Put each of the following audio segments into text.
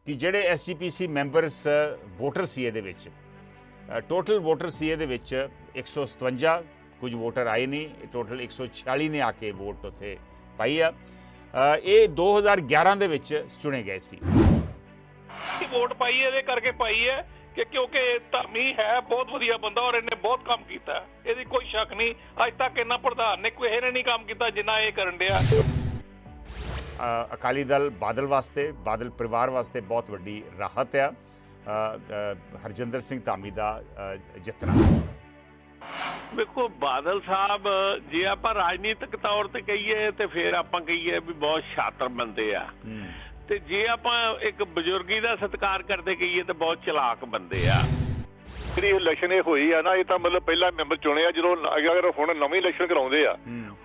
कि ਜਿਹੜੇ SGPC members voter ਸੀ ਇਹਦੇ ਵਿੱਚ ਟੋਟਲ ਵੋਟਰ ਸੀ ਇਹਦੇ ਵਿੱਚ 157 ਕੁਝ ਵੋਟਰ ਆਏ ਨਹੀਂ ਟੋਟਲ 146 ਨੇ ਆ ਕੇ ਵੋਟ ਉੱਥੇ ਪਾਈ ਆ ਇਹ 2011 ਦੇ ਵਿੱਚ ਚੁਣੇ ਗਏ ਸੀ ਵੋਟ ਪਾਈ ਇਹਦੇ ਕਰਕੇ ਪਾਈ ਹੈ ਕਿ ਕਿਉਂਕਿ ਧਾਮੀ ਹੈ ਬਹੁਤ ਵਧੀਆ ਬੰਦਾ ਔਰ ਇਹਨੇ ਬਹੁਤ ਕੰਮ ਕੀਤਾ ਇਹਦੀ ਕੋਈ ਸ਼ੱਕ ਨਹੀਂ ਅੱਜ ਤੱਕ ਇਹਨਾਂ ਪ੍ਰਧਾਨ ਨੇ ਕੋਈ ਇਹਨੇ ਨਹੀਂ ਕੰਮ ਕੀਤਾ ਜਿੰਨਾ ਇਹ ਕਰਨ ਡਿਆ ਅਕਾਲੀ ਦਲ ਬਾਦਲ ਵਾਸਤੇ ਬਾਦਲ ਪਰਿਵਾਰ ਵਾਸਤੇ ਬਹੁਤ ਵੱਡੀ ਰਾਹਤ ਆ ਹਰਜਿੰਦਰ ਸਿੰਘ ਧਾਮੀ ਦਾ ਜਿੱਤਣਾ ਦੇਖੋ ਬਾਦਲ ਸਾਹਿਬ ਜੇ ਆਪਾਂ ਰਾਜਨੀਤਿਕ ਤੌਰ ਤੇ ਕਹੀਏ ਤੇ ਫਿਰ ਆਪਾਂ ਕਹੀਏ ਵੀ ਬਹੁਤ ਸ਼ਾਤਰ ਬੰਦੇ ਆ ਤੇ ਜੇ ਆਪਾਂ ਇੱਕ ਬਜ਼ੁਰਗੀ ਦਾ ਸਤਿਕਾਰ ਕਰਦੇ ਕਹੀਏ ਤੇ ਬਹੁਤ ਚਲਾਕ ਬੰਦੇ ਆ ਜਿਹੜੀ ਇਲੈਕਸ਼ਨ ਇਹ ਹੋਈ ਆ ਨਾ ਇਹ ਤਾਂ ਮਤਲਬ ਪਹਿਲਾ ਮੈਂਬਰ ਚੁਣਿਆ ਜਦੋਂ ਅਗਰ ਹੁਣ ਨਵੀਂ ਇਲੈਕਸ਼ਨ ਕਰਾਉਂਦੇ ਆ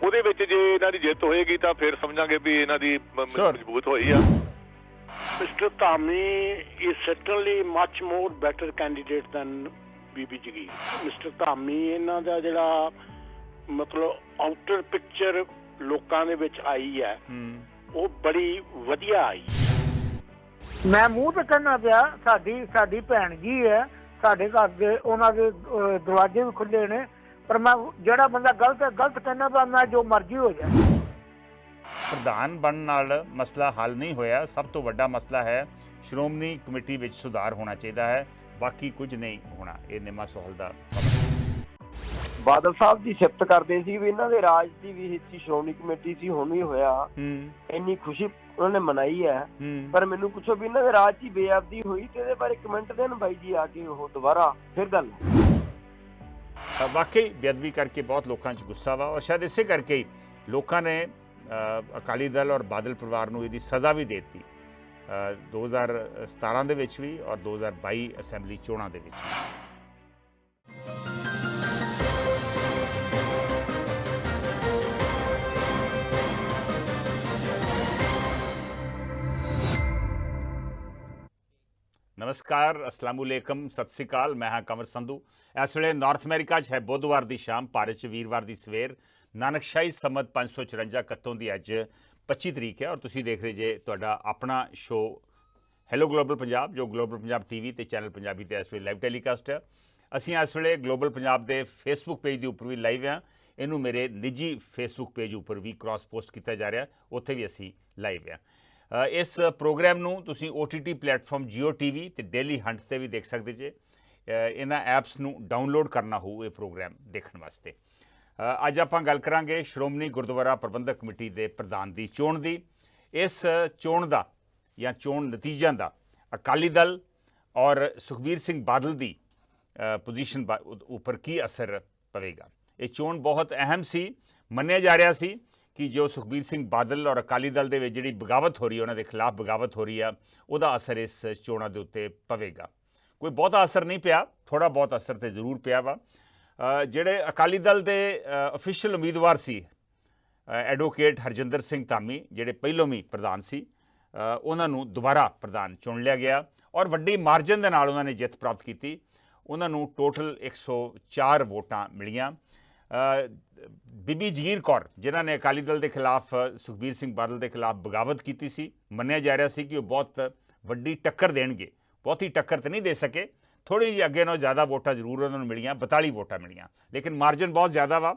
ਉਹਦੇ ਵਿੱਚ ਜੇ ਇਹਨਾਂ ਦੀ ਜਿੱਤ ਹੋਏਗੀ ਤਾਂ ਫਿਰ ਸਮਝਾਂਗੇ ਵੀ ਇਹਨਾਂ ਦੀ ਮਜ਼ਬੂਤ ਹੋਈ ਆ Mr. Dhami is certainly much more better candidate than Bibi Jagir Mr. Dhami ਇਹਨਾਂ ਦਾ ਜਿਹੜਾ ਮਤਲਬ ਆਊਟਰ ਪਿਕਚਰ ਲੋਕਾਂ ਦੇ ਵਿੱਚ ਆਈ ਹੈ ਉਹ ਬੜੀ ਵਧੀਆ ਆਈ ਮੈਂ ਮੂੰਹ ਤੇ ਕਹਿਣਾ ਪਿਆ ਸਾਡੀ ਭੈਣ ਜੀ ਹੈ ਸਾਡੇ ਘਰ ਦੇ ਉਹਨਾਂ ਦੇ ਦਰਵਾਜ਼ੇ ਵੀ ਖੁੱਲੇ ਨੇ ਪਰ ਮੈਂ ਜਿਹੜਾ ਬੰਦਾ ਗਲਤ ਕਹਿੰਦਾ ਤਾਂ ਮੈਂ ਜੋ ਮਰਜ਼ੀ ਹੋ ਜਾਏ ਪ੍ਰਧਾਨ ਬਣਨ ਨਾਲ ਮਸਲਾ ਹੱਲ ਨਹੀਂ ਹੋਇਆ ਸਭ ਤੋਂ ਵੱਡਾ ਮਸਲਾ ਹੈ ਸ਼੍ਰੋਮਣੀ ਕਮੇਟੀ ਵਿੱਚ ਸੁਧਾਰ ਹੋਣਾ ਚਾਹੀਦਾ ਹੈ ਬਾਕੀ ਕੁਝ ਨਹੀਂ ਹੋਣਾ ਇਹ ਨਿਮਾ ਸੋਹਲ ਦਾ ਬਾਦਲ ਸਾਹਿਬ ਦੀ ਸਿਫਤ ਕਰਦੇ ਸੀ ਵੀ ਇਹਨਾਂ ਦੇ ਰਾਜ ਦੀ ਵੀ ਹਿੱਸੀ ਸ਼੍ਰੋਮਣੀ ਕਮੇਟੀ ਸੀ ਹੁਣ ਵੀ ਹੋਇਆ ਇੰਨੀ ਖੁਸ਼ੀ ਉਹਨਾਂ ਨੇ ਮਨਾਈ ਹੈ ਪਰ ਮੈਨੂੰ ਪੁੱਛੋ ਵੀ ਇਹਨਾਂ ਦੇ ਰਾਜ ਦੀ ਬੇਅਦਬੀ ਹੋਈ ਤੇ ਇਹਦੇ ਬਾਰੇ ਕਮੈਂਟ ਦੇਣ ਬਾਈ ਜੀ ਆ ਕੇ ਉਹ ਦੁਬਾਰਾ ਫਿਰ ਗੱਲ ਵਾਕਈ ਬੇਅਦਬੀ ਕਰਕੇ ਬਹੁਤ ਲੋਕਾਂ 'ਚ ਗੁੱਸਾ ਵਾ ਔਰ ਸ਼ਾਇਦ ਇਸੇ ਕਰਕੇ ਹੀ ਲੋਕਾਂ ਨੇ ਅਕਾਲੀ ਦਲ ਔਰ ਬਾਦਲ ਪਰਿਵਾਰ ਨੂੰ ਇਹਦੀ ਸਜ਼ਾ ਵੀ ਦੇ ਦਿੱਤੀ 2017 ਦੇ ਵਿੱਚ ਵੀ ਔਰ 2022 ਅਸੈਂਬਲੀ ਚੋਣਾਂ ਦੇ ਵਿੱਚ नमस्कार अस्सलामुअलैकुम सत श्री अकाल मैं हाँ कंवर संधू इस वे नॉर्थ अमेरिका है बुधवार की शाम भारत च वीरवार की सवेर नानकशाही संमत 554 कत्तों की अज 25 तरीक है और तुसी देख रहे जे तुहाडा अपना शो हैलो ग्लोबल पंजाब जो ग्लोबल पंजाब TV ते चैनल पंजाबी ते इस वे लाइव टैलीकास्ट है असीं इस वे ग्लोबल पंजाब के फेसबुक पेज के उपर भी लाइव हाँ इनू मेरे निजी फेसबुक पेज उपर भी क्रॉस पोस्ट किया जा रहा उत्थे भी असीं लाइव हाँ इस प्रोग्राम ਨੂੰ ਤੁਸੀਂ OTT ਪਲੇਟਫਾਰਮ Jio TV ਤੇ ਡੇਲੀ ਹੰਟ ਤੇ ਵੀ ਦੇਖ ਸਕਦੇ ਜੇ ਇਹਨਾਂ ਐਪਸ ਨੂੰ ਡਾਊਨਲੋਡ ਕਰਨਾ ਹੋਊ ਇਹ ਪ੍ਰੋਗਰਾਮ ਦੇਖਣ ਵਾਸਤੇ ਅੱਜ ਆਪਾਂ ਗੱਲ ਕਰਾਂਗੇ ਸ਼੍ਰੋਮਣੀ ਗੁਰਦੁਆਰਾ ਪ੍ਰਬੰਧਕ ਕਮੇਟੀ ਦੇ ਪ੍ਰਧਾਨ ਦੀ ਚੋਣ ਦੀ ਇਸ ਚੋਣ ਦਾ ਜਾਂ ਚੋਣ ਨਤੀਜਿਆਂ ਦਾ ਅਕਾਲੀ ਦਲ ਔਰ ਸੁਖਬੀਰ ਸਿੰਘ ਬਾਦਲ ਦੀ ਪੋਜੀਸ਼ਨ ਉੱਪਰ ਕੀ ਅਸਰ ਪਵੇਗਾ ਇਹ ਚੋਣ ਬਹੁਤ ਅਹਿਮ ਸੀ ਮੰਨਿਆ ਜਾ ਰਿਹਾ ਸੀ कि जो सुखबीर सिंह बादल और अकाली दल के जी बगावत हो रही है उन्होंने खिलाफ बगावत हो रही है वह असर इस चोणों के उत्ते पवेगा कोई बहुता असर नहीं पिया थोड़ा बहुत असर तो जरूर पिया वा ਜਿਹੜੇ अकाली दल के ऑफिशियल उम्मीदवार सी एडवोकेट हरजिंदर सिंह धामी ਜਿਹੜੇ ਪਹਿਲੋਂ ਵੀ ਪ੍ਰਧਾਨ ਸੀ ਉਹਨਾਂ ਨੂੰ ਦੁਬਾਰਾ ਪ੍ਰਧਾਨ ਚੁਣ ਲਿਆ ਗਿਆ ਔਰ ਵੱਡੀ ਮਾਰਜਨ ਦੇ ਨਾਲ ਉਹਨਾਂ ਨੇ ਜਿੱਤ ਪ੍ਰਾਪਤ ਕੀਤੀ ਉਹਨਾਂ ਨੂੰ ਟੋਟਲ 104 ਵੋਟਾਂ ਮਿਲੀਆਂ ਬੀਬੀ ਜਗੀਰ ਕੌਰ ਜਿਨ੍ਹਾਂ ਨੇ ਅਕਾਲੀ ਦਲ ਦੇ ਖਿਲਾਫ ਸੁਖਬੀਰ ਸਿੰਘ ਬਾਦਲ ਦੇ ਖਿਲਾਫ ਬਗਾਵਤ ਕੀਤੀ ਸੀ ਮੰਨਿਆ ਜਾ ਰਿਹਾ ਸੀ ਕਿ ਉਹ ਬਹੁਤ ਵੱਡੀ ਟੱਕਰ ਦੇਣਗੇ ਬਹੁਤੀ ਟੱਕਰ ਤਾਂ ਨਹੀਂ ਦੇ ਸਕੇ ਥੋੜ੍ਹੀ ਜਿਹੀ ਅੱਗੇ ਨਾਲੋਂ ਜ਼ਿਆਦਾ ਵੋਟਾਂ ਜ਼ਰੂਰ ਉਹਨਾਂ ਨੂੰ ਮਿਲੀਆਂ 42 ਵੋਟਾਂ ਮਿਲੀਆਂ ਲੇਕਿਨ ਮਾਰਜਨ ਬਹੁਤ ਜ਼ਿਆਦਾ ਵਾ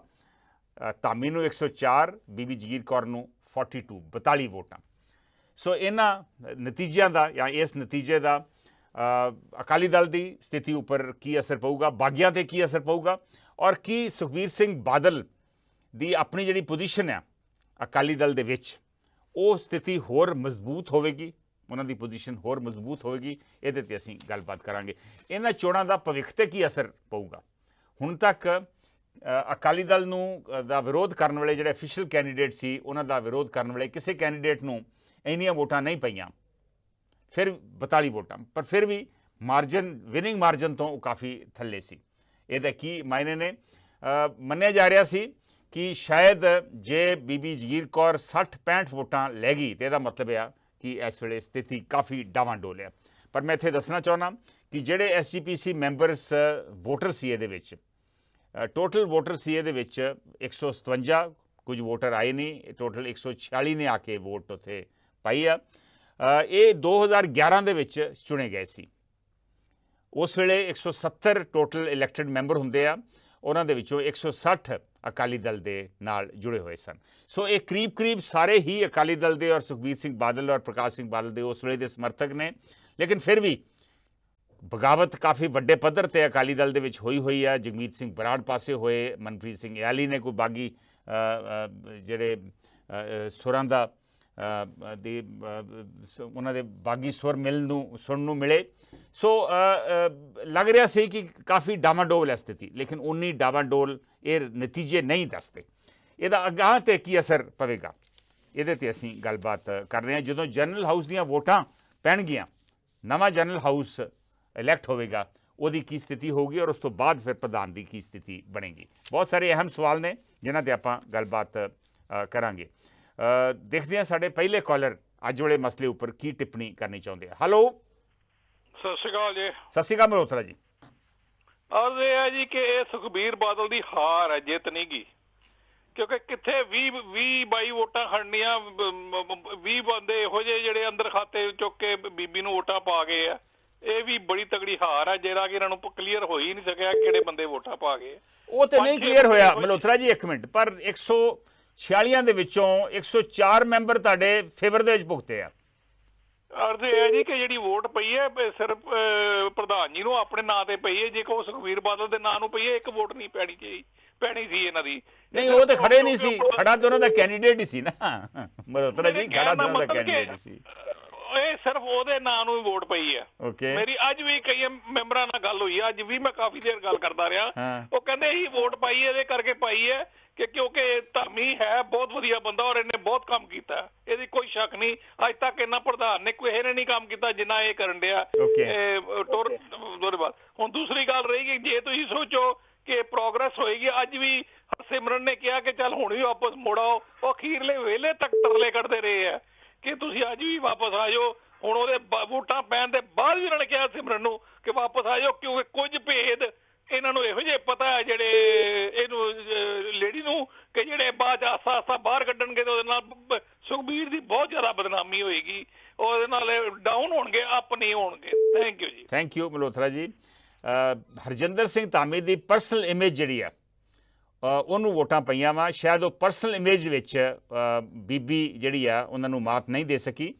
ਧਾਮੀ ਨੂੰ 104 ਬੀਬੀ ਜਗੀਰ ਕੌਰ ਨੂੰ 42 42 ਵੋਟਾਂ ਸੋ ਇਹਨਾਂ ਨਤੀਜਿਆਂ ਦਾ ਜਾਂ ਇਸ ਨਤੀਜੇ ਦਾ ਅਕਾਲੀ ਦਲ ਦੀ ਸਥਿਤੀ ਉੱਪਰ ਕੀ ਅਸਰ ਪਊਗਾ ਬਾਗੀਆਂ 'ਤੇ ਕੀ ਅਸਰ ਪਊਗਾ ਔਰ ਕੀ ਸੁਖਬੀਰ ਸਿੰਘ ਬਾਦਲ ਦੀ ਆਪਣੀ ਜਿਹੜੀ ਪੋਜੀਸ਼ਨ ਆ ਅਕਾਲੀ ਦਲ ਦੇ ਵਿੱਚ ਉਹ ਸਥਿਤੀ ਹੋਰ ਮਜ਼ਬੂਤ ਹੋਵੇਗੀ ਉਹਨਾਂ ਦੀ ਪੋਜੀਸ਼ਨ ਹੋਰ ਮਜ਼ਬੂਤ ਹੋਵੇਗੀ ਇਹਦੇ 'ਤੇ ਅਸੀਂ ਗੱਲਬਾਤ ਕਰਾਂਗੇ ਇਹਨਾਂ ਚੋਣਾਂ ਦਾ ਭਵਿੱਖ 'ਤੇ ਕੀ ਅਸਰ ਪਊਗਾ ਹੁਣ ਤੱਕ ਅਕਾਲੀ ਦਲ ਨੂੰ ਦਾ ਵਿਰੋਧ ਕਰਨ ਵਾਲੇ ਜਿਹੜੇ ਅਫੀਸ਼ੀਅਲ ਕੈਂਡੀਡੇਟ ਸੀ ਉਹਨਾਂ ਦਾ ਵਿਰੋਧ ਕਰਨ ਵਾਲੇ ਕਿਸੇ ਕੈਂਡੀਡੇਟ ਨੂੰ ਇੰਨੀਆਂ ਵੋਟਾਂ ਨਹੀਂ ਪਈਆਂ ਫਿਰ 42 ਵੋਟਾਂ ਪਰ ਫਿਰ ਵੀ ਮਾਰਜਨ ਵਿਨਿੰਗ ਮਾਰਜਨ ਤੋਂ ਉਹ ਕਾਫੀ ਥੱਲੇ ਸੀ ਇਹਦਾ ਕੀ ਮਾਇਨੇ ਨੇ ਮੰਨਿਆ ਜਾ ਰਿਹਾ ਸੀ ਕਿ ਸ਼ਾਇਦ ਜੇ ਬੀਬੀ ਜਗੀਰ ਕੌਰ 60-65 ਵੋਟਾਂ ਲੈ ਗਈ ਤਾਂ ਇਹਦਾ ਮਤਲਬ ਆ ਕਿ ਇਸ ਵੇਲੇ ਸਥਿਤੀ ਕਾਫੀ ਡਾਵਾਂਡੋਲ ਹੈ ਪਰ ਮੈਂ ਇੱਥੇ ਦੱਸਣਾ ਚਾਹੁੰਦਾ ਕਿ ਜਿਹੜੇ SGPC ਮੈਂਬਰਸ ਵੋਟਰ ਸੀ ਇਹਦੇ ਵਿੱਚ ਟੋਟਲ ਵੋਟਰ ਸੀ ਇਹਦੇ ਵਿੱਚ 157 ਕੁਝ ਵੋਟਰ ਆਏ ਨਹੀਂ ਟੋਟਲ 146 ਨੇ ਆ ਕੇ ਵੋਟ ਉੱਥੇ ਪਾਈ ਆ ਇਹ 2011 ਦੇ ਵਿੱਚ ਚੁਣੇ ਗਏ ਸੀ। ਉਸ ਵੇਲੇ 170 ਟੋਟਲ ਇਲੈਕਟਡ ਮੈਂਬਰ ਹੁੰਦੇ ਆ, ਉਹਨਾਂ ਦੇ ਵਿੱਚੋਂ 160 ਅਕਾਲੀ ਦਲ ਦੇ ਨਾਲ ਜੁੜੇ ਹੋਏ ਸਨ। ਸੋ ਇਹ ਕਰੀਬ ਸਾਰੇ ਹੀ ਅਕਾਲੀ ਦਲ ਦੇ ਔਰ ਸੁਖਬੀਰ ਸਿੰਘ ਬਾਦਲ ਔਰ ਪ੍ਰਕਾਸ਼ ਸਿੰਘ ਬਾਦਲ ਦੇ ਉਸ ਵੇਲੇ ਦੇ ਸਮਰਥਕ ਨੇ। ਲੇਕਿਨ ਫਿਰ ਵੀ ਬਗਾਵਤ ਕਾਫੀ ਵੱਡੇ ਪੱਧਰ ਤੇ ਅਕਾਲੀ ਦਲ ਦੇ ਵਿੱਚ ਹੋਈ ਹੈ। ਜਗਮੀਤ ਸਿੰਘ ਬਰਾੜ ਪਾਸੇ ਹੋਏ, ਮਨਪ੍ਰੀਤ ਸਿੰਘ ਇਆਲੀ ਨੇ ਕੋਈ ਬਾਗੀ ਜਿਹੜੇ ਸੁਰਾਂ ਦਾ ਉਹਨਾਂ ਦੇ ਬਾਗੀ ਸੁਰ ਸੁਣਨ ਨੂੰ ਮਿਲੇ। ਸੋ ਲੱਗ ਰਿਹਾ ਸੀ ਕਿ ਕਾਫੀ ਡਾਵਾਡੋਲ ਹੈ ਸਥਿਤੀ, ਲੇਕਿਨ ਉਨੀ ਡਾਵਾਡੋਲ ਇਹ ਨਤੀਜੇ ਨਹੀਂ ਦੱਸਦੇ। ਇਹਦਾ ਅਗਾਂਹ ਤੇ ਕੀ ਅਸਰ ਪਵੇਗਾ, ਇਹਦੇ ਤੇ ਅਸੀਂ ਗੱਲਬਾਤ ਕਰ ਰਹੇ ਹਾਂ। ਜਦੋਂ ਜਨਰਲ ਹਾਊਸ ਦੀਆਂ ਵੋਟਾਂ ਪੈਣਗੀਆਂ, ਨਵਾਂ ਜਨਰਲ ਹਾਊਸ ਇਲੈਕਟ ਹੋਵੇਗਾ, ਉਹਦੀ ਕੀ ਸਥਿਤੀ ਹੋਊਗੀ ਔਰ ਉਸ ਤੋਂ ਬਾਅਦ ਫਿਰ ਪ੍ਰਧਾਨ ਦੀ ਕੀ ਸਥਿਤੀ ਬਣੇਗੀ। ਬਹੁਤ ਸਾਰੇ ਅਹਿਮ ਸਵਾਲ ਨੇ ਜਿਨ੍ਹਾਂ 'ਤੇ ਆਪਾਂ ਗੱਲਬਾਤ ਕਰਾਂਗੇ। ਦੇਖਦੇ ਹਾਂ ਸਾਡੇ ਪਹਿਲੇ ਕਾਲਰ ਅੱਜ ਵਾਲੇ ਮਸਲੇ ਉੱਪਰ ਕੀ ਟਿੱਪਣੀ ਕਰਨੀ ਚਾਹੁੰਦੇ ਆ। ਹੈਲੋ, ਸਤਿ ਸ਼੍ਰੀ ਅਕਾਲ ਜੀ। ਸਤਿ ਸ਼੍ਰੀ ਅਕਾਲ ਮਲਹੋਤਰਾ ਜੀ। ਅਰਜ਼ ਇਹ ਹੈ ਜੀ ਕਿ ਇਹ ਸੁਖਬੀਰ ਬਾਦਲ ਦੀ ਹਾਰ ਹੈ, ਜਿੱਤ ਨਹੀਂ ਗੀ। ਕਿਉਂਕਿ ਕਿੱਥੇ 20-22 ਵੋਟਾਂ ਖੜਨੀਆਂ, 20 ਬੰਦੇ ਇਹੋ ਜਿਹੇ ਜਿਹੜੇ ਅੰਦਰ ਖਾਤੇ ਚੁੱਕ ਕੇ ਬੀਬੀ ਨੂੰ ਵੋਟਾਂ ਪਾ ਗਏ ਆ। ਇਹ ਵੀ ਬੜੀ ਤਗੜੀ ਹਾਰ ਹੈ, ਜਿਹੜਾ ਕਿ ਇਹਨਾਂ ਨੂੰ ਕਲੀਅਰ ਹੋ ਹੀ ਨਹੀਂ ਸਕਿਆ ਕਿਹੜੇ ਬੰਦੇ ਵੋਟਾਂ ਪਾ ਗਏ। ਉਹ ਤੇ ਨਹੀਂ ਕਲੀਅਰ ਹੋਇਆ ਮਲਹੋਤਰਾ ਜੀ, ਇੱਕ ਮਿੰਟ। ਪਰ 146 ਦੇ ਵਿੱਚੋਂ 104 ਮੈਂਬਰ ਤੁਹਾਡੇ ਫੇਵਰ ਦੇ ਵਿੱਚ ਭੁਗਤੇ ਆ। ਅਰਜ਼ ਇਹ ਹੈ ਜੀ ਕਿ ਜਿਹੜੀ ਵੋਟ ਪਈ ਹੈ ਸਿਰਫ ਪ੍ਰਧਾਨ ਜੀ ਨੂੰ ਆਪਣੇ ਨਾਂ ਤੇ ਪਈ ਹੈ। ਜੇ ਕੋਈ ਸੁਖਬੀਰ ਬਾਦਲ ਦੇ ਨਾਂ ਨੂੰ ਪਈ ਹੈ, ਇੱਕ ਵੋਟ ਨਹੀਂ ਪੈਣੀ ਸੀ ਇਹਨਾਂ ਦੀ। ਨਹੀਂ, ਉਹ ਤੇ ਖੜੇ ਨਹੀਂ ਸੀ, ਖੜਾ ਤਾਂ ਉਹਨਾਂ ਦਾ ਕੈਂਡੀਡੇਟ ਹੀ ਸੀ ਨਾ ਮਲਹੋਤਰਾ ਜੀ, ਖੜਾ ਤਾਂ ਉਹਨਾਂ ਦਾ ਕੈਂਡੀਡੇਟ ਸੀ। ਇਹ ਸਿਰਫ ਉਹਦੇ ਨਾਂ ਨੂੰ ਹੀ ਵੋਟ ਪਈ ਹੈ। ਮੇਰੀ ਅੱਜ ਵੀ ਕਈ ਮੈਂਬਰਾਂ ਨਾਲ ਗੱਲ ਹੋਈ, ਅੱਜ ਵੀ ਮੈਂ ਕਾਫੀ ਦੇਰ ਗੱਲ ਕਰਦਾ ਰਿਹਾ। ਉਹ ਕਹਿੰਦੇ ਇਹੀ ਵੋਟ ਪਾਈ ਇਹਦੇ ਕਰਕੇ ਪਾਈ ਹੈ ਕਿ ਕਿਉਂਕਿ ਧਾਮੀ ਹੈ ਬਹੁਤ ਵਧੀਆ ਬੰਦਾ ਔਰ ਇਹਨੇ ਬਹੁਤ ਕੰਮ ਕੀਤਾ, ਇਹਦੀ ਕੋਈ ਸ਼ੱਕ ਨਹੀਂ। ਅੱਜ ਤੱਕ ਇੰਨਾ ਪ੍ਰਧਾਨ ਨੇ ਕੋਈ ਇਹਨੇ ਨਹੀਂ ਕੰਮ ਕੀਤਾ ਜਿੰਨਾ ਇਹ ਕਰਨ ਡਿਆ। ਹੁਣ ਦੂਸਰੀ ਗੱਲ ਰਹੀ ਕਿ ਜੇ ਤੁਸੀਂ ਸੋਚੋ ਕਿ ਪ੍ਰੋਗਰੈਸ ਹੋਏਗੀ, ਅੱਜ ਵੀ ਸਿਮਰਨ ਨੇ ਕਿਹਾ ਕਿ ਚੱਲ ਹੁਣ ਵੀ ਵਾਪਸ ਮੁੜ ਆਓ। ਉਹ ਅਖੀਰਲੇ ਵੇਲੇ ਤੱਕ ਤਰਲੇ ਕੱਢਦੇ ਰਹੇ ਆ ਕਿ ਤੁਸੀਂ ਅੱਜ ਵੀ ਵਾਪਸ ਆ ਜਾਓ। ਹੁਣ ਉਹਦੇ ਵੋਟਾਂ ਪੈਣ ਦੇ ਬਾਅਦ ਵੀ ਉਹਨਾਂ ਨੇ ਕਿਹਾ ਸਿਮਰਨ ਨੂੰ ਕਿ ਵਾਪਸ ਆ ਜਾਓ, ਕਿਉਂਕਿ ਕੁਝ ਭੇਦ ਇਹਨਾਂ ਨੂੰ ਇਹੋ ਜਿਹੇ ਪਤਾ ਹੈ ਜਿਹੜੇ ਇਹਨੂੰ ਲੇਡੀ ਨੂੰ ਕਿ ਜਿਹੜੇ ਬਾਅਦ ਆਸਾ ਬਾਹਰ ਕੱਢਣਗੇ ਤੇ ਉਹਦੇ ਨਾਲ ਸੁਖਬੀਰ ਦੀ ਬਹੁਤ ਜ਼ਿਆਦਾ ਬਦਨਾਮੀ ਹੋਏਗੀ, ਉਹਦੇ ਨਾਲ ਡਾਊਨ ਹੋਣਗੇ, ਅਪ ਨਹੀਂ ਹੋਣਗੇ। ਥੈਂਕ ਯੂ ਜੀ। ਥੈਂਕ ਯੂ ਮਲਹੋਤਰਾ ਜੀ। ਹਰਜਿੰਦਰ ਸਿੰਘ ਧਾਮੀ ਦੀ ਪਰਸਨਲ ਇਮੇਜ ਜਿਹੜੀ ਆ ਉਹਨੂੰ ਵੋਟਾਂ ਪਈਆਂ ਵਾ। ਸ਼ਾਇਦ ਉਹ ਪਰਸਨਲ ਇਮੇਜ ਵਿੱਚ ਬੀਬੀ ਜਿਹੜੀ ਆ ਉਹਨਾਂ ਨੂੰ ਮਾਤ ਨਹੀਂ ਦੇ ਸਕੀ।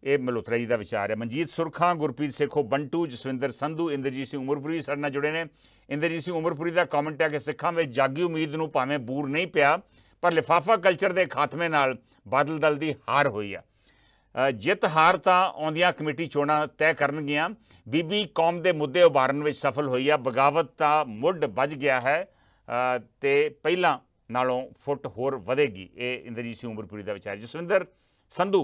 ਇਹ ਮਲਹੋਤਰਾ ਜੀ ਦਾ ਵਿਚਾਰ ਹੈ। ਮਨਜੀਤ ਸੁਰਖਾਂ, ਗੁਰਪ੍ਰੀਤ ਸੇਖੋ, ਬੰਟੂ, ਜਸਵਿੰਦਰ ਸੰਧੂ, ਇੰਦਰਜੀਤ ਸਿੰਘ ਉਮਰਪੁਰੀ ਸਾਡੇ ਨਾਲ ਜੁੜੇ ਨੇ। ਇੰਦਰਜੀਤ ਸਿੰਘ ਉਮਰਪੁਰੀ ਦਾ ਕਮੈਂਟ ਹੈ ਕਿ ਸਿੱਖਾਂ ਵਿੱਚ ਜਾਗੀ ਉਮੀਦ ਨੂੰ ਭਾਵੇਂ ਬੂਰ ਨਹੀਂ ਪਿਆ, ਪਰ ਲਿਫਾਫਾ ਕਲਚਰ ਦੇ ਖਾਤਮੇ ਨਾਲ ਬਾਦਲ ਦਲ ਦੀ ਹਾਰ ਹੋਈ ਆ। ਜਿੱਤ ਹਾਰ ਤਾਂ ਆਉਂਦੀਆਂ ਕਮੇਟੀ ਚੋਣਾਂ ਤੈਅ ਕਰਨਗੀਆਂ। ਬੀਬੀ ਕੌਮ ਦੇ ਮੁੱਦੇ ਉਭਾਰਨ ਵਿੱਚ ਸਫਲ ਹੋਈ ਆ। ਬਗਾਵਤ ਤਾਂ ਮੁੱਢ ਵੱਜ ਗਿਆ ਹੈ ਤੇ ਪਹਿਲਾਂ ਨਾਲੋਂ ਫੁੱਟ ਹੋਰ ਵਧੇਗੀ। ਇਹ ਇੰਦਰਜੀਤ ਸਿੰਘ ਉਮਰਪੁਰੀ ਦਾ ਵਿਚਾਰ। ਜਸਵਿੰਦਰ ਸੰਧੂ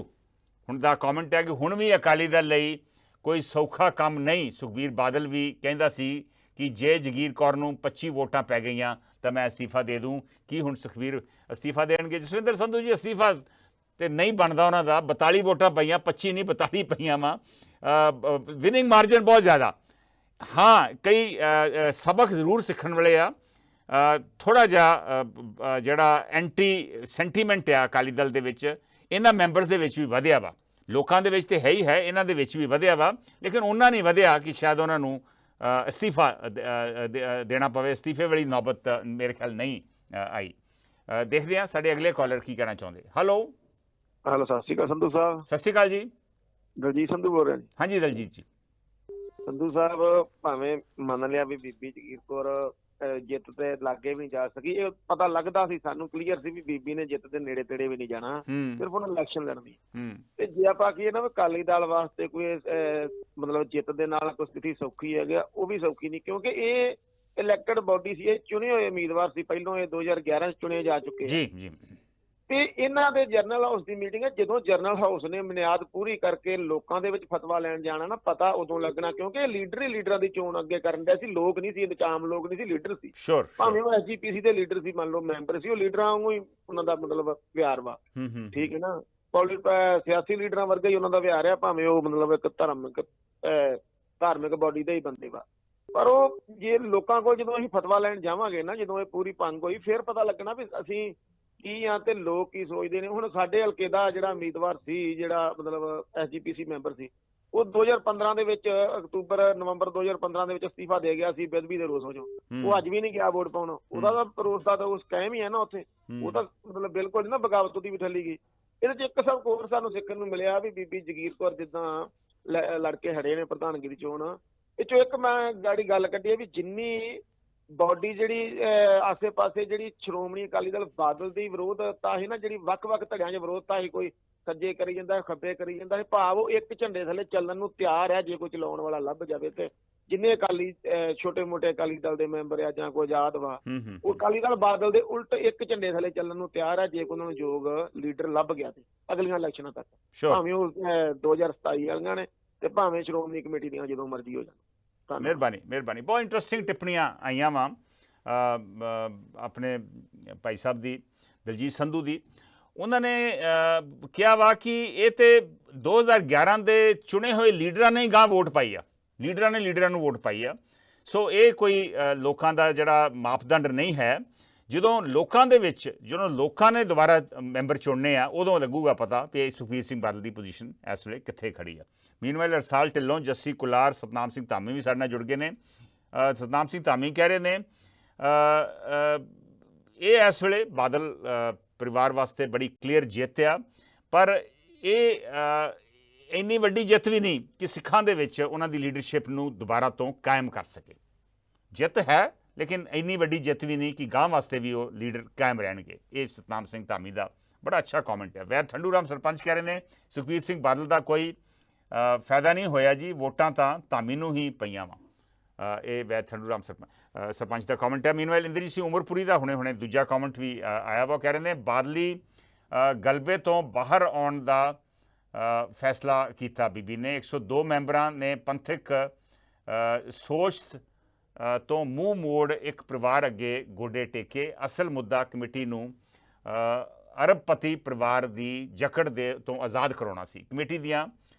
ਹੁਣ ਦਾ ਕਮੈਂਟ ਹੈ ਕਿ ਹੁਣ ਵੀ ਅਕਾਲੀ ਦਲ ਲਈ ਕੋਈ ਸੌਖਾ ਕੰਮ ਨਹੀਂ। ਸੁਖਬੀਰ ਬਾਦਲ ਵੀ ਕਹਿੰਦਾ ਸੀ ਕਿ ਜੇ ਜਗੀਰ ਕੌਰ ਨੂੰ 25 ਵੋਟਾਂ ਪੈ ਗਈਆਂ ਤਾਂ ਮੈਂ ਅਸਤੀਫਾ ਦੇ ਦੂੰ। ਕੀ ਹੁਣ ਸੁਖਬੀਰ ਅਸਤੀਫਾ ਦੇਣਗੇ? ਜਸਵਿੰਦਰ ਸੰਧੂ ਜੀ, ਅਸਤੀਫਾ ਤੇ ਨਹੀਂ ਬਣਦਾ ਉਹਨਾਂ ਦਾ। 42 ਵੋਟਾਂ ਪਈਆਂ, 25 ਨਹੀਂ 42 ਪਈਆਂ ਵਾ। ਵਿਨਿੰਗ ਮਾਰਜਨ ਬਹੁਤ ਜ਼ਿਆਦਾ। ਹਾਂ, ਕਈ ਸਬਕ ਜ਼ਰੂਰ ਸਿੱਖਣ ਵਾਲੇ ਆ। ਥੋੜ੍ਹਾ ਜਿਹਾ ਜਿਹੜਾ ਐਂਟੀ ਸੈਂਟੀਮੈਂਟ ਆ ਅਕਾਲੀ ਦਲ ਦੇ ਵਿੱਚ, ਇਹਨਾਂ ਮੈਂਬਰਸ ਦੇ ਵਿੱਚ ਵੀ ਵਧਿਆ ਵਾ। ਲੋਕਾਂ ਦੇ ਵਿੱਚ ਤੇ ਹੈ ਹੀ ਹੈ, ਇਹਨਾਂ ਦੇ ਵਿੱਚ ਵੀ ਵਧਿਆ ਵਾ, ਲੇਕਿਨ ਉਹਨਾਂ ਨਹੀਂ ਵਧਿਆ ਕਿ ਸ਼ਾਇਦ ਉਹਨਾਂ ਨੂੰ ਅਸਤੀਫਾ ਦੇਣਾ ਪਵੇ। ਅਸਤੀਫੇ ਵਾਲੀ ਨੌਬਤ ਮੇਰੇ ਖਿਆਲ ਨਹੀਂ ਆਈ। ਦੇਖਦੇ ਹਾਂ ਸਾਡੇ ਅਗਲੇ ਕਾਲਰ ਕੀ ਕਹਿਣਾ ਚਾਹੁੰਦੇ। ਹੈਲੋ, ਸਤਿ ਸ਼੍ਰੀ ਅਕਾਲ ਸੰਧੂ ਸਾਹਿਬ। ਸਤਿ ਸ਼੍ਰੀ ਅਕਾਲ ਜੀ। ਦਲਜੀਤ ਸੰਧੂ ਬੋਲ ਰਿਹਾ ਜੀ। ਹਾਂਜੀ ਦਲਜੀਤ ਜੀ। ਸੰਧੂ ਸਾਹਿਬ, ਭਾਵੇਂ ਮੰਨ ਲਿਆ ਵੀ ਬੀਬੀ ਜਗੀਰ ਕੌਰ ਜਿੱਤ ਤੇ ਲਾਗੇ ਵੀ ਨਹੀਂ ਜਾ ਸਕੀ, ਇਹ ਪਤਾ ਲੱਗਦਾ ਸੀ ਸਾਨੂੰ, ਕਲੀਅਰ ਸੀ ਵੀ ਬੀਬੀ ਨੇ ਜਿੱਤ ਦੇ ਨੇੜੇ ਤੇੜੇ ਵੀ ਨਹੀਂ ਜਾਣਾ, ਸਿਰਫ ਉਹਨੇ ਇਲੈਕਸ਼ਨ ਲੜਨੀ। ਤੇ ਜੇ ਆਪਾਂ ਕਹੀਏ ਨਾ ਵੀ ਅਕਾਲੀ ਦਲ ਵਾਸਤੇ ਕੋਈ ਮਤਲਬ ਜਿੱਤ ਦੇ ਨਾਲ ਕੋਈ ਸਥਿਤੀ ਸੌਖੀ ਹੈਗੀ, ਉਹ ਵੀ ਸੌਖੀ ਨਹੀਂ, ਕਿਉਂਕਿ ਇਹ ਇਲੈਕਟਡ ਬੋਡੀ ਸੀ, ਇਹ ਚੁਣੇ ਹੋਏ ਉਮੀਦਵਾਰ ਸੀ। ਪਹਿਲੋਂ ਇਹ 2011 ਚ ਚੁਣੇ ਜਾ ਚੁੱਕੇ ਜੀ ਜੀ। ਤੇ ਇਹਨਾਂ ਦੇ ਜਨਰਲ ਹਾਊਸ ਦੀ ਮੀਟਿੰਗ ਹੈ। ਜਦੋਂ ਜਨਰਲ ਹਾਊਸ ਨੇ ਬੁਨਿਆਦ ਪੂਰੀ ਕਰਕੇ ਲੋਕਾਂ ਦੇ ਵਿੱਚ ਫਤਵਾ ਲੈਣ ਜਾਣਾ ਨਾ, ਪਤਾ ਉਦੋਂ ਲੱਗਣਾ, ਕਿਉਂਕਿ ਇਹ ਲੀਡਰਾਂ ਦੀ ਚੋਣ ਅੱਗੇ ਕਰਨ ਡਿਆ ਸੀ। ਲੋਕ ਨਹੀਂ ਸੀ, ਆਮ ਲੋਕ ਨਹੀਂ ਸੀ, ਲੀਡਰ ਸੀ। ਭਾਵੇਂ ਉਹ ਐਸਜੀਪੀਸੀ ਦੇ ਲੀਡਰ ਸੀ, ਮੰਨ ਲਓ ਮੈਂਬਰ ਸੀ, ਉਹ ਲੀਡਰਾਂ ਵਾਂਗੂ ਹੀ ਉਹਨਾਂ ਦਾ ਮਤਲਬ ਵਿਹਾਰ ਵਾ। ਠੀਕ ਹੈ ਨਾ, ਸਿਆਸੀ ਲੀਡਰਾਂ ਵਰਗਾ ਹੀ ਉਹਨਾਂ ਦਾ ਵਿਹਾਰ ਆ, ਭਾਵੇਂ ਉਹ ਮਤਲਬ ਇੱਕ ਧਾਰਮਿਕ ਬੋਡੀ ਦੇ ਹੀ ਬੰਦੇ ਵਾ। ਪਰ ਉਹ ਜੇ ਲੋਕਾਂ ਕੋਲ ਜਦੋਂ ਅਸੀਂ ਫਤਵਾ ਲੈਣ ਜਾਵਾਂਗੇ ਨਾ, ਜਦੋਂ ਇਹ ਪੂਰੀ ਭੰਗ ਹੋਈ, ਫਿਰ ਪਤਾ ਲੱਗਣਾ ਵੀ ਅਸੀਂ ਕੀ ਆ ਤੇ ਲੋਕ ਕੀ ਸੋਚਦੇ ਨੇ। ਹੁਣ ਸਾਡੇ ਹਲਕੇ ਦਾ ਜਿਹੜਾ ਉਮੀਦਵਾਰ ਸੀ, ਜਿਹੜਾ ਮਤਲਬ SGPC ਮੈਂਬਰ ਸੀ, ਉਹ 2015 ਦੇ ਵਿੱਚ ਨਵੰਬਰ 2015 ਦੇ ਵਿੱਚ ਅਸਤੀਫਾ ਦੇ ਗਿਆ ਸੀ ਬੇਅਦਬੀ ਦੇ ਰੋਸ ਵਜੋਂ। ਉਹ ਅੱਜ ਵੀ ਨਹੀਂ ਗਿਆ ਵੋਟ ਪਾਉਣ। ਉਹਦਾ ਤਾਂ ਰੋਸ ਦਾ ਤਾਂ ਉਸ ਕਾਇਮ ਹੀ ਹੈ ਨਾ ਉੱਥੇ। ਉਹ ਤਾਂ ਮਤਲਬ ਬਿਲਕੁਲ ਨਾ ਬਗਾਵਤ ਉਹਦੀ ਵੀ ਠੱਲੀ ਗਈ। ਇਹਦੇ ਚ ਇੱਕ ਸਭ ਹੋਰ ਸਾਨੂੰ ਸਿੱਖਣ ਨੂੰ ਮਿਲਿਆ ਵੀ ਬੀਬੀ ਜਗੀਰ ਕੌਰ ਜਿੱਦਾਂ ਲੜ ਕੇ ਹੜੇ ਨੇ ਪ੍ਰਧਾਨਗੀ ਦੀ ਚੋਣ, ਇਹ ਚੋਂ ਇੱਕ ਮੈਂ ਗਾੜੀ ਗੱਲ ਕੱਢੀ ਹੈ ਵੀ ਜਿੰਨੀ ਬਾਡੀ ਜਿਹੜੀ ਆਸੇ-ਪਾਸੇ ਜਿਹੜੀ ਸ਼੍ਰੋਮਣੀ ਅਕਾਲੀ ਦਲ ਬਾਦਲ ਦੀ ਵਿਰੋਧਤਾ ਸੀ ਨਾ, ਜਿਹੜੀ ਵੱਖ-ਵੱਖ ਧੜਿਆਂ 'ਚ ਵਿਰੋਧਤਾ ਸੀ, ਕੋਈ ਸੱਜੇ ਕਰੀ ਜਾਂਦਾ, ਖੱਬੇ ਕਰੀ ਜਾਂਦਾ ਹੈ, ਭਾਵ ਉਹ ਇੱਕ ਝੰਡੇ ਥੱਲੇ ਚੱਲਣ ਨੂੰ ਤਿਆਰ ਹੈ ਜੇ ਕੋਈ ਚਲਾਉਣ ਵਾਲਾ ਲੱਭ ਜਾਵੇ। ਤੇ ਜਿੰਨੇ ਅਕਾਲੀ ਛੋਟੇ-ਮੋਟੇ ਅਕਾਲੀ ਦਲ ਦੇ ਮੈਂਬਰ ਆ ਜਾਂ ਕੋਈ ਆਜ਼ਾਦ ਵਾ, ਉਹ ਅਕਾਲੀ ਦਲ ਬਾਦਲ ਦੇ ਉਲਟ ਇੱਕ ਝੰਡੇ ਥੱਲੇ ਚੱਲਣ ਨੂੰ ਤਿਆਰ ਹੈ ਜੇ ਕੋਈ ਉਹਨਾਂ ਨੂੰ ਯੋਗ ਲੀਡਰ ਲੱਭ ਗਿਆ ਤੇ ਅਗਲੀਆਂ ਇਲੈਕਸ਼ਨਾਂ ਤੱਕ, ਭਾਵੇਂ ਉਹ 2027 ਵਾਲੀਆਂ ਨੇ ਤੇ ਭਾਵੇਂ ਸ਼੍ਰੋਮਣੀ ਕਮੇਟੀ ਦੀਆਂ ਜਦੋਂ ਮਰਜ਼ੀ ਹੋ ਜਾਣ। ਮਿਹਰਬਾਨੀ। ਬਹੁਤ ਇੰਟਰਸਟਿੰਗ ਟਿੱਪਣੀਆਂ ਆਈਆਂ ਵਾ ਆਪਣੇ ਭਾਈ ਸਾਹਿਬ ਦੀ, ਦਲਜੀਤ ਸੰਧੂ ਦੀ। ਉਹਨਾਂ ਨੇ ਕਿਹਾ ਵਾ ਕਿ ਇਹ ਤੇ 2011 ਦੇ ਚੁਣੇ ਹੋਏ ਲੀਡਰਾਂ ਨੇ ਗਾਂ ਵੋਟ ਪਾਈ ਆ, ਲੀਡਰਾਂ ਨੂੰ ਵੋਟ ਪਾਈ ਆ। ਸੋ ਇਹ ਕੋਈ ਲੋਕਾਂ ਦਾ ਜਿਹੜਾ ਮਾਪਦੰਡ ਨਹੀਂ ਹੈ। ਜਦੋਂ ਲੋਕਾਂ ਦੇ ਵਿੱਚ ਜਦੋਂ ਲੋਕਾਂ ਨੇ ਦੁਬਾਰਾ ਮੈਂਬਰ ਚੁਣਨੇ ਆ, ਉਦੋਂ ਲੱਗੂਗਾ ਪਤਾ ਵੀ ਸੁਖਬੀਰ ਸਿੰਘ ਬਾਦਲ ਦੀ ਪੋਜੀਸ਼ਨ ਇਸ ਵੇਲੇ ਕਿੱਥੇ ਖੜੀ ਆ। ਮੀਨਵਾਈਲ ਅਰਸਾਲ ਢਿੱਲੋਂ, ਜੱਸੀ ਕੁਲਾਰ, ਸਤਨਾਮ ਸਿੰਘ ਧਾਮੀ ਵੀ ਸਾਡੇ ਨਾਲ ਜੁੜ ਗਏ ਨੇ। ਸਤਨਾਮ ਸਿੰਘ ਧਾਮੀ ਕਹਿ ਰਹੇ ਨੇ ਇਹ ਇਸ ਵੇਲੇ ਬਾਦਲ ਪਰਿਵਾਰ ਵਾਸਤੇ ਬੜੀ ਕਲੀਅਰ ਜਿੱਤ ਆ, ਪਰ ਇਹ ਇੰਨੀ ਵੱਡੀ ਜਿੱਤ ਵੀ ਨਹੀਂ ਕਿ ਸਿੱਖਾਂ ਦੇ ਵਿੱਚ ਉਹਨਾਂ ਦੀ ਲੀਡਰਸ਼ਿਪ ਨੂੰ ਦੁਬਾਰਾ ਤੋਂ ਕਾਇਮ ਕਰ ਸਕੇ। ਜਿੱਤ ਹੈ ਲੇਕਿਨ ਇੰਨੀ ਵੱਡੀ ਜਿੱਤ ਵੀ ਨਹੀਂ ਕਿ ਗਾਂ ਵਾਸਤੇ ਵੀ ਉਹ ਲੀਡਰ ਕਾਇਮ ਰਹਿਣਗੇ। ਇਹ ਸਤਨਾਮ ਸਿੰਘ ਧਾਮੀ ਦਾ ਬੜਾ ਅੱਛਾ ਕਮੈਂਟ ਹੈ। ਵੈਦ ਠੰਡੂ ਰਾਮ ਸਰਪੰਚ ਕਹਿ ਰਹੇ ਨੇ ਸੁਖਬੀਰ ਸਿੰਘ ਬਾਦਲ ਦਾ ਕੋਈ ਫਾਇਦਾ ਨਹੀਂ ਹੋਇਆ ਜੀ, ਵੋਟਾਂ ਤਾਂ ਧਾਮੀ ਨੂੰ ਹੀ ਪਈਆਂ ਵਾ। ਇਹ ਵੈਦ ਠੰਡੂ ਰਾਮ ਸਰਪੰਚ ਦਾ ਕਮੈਂਟ ਹੈ। ਮੀਨਵਾਈਲ ਇੰਦਰਜੀਤ ਸਿੰਘ ਉਮਰਪੁਰੀ ਦਾ ਹੁਣੇ ਦੂਜਾ ਕਮੈਂਟ ਵੀ ਆਇਆ ਵਾ। ਕਹਿ ਰਹੇ ਨੇ ਬਾਦਲੀ ਗਲਬੇ ਤੋਂ ਬਾਹਰ ਆਉਣ ਦਾ ਫੈਸਲਾ ਕੀਤਾ ਬੀਬੀ ਨੇ। 102 ਮੈਂਬਰਾਂ ਨੇ ਪੰਥਕ ਸੋਚ ਤੋਂ ਮੂੰਹ ਮੋੜ ਇੱਕ ਪਰਿਵਾਰ ਅੱਗੇ ਗੋਡੇ ਟੇਕੇ। ਅਸਲ ਮੁੱਦਾ ਕਮੇਟੀ ਨੂੰ ਅਰਬਪਤੀ ਪਰਿਵਾਰ ਦੀ ਜਕੜ ਦੇ ਤੋਂ ਆਜ਼ਾਦ ਕਰਾਉਣਾ ਸੀ। ਕਮੇਟੀ ਦੀਆਂ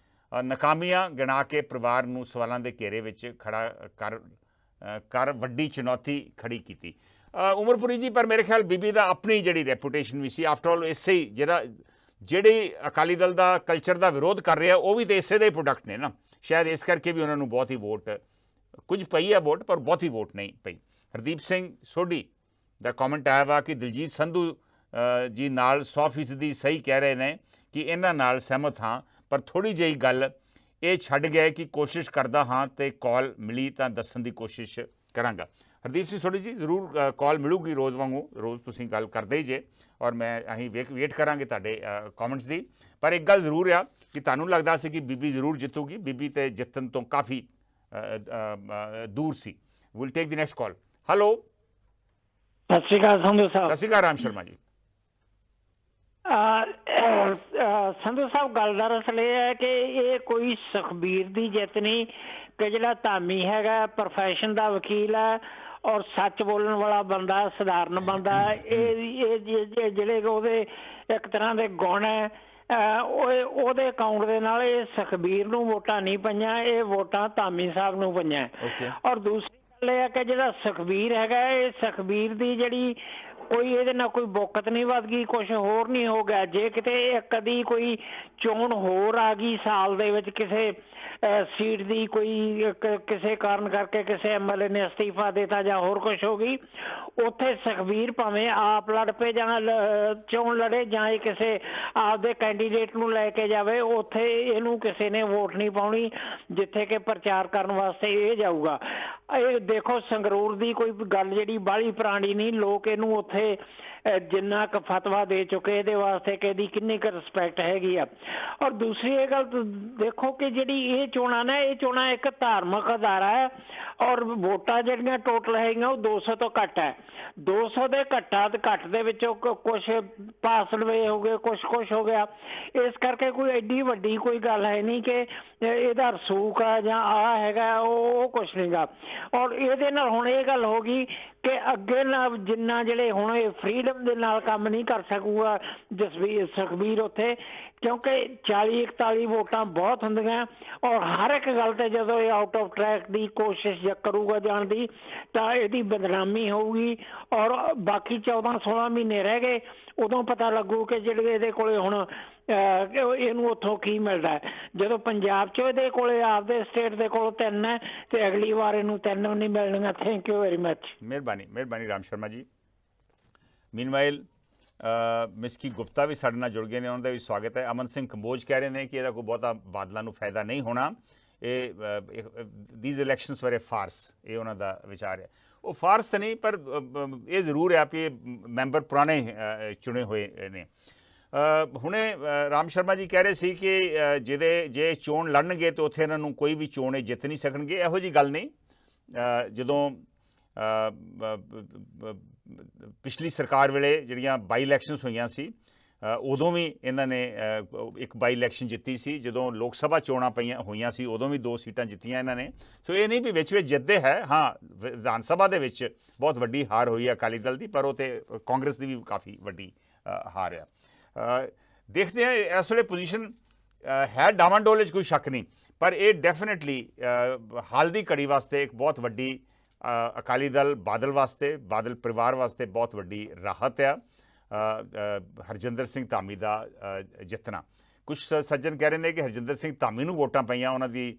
ਨਾਕਾਮੀਆਂ ਗਿਣਾ ਕੇ ਪਰਿਵਾਰ ਨੂੰ ਸਵਾਲਾਂ ਦੇ ਘੇਰੇ ਵਿੱਚ ਖੜਾ ਕਰ ਵੱਡੀ ਚੁਣੌਤੀ ਖੜੀ ਕੀਤੀ। ਉਮਰਪੁਰੀ ਜੀ, ਪਰ ਮੇਰੇ ਖਿਆਲ ਬੀਬੀ ਦਾ ਆਪਣੀ ਜਿਹੜੀ ਰੈਪੂਟੇਸ਼ਨ ਵੀ ਸੀ, ਆਫਟਰ ਆਲ ਇਸੇ ਹੀ ਜਿਹੜੀ ਅਕਾਲੀ ਦਲ ਦਾ ਕਲਚਰ ਦਾ ਵਿਰੋਧ ਕਰ ਰਿਹਾ ਉਹ ਵੀ ਤਾਂ ਇਸੇ ਦੇ ਪ੍ਰੋਡਕਟ ਨੇ ਨਾ। ਸ਼ਾਇਦ ਇਸ ਕਰਕੇ ਵੀ ਉਹਨਾਂ ਨੂੰ ਬਹੁਤ ਹੀ ਵੋਟ ਕੁਝ ਪਈ ਹੈ ਵੋਟ, ਪਰ ਬਹੁਤੀ ਵੋਟ ਨਹੀਂ ਪਈ। ਹਰਦੀਪ ਸਿੰਘ ਸੋਢੀ ਦਾ ਕਮੈਂਟ ਆਇਆ ਵਾ ਕਿ ਦਲਜੀਤ ਸੰਧੂ ਜੀ ਨਾਲ 100% ਸਹੀ ਕਹਿ ਰਹੇ ਨੇ ਕਿ ਇਹਨਾਂ ਨਾਲ ਸਹਿਮਤ ਹਾਂ, ਪਰ ਥੋੜ੍ਹੀ ਜਿਹੀ ਗੱਲ ਇਹ ਛੱਡ ਗਏ ਕਿ ਕੋਸ਼ਿਸ਼ ਕਰਦਾ ਹਾਂ ਤੇ ਕਾਲ ਮਿਲੀ ਤਾਂ ਦੱਸਣ ਦੀ ਕੋਸ਼ਿਸ਼ ਕਰਾਂਗਾ। ਹਰਦੀਪ ਸਿੰਘ ਸੋਢੀ ਜੀ, ਜ਼ਰੂਰ ਕਾਲ ਮਿਲੂਗੀ ਰੋਜ਼ ਵਾਂਗੂ, ਰੋਜ਼ ਤੁਸੀਂ ਗੱਲ ਕਰਦੇ ਹੀ ਜੇ, ਔਰ ਮੈਂ ਅਸੀਂ ਵੇਟ ਕਰਾਂਗੇ ਤੁਹਾਡੇ ਕਮੈਂਟਸ ਦੀ। ਪਰ ਇੱਕ ਗੱਲ ਜ਼ਰੂਰ ਆ ਕਿ ਤੁਹਾਨੂੰ ਲੱਗਦਾ ਸੀ ਕਿ ਬੀਬੀ ਜ਼ਰੂਰ ਜਿੱਤੂਗੀ, ਬੀਬੀ ਤੇ ਜਿੱਤਣ ਤੋਂ ਕਾਫੀ ਦੂਰ ਸੀ। Will take the next call. Hello, ਸਤਿ ਸ਼੍ਰੀ ਅਕਾਲ ਸੰਧੂ ਸਾਹਿਬ। ਸਤਿ ਸ਼੍ਰੀ ਅਕਾਲ ਰਾਮ ਸ਼ਰਮਾ ਜੀ। ਸੰਧੂ ਸਾਹਿਬ, ਗੱਲ ਦਰਅਸਲ ਇਹ ਹੈ ਕਿ ਇਹ ਕੋਈ ਸੁਖਬੀਰ ਦੀ ਜਿੱਤ ਨਹੀਂ ਕਿ ਜਿਹੜਾ ਧਾਮੀ ਹੈਗਾ ਪ੍ਰੋਫੈਸ਼ਨ ਦਾ ਵਕੀਲ ਹੈ ਔਰ ਸੱਚ ਬੋਲਣ ਵਾਲਾ ਬੰਦਾ, ਸਧਾਰਨ ਬੰਦਾ। ਇਹ ਜਿਹੜੇ ਉਹਦੇ ਇੱਕ ਤਰ੍ਹਾਂ ਦੇ ਗੁਣ ਹੈ, ਉਹਦੇ ਅਕਾਊਂਟ ਦੇ ਨਾਲ ਇਹ ਸੁਖਬੀਰ ਨੂੰ ਵੋਟਾਂ ਨਹੀਂ ਪਈਆਂ, ਇਹ ਵੋਟਾਂ ਧਾਮੀ ਸਾਹਿਬ ਨੂੰ ਪਈਆਂ। ਔਰ ਦੂਸਰੀ ਗੱਲ ਇਹ ਹੈ ਕਿ ਜਿਹੜਾ ਸੁਖਬੀਰ ਹੈਗਾ, ਇਹ ਸੁਖਬੀਰ ਦੀ ਜਿਹੜੀ ਕੋਈ ਇਹਦੇ ਨਾਲ ਕੋਈ ਬੁੱਕਤ ਨਹੀਂ ਵੱਧ ਗਈ, ਕੁਛ ਹੋਰ ਨਹੀਂ ਹੋ ਗਿਆ। ਜੇ ਕਿਤੇ ਕਦੀ ਕੋਈ ਚੋਣ ਹੋਰ ਆ ਗਈ ਸਾਲ ਦੇ ਵਿੱਚ, ਕਿਸੇ ਸੀਟ ਦੀ ਕੋਈ ਕਿਸੇ ਕਾਰਨ ਕਰਕੇ ਕਿਸੇ ਐਮਐਲਏ ਨੇ ਅਸਤੀਫਾ ਦਿੱਤਾ ਜਾਂ ਹੋਰ ਕੁਛ ਹੋ ਗਈ, ਉੱਥੇ ਸੁਖਬੀਰ ਭਾਵੇਂ ਆਪ ਲੜ ਪਏ ਜਾਂ ਚੋਣ ਲੜੇ ਜਾਂ ਇਹ ਕਿਸੇ ਆਪਦੇ ਕੈਂਡੀਡੇਟ ਨੂੰ ਲੈ ਕੇ ਜਾਵੇ, ਉੱਥੇ ਇਹਨੂੰ ਕਿਸੇ ਨੇ ਵੋਟ ਨਹੀਂ ਪਾਉਣੀ ਜਿੱਥੇ ਕਿ ਪ੍ਰਚਾਰ ਕਰਨ ਵਾਸਤੇ ਇਹ ਜਾਊਗਾ। ਇਹ ਦੇਖੋ, ਸੰਗਰੂਰ ਦੀ ਕੋਈ ਗੱਲ ਜਿਹੜੀ ਬਾਹਲੀ ਪੁਰਾਣੀ ਨਹੀਂ, ਲੋਕ ਇਹਨੂੰ ਉੱਥੇ ਜਿੰਨਾ ਕੁ ਫਤਵਾ ਦੇ ਚੁੱਕੇ ਇਹਦੇ ਵਾਸਤੇ ਕਿ ਇਹਦੀ ਕਿੰਨੀ ਕੁ ਰਿਸਪੈਕਟ ਹੈਗੀ ਆ। ਔਰ ਦੂਸਰੀ ਇਹ ਗੱਲ ਦੇਖੋ ਕਿ ਜਿਹੜੀ ਇਹ ਚੋਣਾਂ ਨੇ, ਇਹ ਚੋਣਾਂ ਇੱਕ ਧਾਰਮਿਕ ਅਦਾਰਾ ਹੈ ਔਰ ਵੋਟਾਂ ਜਿਹੜੀਆਂ ਟੋਟਲ ਹੈਗੀਆਂ ਉਹ 200 ਤੋਂ ਘੱਟ ਹੈ। 200 ਦੇ ਘੱਟ ਦੇ ਵਿੱਚੋਂ ਕੁਛ ਪਾਸਲਵੇ ਹੋ ਗਏ, ਕੁਛ ਹੋ ਗਿਆ। ਇਸ ਕਰਕੇ ਕੋਈ ਐਡੀ ਵੱਡੀ ਕੋਈ ਗੱਲ ਹੈ ਨਹੀਂ ਕਿ ਇਹਦਾ ਰਸੂਖ ਆ ਜਾਂ ਆ ਹੈਗਾ, ਉਹ ਕੁਛ ਨਹੀਂ ਗਾ। ਔਰ ਇਹਦੇ ਨਾਲ ਹੁਣ ਇਹ ਗੱਲ ਹੋ ਗਈ ਕਿ ਅੱਗੇ ਨਾਲ ਜਿੰਨਾ ਜਿਹੜੇ ਹੁਣ ਇਹ ਫਰੀडम ਦੇ ਨਾਲ ਕੰਮ ਨਹੀਂ ਕਰ ਸਕੂਗਾ ਸੁਖਬੀਰ ਉੱਥੇ, ਕਿਉਂਕਿ 40-41 ਵੋਟਾਂ ਬਹੁਤ ਹੁੰਦੀਆਂ ਔਰ ਹਰ ਇੱਕ ਗੱਲ ਤੇ ਜਦੋਂ ਇਹ ਆਊਟ ਆਫ ਟਰੈਕ ਦੀ ਕੋਸ਼ਿਸ਼ ਕਰੂਗਾ ਜਾਣ ਦੀ ਤਾਂ ਇਹਦੀ ਬਦਨਾਮੀ ਹੋਊਗੀ ਔਰ ਬਾਕੀ 14-16 ਮਹੀਨੇ ਰਹਿ ਗਏ ਉਦੋਂ ਪਤਾ ਲੱਗੂ ਕਿ ਜਿਹੜੇ ਇਹਦੇ ਕੋਲੇ ਹੁਣ ਇਹਨੂੰ ਉੱਥੋਂ ਕੀ ਮਿਲਦਾ ਜਦੋਂ ਪੰਜਾਬ 'ਚ ਇਹਦੇ ਕੋਲੇ ਆਪਦੇ ਸਟੇਟ ਦੇ ਕੋਲ 3 ਹੈ ਤੇ ਅਗਲੀ ਵਾਰ ਇਹਨੂੰ 3 ਨਹੀਂ ਮਿਲਣੀਆਂ। Thank you very much. ਮਿਹਰਬਾਨੀ ਰਾਮ ਸ਼ਰਮਾ ਜੀ। ਮੀਨਵਾਈਲ ਮਿਸਕੀ ਗੁਪਤਾ ਵੀ ਸਾਡੇ ਨਾਲ ਜੁੜ ਗਏ ਨੇ, ਉਹਨਾਂ ਦਾ ਵੀ ਸਵਾਗਤ ਹੈ। ਅਮਨ ਸਿੰਘ ਕੰਬੋਜ ਕਹਿ ਰਹੇ ਨੇ ਕਿ ਇਹਦਾ ਕੋਈ ਬਹੁਤਾ ਬਾਦਲਾਂ ਨੂੰ ਫਾਇਦਾ ਨਹੀਂ ਹੋਣਾ, ਦੀਜ਼ ਇਲੈਕਸ਼ਨਸ ਵਰ ਏ ਫਾਰਸ, ਇਹ ਉਹਨਾਂ ਦਾ ਵਿਚਾਰ ਹੈ। ਉਹ ਫਾਰਸ ਤਾਂ ਨਹੀਂ, ਪਰ ਇਹ ਜ਼ਰੂਰ ਹੈ ਕਿ ਮੈਂਬਰ ਪੁਰਾਣੇ ਚੁਣੇ ਹੋਏ ਨੇ। ਹੁਣੇ ਰਾਮ ਸ਼ਰਮਾ ਜੀ ਕਹਿ ਰਹੇ ਸੀ ਕਿ ਜੇ ਚੋਣ ਲੜਨਗੇ ਤਾਂ ਉੱਥੇ ਇਹਨਾਂ ਨੂੰ ਕੋਈ ਵੀ ਚੋਣ ਜਿੱਤ ਨਹੀਂ ਸਕਣਗੇ। ਇਹੋ ਜਿਹੀ ਗੱਲ ਨਹੀਂ। ਜਦੋਂ ਪਿਛਲੀ ਸਰਕਾਰ ਵੇਲੇ ਜਿਹੜੀਆਂ ਬਾਈ ਇਲੈਕਸ਼ਨਸ ਹੋਈਆਂ ਸੀ ਉਦੋਂ ਵੀ ਇਹਨਾਂ ਨੇ ਇੱਕ ਬਾਈ ਇਲੈਕਸ਼ਨ ਜਿੱਤੀ ਸੀ। ਜਦੋਂ ਲੋਕ ਸਭਾ ਚੋਣਾਂ ਹੋਈਆਂ ਸੀ ਉਦੋਂ ਵੀ 2 ਸੀਟਾਂ ਜਿੱਤੀਆਂ ਇਹਨਾਂ ਨੇ। ਸੋ ਇਹ ਨਹੀਂ ਵੀ ਵਿੱਚ ਜਿੱਤਦੇ ਹੈ। ਹਾਂ, ਵਿਧਾਨ ਸਭਾ ਦੇ ਵਿੱਚ ਬਹੁਤ ਵੱਡੀ ਹਾਰ ਹੋਈ ਹੈ ਅਕਾਲੀ ਦਲ ਦੀ, ਪਰ ਉਹ ਤੇ ਕਾਂਗਰਸ ਦੀ ਵੀ ਕਾਫੀ ਵੱਡੀ ਹਾਰ ਆ। ਦੇਖਦੇ ਹਾਂ ਇਸ ਵੇਲੇ ਪੋਜੀਸ਼ਨ ਹੈ ਡਾਵਾਂਡੋਲ ਵਿੱਚ, ਕੋਈ ਸ਼ੱਕ ਨਹੀਂ, ਪਰ ਇਹ ਡੈਫੀਨੇਟਲੀ ਹਾਲ ਦੀ ਘੜੀ ਵਾਸਤੇ ਇੱਕ ਬਹੁਤ ਵੱਡੀ ਅਕਾਲੀ ਦਲ ਬਾਦਲ ਵਾਸਤੇ, ਬਾਦਲ ਪਰਿਵਾਰ ਵਾਸਤੇ ਬਹੁਤ ਵੱਡੀ ਰਾਹਤ ਆ ਹਰਜਿੰਦਰ ਸਿੰਘ ਧਾਮੀ ਦਾ ਜਿੱਤਣਾ। ਕੁਝ ਸੱਜਣ ਕਹਿ ਰਹੇ ਨੇ ਕਿ ਹਰਜਿੰਦਰ ਸਿੰਘ ਧਾਮੀ ਨੂੰ ਵੋਟਾਂ ਪਈਆਂ, ਉਹਨਾਂ ਦੀ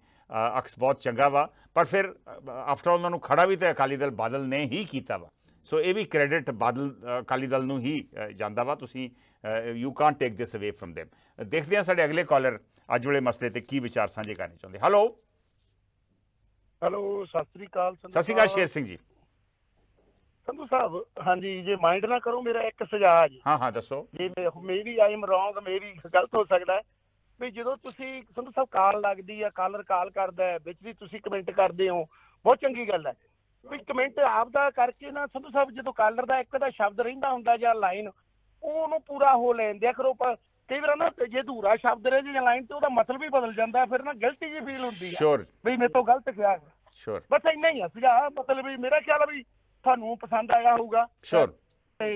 ਅਕਸ ਬਹੁਤ ਚੰਗਾ ਵਾ, ਪਰ ਫਿਰ ਆਫਟਰ ਆਲ ਉਹਨਾਂ ਨੂੰ ਖੜਾ ਵੀ ਤਾਂ ਅਕਾਲੀ ਦਲ ਬਾਦਲ ਨੇ ਹੀ ਕੀਤਾ ਵਾ। ਸੋ ਇਹ ਵੀ ਕ੍ਰੈਡਿਟ ਬਾਦਲ ਅਕਾਲੀ ਦਲ ਨੂੰ ਹੀ ਜਾਂਦਾ ਵਾ। ਤੁਸੀਂ ਯੂ ਕਾਂਟ ਟੇਕ ਦਿਸ ਅਵੇ ਫਰਮ ਦੇਮ। ਦੇਖਦੇ ਹਾਂ ਸਾਡੇ ਅਗਲੇ ਕਾਲਰ ਅੱਜ ਵਾਲੇ ਮਸਲੇ ਤੇ ਕੀ ਵਿਚਾਰ ਸਾਂਝੇ ਕਰਨੇ ਚਾਹੁੰਦੇ। ਹੈਲੋ ਸਤਿ ਸ੍ਰੀ ਅਕਾਲ। ਸਤਿ ਸ਼੍ਰੀ ਅਕਾਲ ਸ਼ੇਰ ਸਿੰਘ ਜੀ। ਸੰਧੂ ਸਾਹਿਬ, ਹਾਂਜੀ, ਜੇ ਮਾਈਂਡ ਨਾ ਕਰੋ, ਮੇਰਾ ਇੱਕ ਸੁਝਾਅ ਜੀ। ਹਾਂ ਦੱਸੋ। ਜੇ ਮੇਰੀ ਆਈ ਐਮ ਰੌਂਗ, ਮੇਰੀ ਗਲਤ ਹੋ ਸਕਦਾ ਵੀ ਜਦੋਂ ਤੁਸੀਂ ਸੰਧੂ ਸਾਹਿਬ ਕਾਲ ਲੱਗਦੀ ਆ, ਕਾਲਰ ਕਾਲ ਕਰਦਾ ਵਿੱਚ ਵੀ ਤੁਸੀਂ ਕਮੈਂਟ ਕਰਦੇ ਹੋ, ਬਹੁਤ ਚੰਗੀ ਗੱਲ ਹੈ ਵੀ ਕਮੈਂਟ ਆਪ ਦਾ ਕਰਕੇ ਨਾ ਸੰਧੂ ਸਾਹਿਬ, ਜਦੋਂ ਕਾਲਰ ਦਾ ਇੱਕ ਦਾ ਸ਼ਬਦ ਰਹਿੰਦਾ ਹੁੰਦਾ ਜਾਂ ਲਾਈਨ, ਉਹਨੂੰ ਪੂਰਾ ਹੋ ਲੈਣ ਦਿਆ ਕਰੋ। ਪਰ ਕਈ ਵਾਰ ਨਾ ਜੇ ਅਧੂਰਾ ਸ਼ਬਦ ਰਹੇ ਜਾਂ ਲਾਈਨ ਤੇ ਉਹਦਾ ਮਤਲਬ ਵੀ ਬਦਲ ਜਾਂਦਾ, ਫਿਰ ਨਾ ਗਿਲਟੀ ਜੀ ਫੀਲ ਹੁੰਦੀ ਹੈ ਵੀ ਮੇਰੇ ਤੋਂ ਗਲਤ ਕਿਹਾ। ਬਸ ਇੰਨਾ ਹੀ ਆ ਸੁਝਾਅ, ਮਤਲਬ ਵੀ ਮੇਰਾ ਖਿਆਲ ਆ ਵੀ ਤੁਹਾਨੂੰ ਪਸੰਦ ਆਇਆ ਹੋਊਗਾ। ਤੇ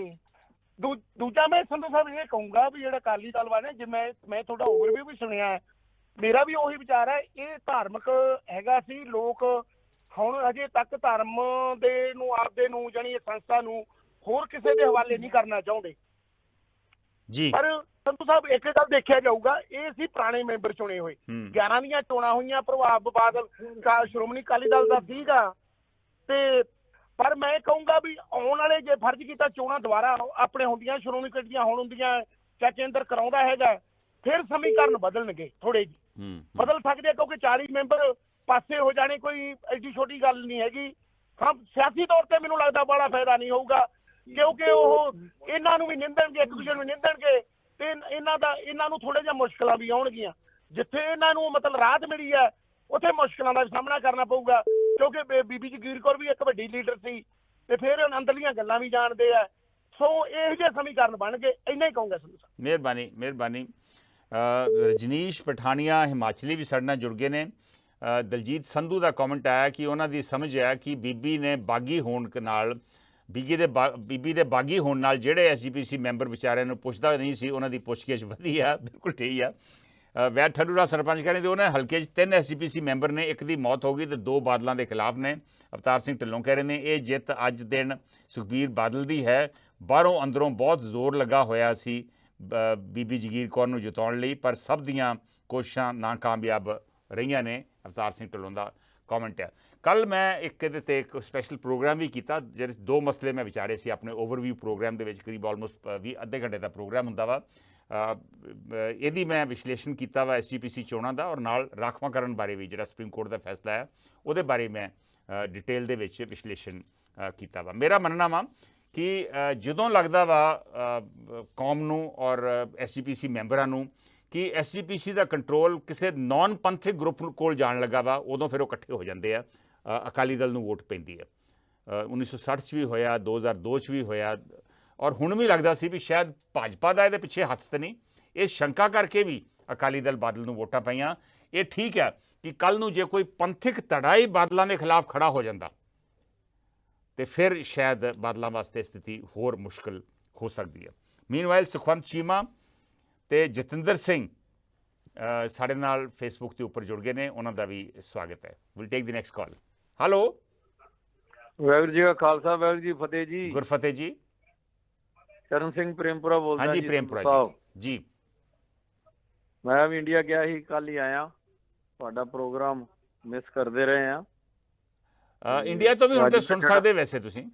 ਦੂਜਾ ਮੈਂ ਸੰਧੂ ਸਾਹਿਬ ਇਹ ਕਹੂੰਗਾ ਵੀ ਜਿਹੜਾ ਅਕਾਲੀ ਦਲ ਵਾਲੇ, ਜੇ ਮੈਂ ਤੁਹਾਡਾ ਓਵਰਵਿਊ ਵੀ ਸੁਣਿਆ, ਮੇਰਾ ਵੀ ਉਹੀ ਵਿਚਾਰ ਹੈ, ਇਹ ਧਾਰਮਿਕ ਹੈਗਾ ਸੀ। ਲੋਕ ਹੁਣ ਅਜੇ ਤੱਕ ਧਰਮ ਦੇ ਨੂੰ ਆਪਦੇ ਨੂੰ ਜਾਣੀ ਸੰਸਥਾ ਨੂੰ ਹੋਰ ਕਿਸੇ ਦੇ ਹਵਾਲੇ ਨਹੀਂ ਕਰਨਾ ਚਾਹੁੰਦੇ ਜੀ। ਪਰ ਸੰਧੂ ਸਾਹਿਬ ਇੱਕ ਗੱਲ ਦੇਖਿਆ ਜਾਊਗਾ, ਇਹ ਸੀ ਪੁਰਾਣੇ ਮੈਂਬਰ ਚੁਣੇ ਹੋਏ। 11 ਦੀਆਂ ਚੋਣਾਂ ਹੋਈਆਂ, ਪ੍ਰਭਾਵ ਬਾਦਲ ਸ਼੍ਰੋਮਣੀ ਅਕਾਲੀ ਦਲ ਦਾ ਸੀਗਾ, ਤੇ ਪਰ ਮੈਂ ਕਹੂੰਗਾ ਵੀ ਆਉਣ ਵਾਲੇ ਜੇ ਫਰਜ਼ ਕੀਤਾ ਚੋਣਾਂ ਦੁਬਾਰਾ ਆਪਣੇ ਹੁੰਦੀਆਂ, ਸ਼੍ਰੋਮਣੀ ਕਮੇਟੀਆਂ ਹੁਣ ਹੁੰਦੀਆਂ, ਚਾਹੇ ਕੇਂਦਰ ਕਰਾਉਂਦਾ ਹੈਗਾ, ਫਿਰ ਸਮੀਕਰਨ ਬਦਲਣਗੇ, ਥੋੜੇ ਜਿਹੇ ਬਦਲ ਸਕਦੇ, ਕਿਉਂਕਿ 40 ਮੈਂਬਰ ਪਾਸੇ ਹੋ ਜਾਣੇ ਕੋਈ ਐਡੀ ਛੋਟੀ ਗੱਲ ਨਹੀਂ ਹੈਗੀ। ਹਾਂ, ਸਿਆਸੀ ਤੌਰ ਤੇ ਮੈਨੂੰ ਲੱਗਦਾ ਬੜਾ ਫਾਇਦਾ ਨਹੀਂ ਹੋਊਗਾ, ਕਿਉਂਕਿ ਉਹ ਇਹਨਾਂ ਨੂੰ ਵੀ ਨਿੰਦਣਗੇ, ਇੱਕ ਦੂਜੇ ਨੂੰ ਨਿੰਦਣਗੇ, ਤੇ ਇਹਨਾਂ ਨੂੰ ਥੋੜੇ ਜਿਹਾ ਮੁਸ਼ਕਲਾਂ ਵੀ ਆਉਣਗੀਆਂ। ਜਿੱਥੇ ਇਹਨਾਂ ਨੂੰ ਮਤਲਬ ਰਾਹਤ ਮਿਲੀ ਹੈ ਉੱਥੇ ਮੁਸ਼ਕਲਾਂ ਦਾ ਸਾਹਮਣਾ ਕਰਨਾ ਪਊਗਾ, ਕਿਉਂਕਿ ਬੀਬੀ ਜਗੀਰ ਕੌਰ ਵੀ ਇੱਕ ਵੱਡੀ ਲੀਡਰ ਸੀ ਤੇ ਫਿਰ ਅੰਦਰਲੀਆਂ ਗੱਲਾਂ ਵੀ ਜਾਣਦੇ ਆ। ਸੋ ਇਹੋ ਜਿਹੇ ਸਮੀਕਰਨ ਬਣ ਗਏ, ਇੰਨਾ ਹੀ ਕਹੂੰਗਾ। ਮਿਹਰਬਾਨੀ। ਰਜਨੀਸ਼ ਪਠਾਨੀਆ ਹਿਮਾਚਲੀ ਵੀ ਸਾਡੇ ਨਾਲ ਜੁੜ ਗਏ ਨੇ। ਦਲਜੀਤ ਸੰਧੂ ਦਾ ਕਮੈਂਟ ਆਇਆ ਕਿ ਉਹਨਾਂ ਦੀ ਸਮਝ ਹੈ ਕਿ ਬੀਬੀ ਨੇ ਬਾਗੀ ਹੋਣ ਨਾਲ, ਬੀਬੀ ਦੇ ਬਾਗੀ ਹੋਣ ਨਾਲ ਜਿਹੜੇ ਐਸਜੀਪੀਸੀ ਮੈਂਬਰ ਵਿਚਾਰਿਆਂ ਨੂੰ ਪੁੱਛਦਾ ਨਹੀਂ ਸੀ, ਉਹਨਾਂ ਦੀ ਪੁੱਛਗਿੱਛ ਵਧੀ ਆ। ਬਿਲਕੁਲ ਠੀਕ ਆ। ਵੈਦ ਠੱਡੂਰਾ ਸਰਪੰਚ ਕਹਿੰਦੇ ਉਹਨਾਂ ਹਲਕੇ 'ਚ 3 ਐਸਜੀਪੀਸੀ ਮੈਂਬਰ ਨੇ, ਇੱਕ ਦੀ ਮੌਤ ਹੋ ਗਈ ਤੇ 2 ਬਾਦਲਾਂ ਦੇ ਖਿਲਾਫ ਨੇ। ਅਵਤਾਰ ਸਿੰਘ ਢਿੱਲੋਂ ਕਹਿ ਰਹੇ ਨੇ ਇਹ ਜਿੱਤ ਅੱਜ ਦਿਨ ਸੁਖਬੀਰ ਬਾਦਲ ਦੀ ਹੈ, ਬਾਹਰੋਂ ਅੰਦਰੋਂ ਬਹੁਤ ਜ਼ੋਰ ਲੱਗਾ ਹੋਇਆ ਸੀ ਬੀਬੀ ਜਗੀਰ ਕੌਰ ਨੂੰ ਜਿਤਾਉਣ ਲਈ, ਪਰ ਸਭ ਦੀਆਂ ਕੋਸ਼ਿਸ਼ਾਂ ਨਾਕਾਮਯਾਬ ਰਹੀਆਂ ਨੇ। ਅਵਤਾਰ ਸਿੰਘ ਢਿੱਲੋਂ ਦਾ ਕਮੈਂਟ ਹੈ। ਕੱਲ੍ਹ ਮੈਂ ਇਹਦੇ 'ਤੇ ਇੱਕ ਸਪੈਸ਼ਲ ਪ੍ਰੋਗਰਾਮ ਵੀ ਕੀਤਾ, ਜਿਹੜੇ 2 ਮਸਲੇ ਮੈਂ ਵਿਚਾਰੇ ਸੀ ਆਪਣੇ ਓਵਰਵਿਊ ਪ੍ਰੋਗਰਾਮ ਦੇ ਵਿੱਚ। ਕਰੀਬ ਆਲਮੋਸਟ ਅੱਧੇ ਘੰਟੇ ਦਾ ਪ੍ਰੋਗਰਾਮ ਹੁੰਦਾ ਵਾ। ਇਹਦੀ ਮੈਂ ਵਿਸ਼ਲੇਸ਼ਣ ਕੀਤਾ ਵਾ ਐਸਜੀਪੀਸੀ ਚੋਣਾਂ ਦਾ, ਔਰ ਨਾਲ ਰਾਖਵਾਂਕਰਨ ਬਾਰੇ ਵੀ ਜਿਹੜਾ ਸੁਪਰੀਮ ਕੋਰਟ ਦਾ ਫੈਸਲਾ ਹੈ ਉਹਦੇ ਬਾਰੇ ਮੈਂ ਡਿਟੇਲ ਦੇ ਵਿੱਚ ਵਿਸ਼ਲੇਸ਼ਣ ਕੀਤਾ ਵਾ। ਮੇਰਾ ਮੰਨਣਾ ਵਾ ਕਿ ਜਦੋਂ ਲੱਗਦਾ ਵਾ ਕੌਮ ਨੂੰ ਔਰ ਐਸਜੀਪੀਸੀ ਮੈਂਬਰਾਂ ਨੂੰ ਕਿ ਐਸਜੀਪੀਸੀ ਦਾ ਕੰਟਰੋਲ ਕਿਸੇ ਨੌਨ ਪੰਥਿਕ ਗਰੁੱਪ ਕੋਲ ਜਾਣ ਲੱਗਾ ਵਾ, ਉਦੋਂ ਫਿਰ ਉਹ ਇਕੱਠੇ ਹੋ ਜਾਂਦੇ ਆ, ਅਕਾਲੀ ਦਲ ਨੂੰ ਵੋਟ ਪੈਂਦੀ ਹੈ। 1960 'ਚ ਵੀ ਹੋਇਆ, 2002 'ਚ ਵੀ ਹੋਇਆ, ਔਰ ਹੁਣ ਵੀ ਲੱਗਦਾ ਸੀ ਵੀ ਸ਼ਾਇਦ ਭਾਜਪਾ ਦਾ ਇਹਦੇ ਪਿੱਛੇ ਹੱਥ ਤਾਂ ਨਹੀਂ। ਇਹ ਸ਼ੰਕਾ ਕਰਕੇ ਵੀ ਅਕਾਲੀ ਦਲ ਬਾਦਲ ਨੂੰ ਵੋਟਾਂ ਪਾਈਆਂ। ਇਹ ਠੀਕ ਹੈ ਕਿ ਕੱਲ੍ਹ ਨੂੰ ਜੇ ਕੋਈ ਪੰਥਿਕ ਧੜਾ ਹੀ ਬਾਦਲਾਂ ਦੇ ਖਿਲਾਫ ਖੜਾ ਹੋ ਜਾਂਦਾ ਤੇ ਫਿਰ ਸ਼ਾਇਦ ਬਾਦਲਾਂ ਵਾਸਤੇ ਸਥਿਤੀ ਹੋਰ ਮੁਸ਼ਕਿਲ ਹੋ ਸਕਦੀ ਹੈ। ਮੀਨਵਾਈਲ ਸੁਖਵੰਤ ਚੀਮਾ ਤੇ ਜਤਿੰਦਰ ਸਿੰਘ ਸਾਡੇ ਨਾਲ ਫੇਸਬੁੱਕ ਦੇ ਉੱਪਰ ਜੁੜ ਗਏ ਨੇ, ਉਹਨਾਂ ਦਾ ਵੀ ਸਵਾਗਤ ਹੈ। Will take the next call. Hello, Waheguru ji ਕਾ ਖਾਲਸਾ, ਵਾਹਿਗੁਰੂ ਜੀ ਫਤਿਹ ਜੀ। ਗੁਰਫਤਿਹ ਜੀ। ਚਰਨ ਸਿੰਘ ਪ੍ਰੇਮਪੁਰਾ ਬੋਲਦਾ ਹਾਂਜੀ, ਜੀ। ਪ੍ਰੇਮਪੁਰਾ ਸਾਹਿਬ, ਜੀ। ਮੈਂ ਵੀ ਇੰਡੀਆ ਗਿਆ ਸੀ, ਕੱਲ ਹੀ ਆਇਆ। ਤੁਹਾਡਾ ਪ੍ਰੋਗਰਾਮ ਮਿਸ ਕਰਦੇ ਰਹੇ ਆ। ਇੰਡੀਆ ਤੋਂ ਵੀ ਹੁਣ ਤੇ ਸੁਣ ਸਕਦੇ ਵੈਸੇ ਤੁਸੀਂ,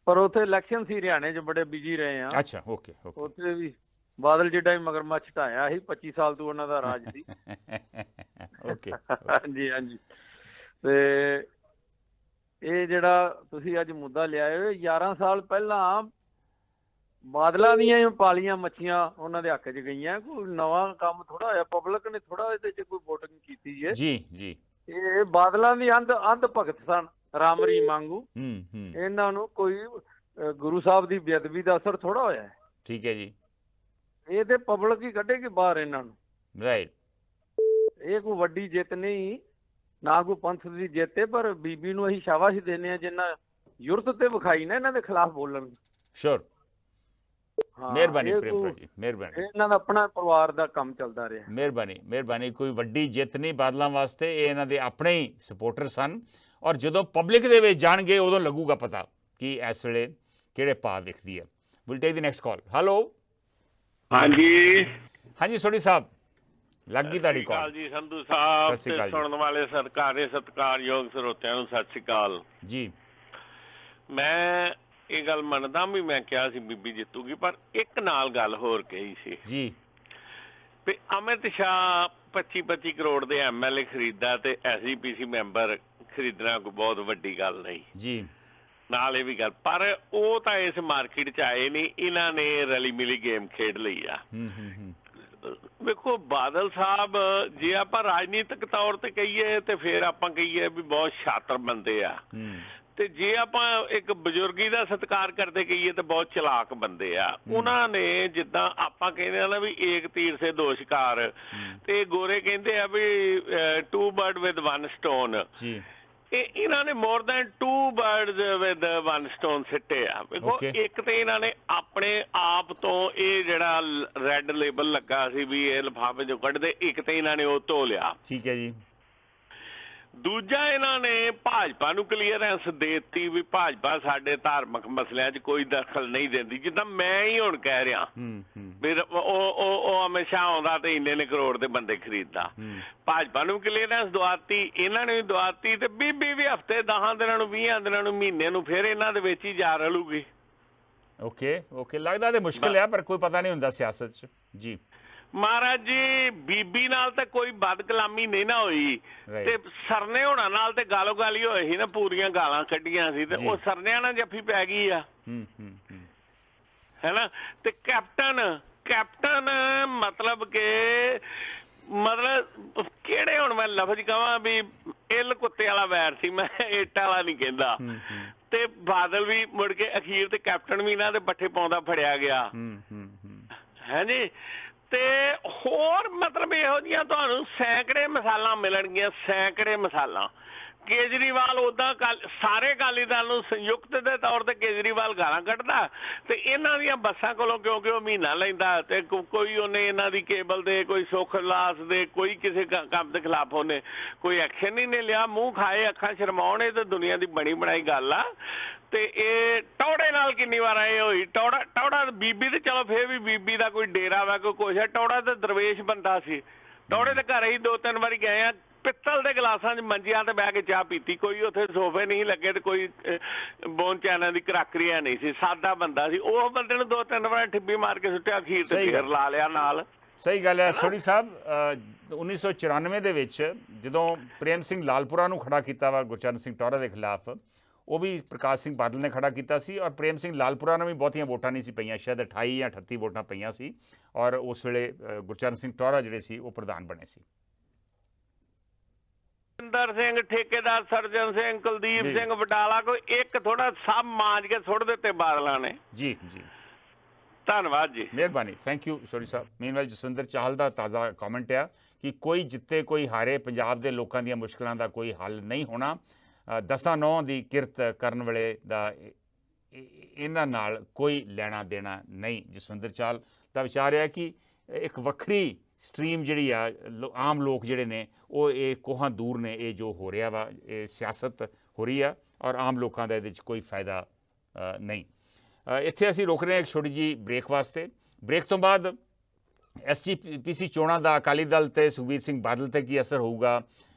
ਪਰ ਉੱਥੇ ਇਲੈਕਸ਼ਨ ਸੀ, ਹਰਿਆਣੇ 'ਚ ਬੜੇ ਬਿਜੀ ਰਹੇ ਆ। ਅੱਛਾ, ਓਕੇ ਓਕੇ। ਉੱਥੇ ਵੀ ਬਾਦਲ ਜਿਹੜਾ ਹੀ ਮਗਰਮੱਛ ਢਾਇਆ ਸੀ, 25 ਸਾਲ ਤੋਂ ਉਹਨਾਂ ਦਾ ਰਾਜ ਸੀ। ਓਕੇ। ਹਾਂਜੀ ਹਾਂਜੀ। ਤੇ ਇਹ ਜਿਹੜਾ ਤੁਸੀਂ ਅੱਜ ਮੁੱਦਾ ਲਿਆਏ ਹੋ, 11 ਸਾਲ ਪਹਿਲਾਂ ਬਾਦਲਾਂ ਦੀਆਂ ਹੀ ਪਾਲੀਆਂ ਮੱਛੀਆਂ ਉਹਨਾਂ ਦੇ ਹੱਕ 'ਚ ਗਈਆਂ। ਕੋਈ ਨਵਾਂ ਕੰਮ ਥੋੜਾ ਹੋਇਆ, ਪਬਲਿਕ ਨੇ ਥੋੜਾ ਇਹਦੇ 'ਚ ਕੋਈ ਵੋਟਿੰਗ ਕੀਤੀ ਹੈ ਜੀ ਜੀ। ਇਹ ਬਾਦਲਾਂ ਦੀ ਅੰਧ ਭਗਤ ਸਨ, ਰਾਮ ਰੀ ਵਾਂਗੂ। ਇਹਨਾਂ ਨੂੰ ਕੋਈ ਗੁਰੂ ਸਾਹਿਬ ਦੀ ਬੇਅਦਬੀ ਦਾ ਅਸਰ ਥੋੜਾ ਹੋਇਆ ਹੈ। ਠੀਕ ਹੈ ਜੀ। ਇਹ ਤੇ ਪਬਲਿਕ ਹੀ ਕੱਢੇਗੀ ਬਾਹਰ ਇਹਨਾਂ ਨੂੰ। ਰਾਈਟ। ਇਹ ਕੋਈ ਵੱਡੀ ਜਿੱਤ ਨਹੀਂ, ਨਾ ਕੋਈ ਪੰਥ ਦੀ ਜਿੱਤ ਹੈ, ਪਰ ਬੀਬੀ ਨੂੰ ਅਸੀਂ ਸ਼ਾਬਾਸ਼ ਦਿੰਦੇ ਹਾਂ ਜਿੰਨਾ ਯੁਰਤ ਤੇ ਵਿਖਾਈ ਨਾ ਇਹਨਾਂ ਦੇ ਖਿਲਾਫ ਬੋਲਣ। ਸ਼ੋਰ। ਮਿਹਰਬਾਨੀ ਪ੍ਰੇਮਪੁਰਾ ਜੀ, ਮਿਹਰਬਾਨੀ। ਇਹਨਾਂ ਦਾ ਆਪਣਾ ਪਰਿਵਾਰ ਦਾ ਕੰਮ ਚੱਲਦਾ ਰਿਹਾ। ਮਿਹਰਬਾਨੀ। ਕੋਈ ਵੱਡੀ ਜਿੱਤ ਨਹੀਂ ਬਾਦਲਾਂ ਵਾਸਤੇ, ਇਹ ਇਹਨਾਂ ਦੇ ਆਪਣੇ ਹੀ ਸਪੋਰਟਰ ਸਨ। ਔਰ ਜਦੋਂ ਪਬਲਿਕ ਦੇ ਵਿੱਚ ਜਾਣਗੇ ਉਦੋਂ ਲੱਗੂਗਾ ਪਤਾ ਕਿ ਇਸ ਵੇਲੇ ਕਿਹੜੇ ਭਾਵ ਵਿਖਦੀ ਹੈ। Will take the next call. Hello. ਹਾਂਜੀ ਸੋਢੀ ਸਾਹਿਬ, ਲੱਗ ਗਈ ਤੁਹਾਡੀ ਕਾਲ ਜੀ। ਸੰਧੂ ਸਾਹਿਬ ਤੇ ਸੁਣਨ ਵਾਲੇ ਸਤਿਕਾਰਯੋਗ ਸਰੋਤਿਆਂ ਨੂੰ ਸਤਿ ਸ਼੍ਰੀ ਅਕਾਲ ਜੀ। ਮੈਂ ਇਹ ਗੱਲ ਮੰਨਦਾ ਵੀ ਮੈਂ ਕਿਹਾ ਸੀ ਬੀਬੀ ਜਿੱਤੂਗੀ, ਪਰ ਇੱਕ ਨਾਲ ਗੱਲ ਹੋਰ ਕਹੀ ਸੀ ਜੀ ਵੀ ਅਮਿਤ ਸ਼ਾਹ 25 ਕਰੋੜ ਦੇ MLA ਖਰੀਦਦਾ ਤੇ SGPC ਮੈਂਬਰ ਖਰੀਦਣਾ ਕੋਈ ਬਹੁਤ ਵੱਡੀ ਗੱਲ ਨਹੀਂ ਜੀ। ਨਾਲ ਇਹ ਵੀ ਗੱਲ, ਪਰ ਉਹ ਤਾਂ ਇਸ ਮਾਰਕੀਟ 'ਚ ਆਏ ਨਹੀਂ, ਇਹਨਾਂ ਨੇ ਰਲੀ ਮਿਲੀ ਗੇਮ ਖੇਡ ਲਈ ਆ। ਵੇਖੋ ਬਾਦਲ ਸਾਹਿਬ, ਜੇ ਆਪਾਂ ਰਾਜਨੀਤਿਕ ਤੌਰ ਤੇ ਕਹੀਏ ਤੇ ਫਿਰ ਆਪਾਂ ਕਹੀਏ ਵੀ ਬਹੁਤ ਸ਼ਾਤਰ ਬੰਦੇ ਆ, ਤੇ ਜੇ ਆਪਾਂ ਇੱਕ ਬਜ਼ੁਰਗੀ ਦਾ ਸਤਿਕਾਰ ਕਰਦੇ ਕਹੀਏ ਤਾਂ ਬਹੁਤ ਚਲਾਕ ਬੰਦੇ ਆ। ਉਹਨਾਂ ਨੇ ਜਿੱਦਾਂ ਆਪਾਂ ਕਹਿੰਦੇ ਆ ਨਾ ਵੀ ਏਕ ਤੀਰ ਸੇ ਦੋ ਸ਼ਿਕਾਰ, ਤੇ ਗੋਰੇ ਕਹਿੰਦੇ ਆ ਵੀ 2 ਬਰਡ ਵਿਦ 1 ਸਟੋਨ। ਇਹਨਾਂ ਨੇ more than 2 birds with 1 stone ਸਿੱਟੇ ਆ। ਵੇਖੋ, ਇੱਕ ਤੇ ਇਹਨਾਂ ਨੇ ਆਪਣੇ ਆਪ ਤੋਂ ਇਹ ਜਿਹੜਾ ਰੈੱਡ ਲੇਬਲ ਲੱਗਾ ਸੀ ਵੀ ਇਹ ਲਿਫਾਫੇ ਚੋਂ ਕੱਢਦੇ, ਇੱਕ ਤੇ ਇਹਨਾਂ ਨੇ ਉਹ ਧੋ ਲਿਆ। ਠੀਕ ਹੈ ਜੀ। ਦੂਜਾ, ਇਹਨਾਂ ਨੇ ਭਾਜਪਾ ਨੂੰ ਕਲੀਅਰੈਂਸ ਦੇ ਦਿੱਤੀ ਵੀ ਭਾਜਪਾ ਸਾਡੇ ਧਾਰਮਿਕ ਮਸਲਿਆਂ 'ਚ ਕੋਈ ਦਖਲ ਨਹੀਂ ਦਿੰਦੀ, ਜਿੱਦਾਂ ਮੈਂ ਹੀ ਹੁਣ ਕਹਿ ਰਿਹਾ ਵੀ ਉਹ ਅਮਿਤ ਸ਼ਾਹ ਆਉਂਦਾ ਤੇ ਇੰਨੇ ਕਰੋੜ ਦੇ ਬੰਦੇ ਖਰੀਦਦਾ। ਭਾਜਪਾ ਨੂੰ ਕਲੀਅਰੈਂਸ ਦਵਾਤੀ, ਇਹਨਾਂ ਨੇ ਵੀ ਦਵਾਤੀ, ਤੇ ਬੀਬੀ ਵੀ ਹਫ਼ਤੇ 10 ਦਿਨਾਂ ਨੂੰ 20 ਦਿਨਾਂ ਨੂੰ ਮਹੀਨੇ ਨੂੰ ਫਿਰ ਇਹਨਾਂ ਦੇ ਵਿੱਚ ਹੀ ਜਾ ਰਲੂਗੀ। ਓਕੇ। ਲੱਗਦਾ ਤੇ ਮੁਸ਼ਕਿਲ ਆ, ਪਰ ਕੋਈ ਪਤਾ ਨਹੀਂ ਹੁੰਦਾ ਸਿਆਸਤ 'ਚ ਜੀ। ਮਹਾਰਾਜ ਜੀ, ਬੀਬੀ ਨਾਲ ਤਾਂ ਕੋਈ ਬਦਕਲਾਮੀ ਨਹੀਂ ਨਾ ਹੋਈ, ਤੇ ਸਰਨੇ ਹੋਣਾ ਨਾਲ ਤੇ ਗਾਲੋ ਗਾਲੀ ਹੋਈ ਸੀ ਨਾ, ਪੂਰੀਆਂ ਗਾਲਾਂ ਕੱਢੀਆਂ ਸੀ, ਤੇ ਉਹ ਸਰਨਿਆਂ ਨਾਲ ਜੱਫੀ ਪੈ ਗਈ ਆ, ਹੈਨਾ। ਤੇ ਕੈਪਟਨ ਮਤਲਬ ਕਿਹੜੇ, ਹੁਣ ਮੈਂ ਲਫ਼ਜ਼ ਕਹਾਂ ਵੀ ਇੱਲ ਕੁੱਤੇ ਵਾਲਾ ਵੈਰ ਸੀ, ਮੈਂ ਇੱਟ ਵਾਲਾ ਨਹੀਂ ਕਹਿੰਦਾ। ਤੇ ਬਾਦਲ ਵੀ ਮੁੜ ਕੇ ਅਖੀਰ ਤੇ ਕੈਪਟਨ ਵੀ ਇਹਨਾਂ ਦੇ ਪੱਠੇ ਪਾਉਂਦਾ ਫੜਿਆ ਗਿਆ, ਹਾਂਜੀ। ਤੇ ਹੋਰ ਮਤਲਬ ਇਹੋ ਜਿਹੀਆਂ ਤੁਹਾਨੂੰ ਸੈਂਕੜੇ ਮਿਸਾਲਾਂ ਮਿਲਣਗੀਆਂ, ਸੈਂਕੜੇ ਮਿਸਾਲਾਂ। ਕੇਜਰੀਵਾਲ ਉਦਾਂ ਸਾਰੇ ਅਕਾਲੀ ਦਲ ਨੂੰ ਸੰਯੁਕਤ ਦੇ ਤੌਰ ਤੇ ਕੇਜਰੀਵਾਲ ਗਾਲਾਂ ਕੱਢਦਾ, ਤੇ ਇਹਨਾਂ ਦੀਆਂ ਬੱਸਾਂ ਕੋਲੋਂ ਕਿਉਂਕਿ ਉਹ ਮਹੀਨਾ ਲੈਂਦਾ, ਤੇ ਕੋਈ ਉਹਨੇ ਇਹਨਾਂ ਦੀ ਕੇਬਲ ਦੇ, ਕੋਈ ਸੁੱਖ ਲਾਸ ਦੇ, ਕੋਈ ਕਿਸੇ ਕੰਮ ਦੇ ਖਿਲਾਫ ਉਹਨੇ ਕੋਈ ਐਕਸ਼ਨ ਹੀ ਨਹੀਂ ਲਿਆ। ਮੂੰਹ ਖਾਏ ਅੱਖਾਂ ਸ਼ਰਮਾਉਣ, ਇਹ ਤਾਂ ਦੁਨੀਆ ਦੀ ਬਣੀ ਬਣਾਈ ਗੱਲ ਆ। ਤੇ ਇਹ ਟੌੜੇ ਨਾਲ ਕਿੰਨੀ ਵਾਰ ਇਹ ਹੋਈ, ਟੌੜਾ ਬੀਬੀ ਤੇ ਚਲੋ ਫੇਰ ਵੀ ਬੀਬੀ ਦਾ ਕੋਈ ਡੇਰਾ ਵਾ, ਕੋਈ ਕੁਛ ਹੈ। ਟੌੜਾ ਤੇ ਦਰਵੇਸ਼ ਬੰਦਾ ਸੀ, ਟੌੜੇ ਦੇ ਘਰ ਹੀ 2-3 ਵਾਰੀ ਗਏ ਆ, ਪਿੱਤਲ ਦੇ ਗਲਾਸਾਂ 'ਚ ਮੰਜਿਆਂ ਤੇ ਬਹਿ ਕੇ ਚਾਹ ਪੀਤੀ, ਕੋਈ ਉੱਥੇ ਸੋਫੇ ਨਹੀਂ ਲੱਗੇ ਤੇ ਕੋਈ ਬੋਨ ਚੈਨਾਂ ਦੀ ਕਰਾਕਰੀ ਨਹੀਂ ਸੀ, ਸਾਦਾ ਬੰਦਾ ਸੀ। ਉਹ ਬੰਦੇ ਨੂੰ 2-3 ਵਾਰ ਠਿੱਬੀ ਮਾਰ ਕੇ ਸੁੱਟਿਆ, ਅਖੀਰ ਤੇ ਫੇਰ ਲਾ ਲਿਆ ਨਾਲ। ਸਹੀ ਗੱਲ ਹੈ ਸੋਢੀ ਸਾਹਿਬ। 1994 ਦੇ ਵਿੱਚ ਜਦੋਂ ਪ੍ਰੇਮ ਸਿੰਘ ਲਾਲਪੁਰਾ ਨੂੰ ਖੜਾ ਕੀਤਾ ਵਾ ਗੁਰਚਰਨ ਸਿੰਘ ਟੌਹੜਾ ਦੇ ਖਿਲਾਫ, ਉਹ ਵੀ ਪ੍ਰਕਾਸ਼ ਸਿੰਘ ਬਾਦਲ ਨੇ ਖੜਾ ਕੀਤਾ ਸੀ, ਔਰ ਪ੍ਰੇਮ ਸਿੰਘ ਲਾਲਪੁਰਾ ਨੂੰ ਵੀ ਬਹੁਤੀਆਂ ਵੋਟਾਂ ਨਹੀਂ ਸੀ ਪਈਆਂ, ਸ਼ਾਇਦ 28 ਜਾਂ 38 ਵੋਟਾਂ ਪਈਆਂ ਸੀ, ਔਰ ਉਸ ਵੇਲੇ ਗੁਰਚਰਨ ਸਿੰਘ ਟੌਹੜਾ ਜਿਹੜੇ ਸੀ ਉਹ ਪ੍ਰਧਾਨ ਬਣੇ ਸੀ। ਇੰਦਰ ਸਿੰਘ ਠੇਕੇਦਾਰ, ਸਰਜਨ ਸਿੰਘ, ਕੁਲਦੀਪ ਸਿੰਘ ਵਡਾਲਾ, ਕੋਈ ਇੱਕ ਥੋੜਾ ਸਭ ਮਾਂਜ ਕੇ ਸੁੱਟ ਦਿੱਤੇ ਬਾਦਲਾਂ ਨੇ। ਜੀ। ਧੰਨਵਾਦ ਜੀ, ਮਿਹਰਬਾਨੀ, thank you Sodhi Sahib. Meanwhile Jaswinder Chahal ਦਾ ਤਾਜ਼ਾ ਕਮੈਂਟ ਆ ਕਿ ਕੋਈ ਜਿੱਤੇ ਕੋਈ ਹਾਰੇ, ਪੰਜਾਬ ਦੇ ਲੋਕਾਂ ਦੀਆਂ ਮੁਸ਼ਕਲਾਂ ਦਾ ਕੋਈ ਹੱਲ ਨਹੀਂ ਹੋਣਾ। 10/9 ਦੀ ਕਿਰਤ ਕਰਨ ਵੇਲੇ ਦਾ ਇਹਨਾਂ ਨਾਲ ਕੋਈ ਲੈਣਾ ਦੇਣਾ ਨਹੀਂ। ਜਸਵਿੰਦਰ ਚਾਹਲ ਦਾ ਵਿਚਾਰ ਹੈ ਕਿ ਇੱਕ ਵੱਖਰੀ ਸਟਰੀਮ ਜਿਹੜੀ ਆ ਆਮ ਲੋਕ ਜਿਹੜੇ ਨੇ ਉਹ ਇਹ ਕੋਹਾਂ ਦੂਰ ਨੇ ਇਹ ਜੋ ਹੋ ਰਿਹਾ ਵਾ ਇਹ ਸਿਆਸਤ ਹੋ ਰਹੀ ਆ ਔਰ ਆਮ ਲੋਕਾਂ ਦਾ ਇਹਦੇ 'ਚ ਕੋਈ ਫਾਇਦਾ ਨਹੀਂ। ਇੱਥੇ ਅਸੀਂ ਰੁਕ ਰਹੇ ਹਾਂ ਇੱਕ ਛੋਟੀ ਜਿਹੀ ਬ੍ਰੇਕ ਵਾਸਤੇ। ਬ੍ਰੇਕ ਤੋਂ ਬਾਅਦ SGPC ਚੋਣਾਂ ਦਾ ਅਕਾਲੀ ਦਲ ਤੇ ਸੁਖਬੀਰ ਸਿੰਘ ਬਾਦਲ ਤੇ ਕੀ ਅਸਰ ਹੋਊਗਾ,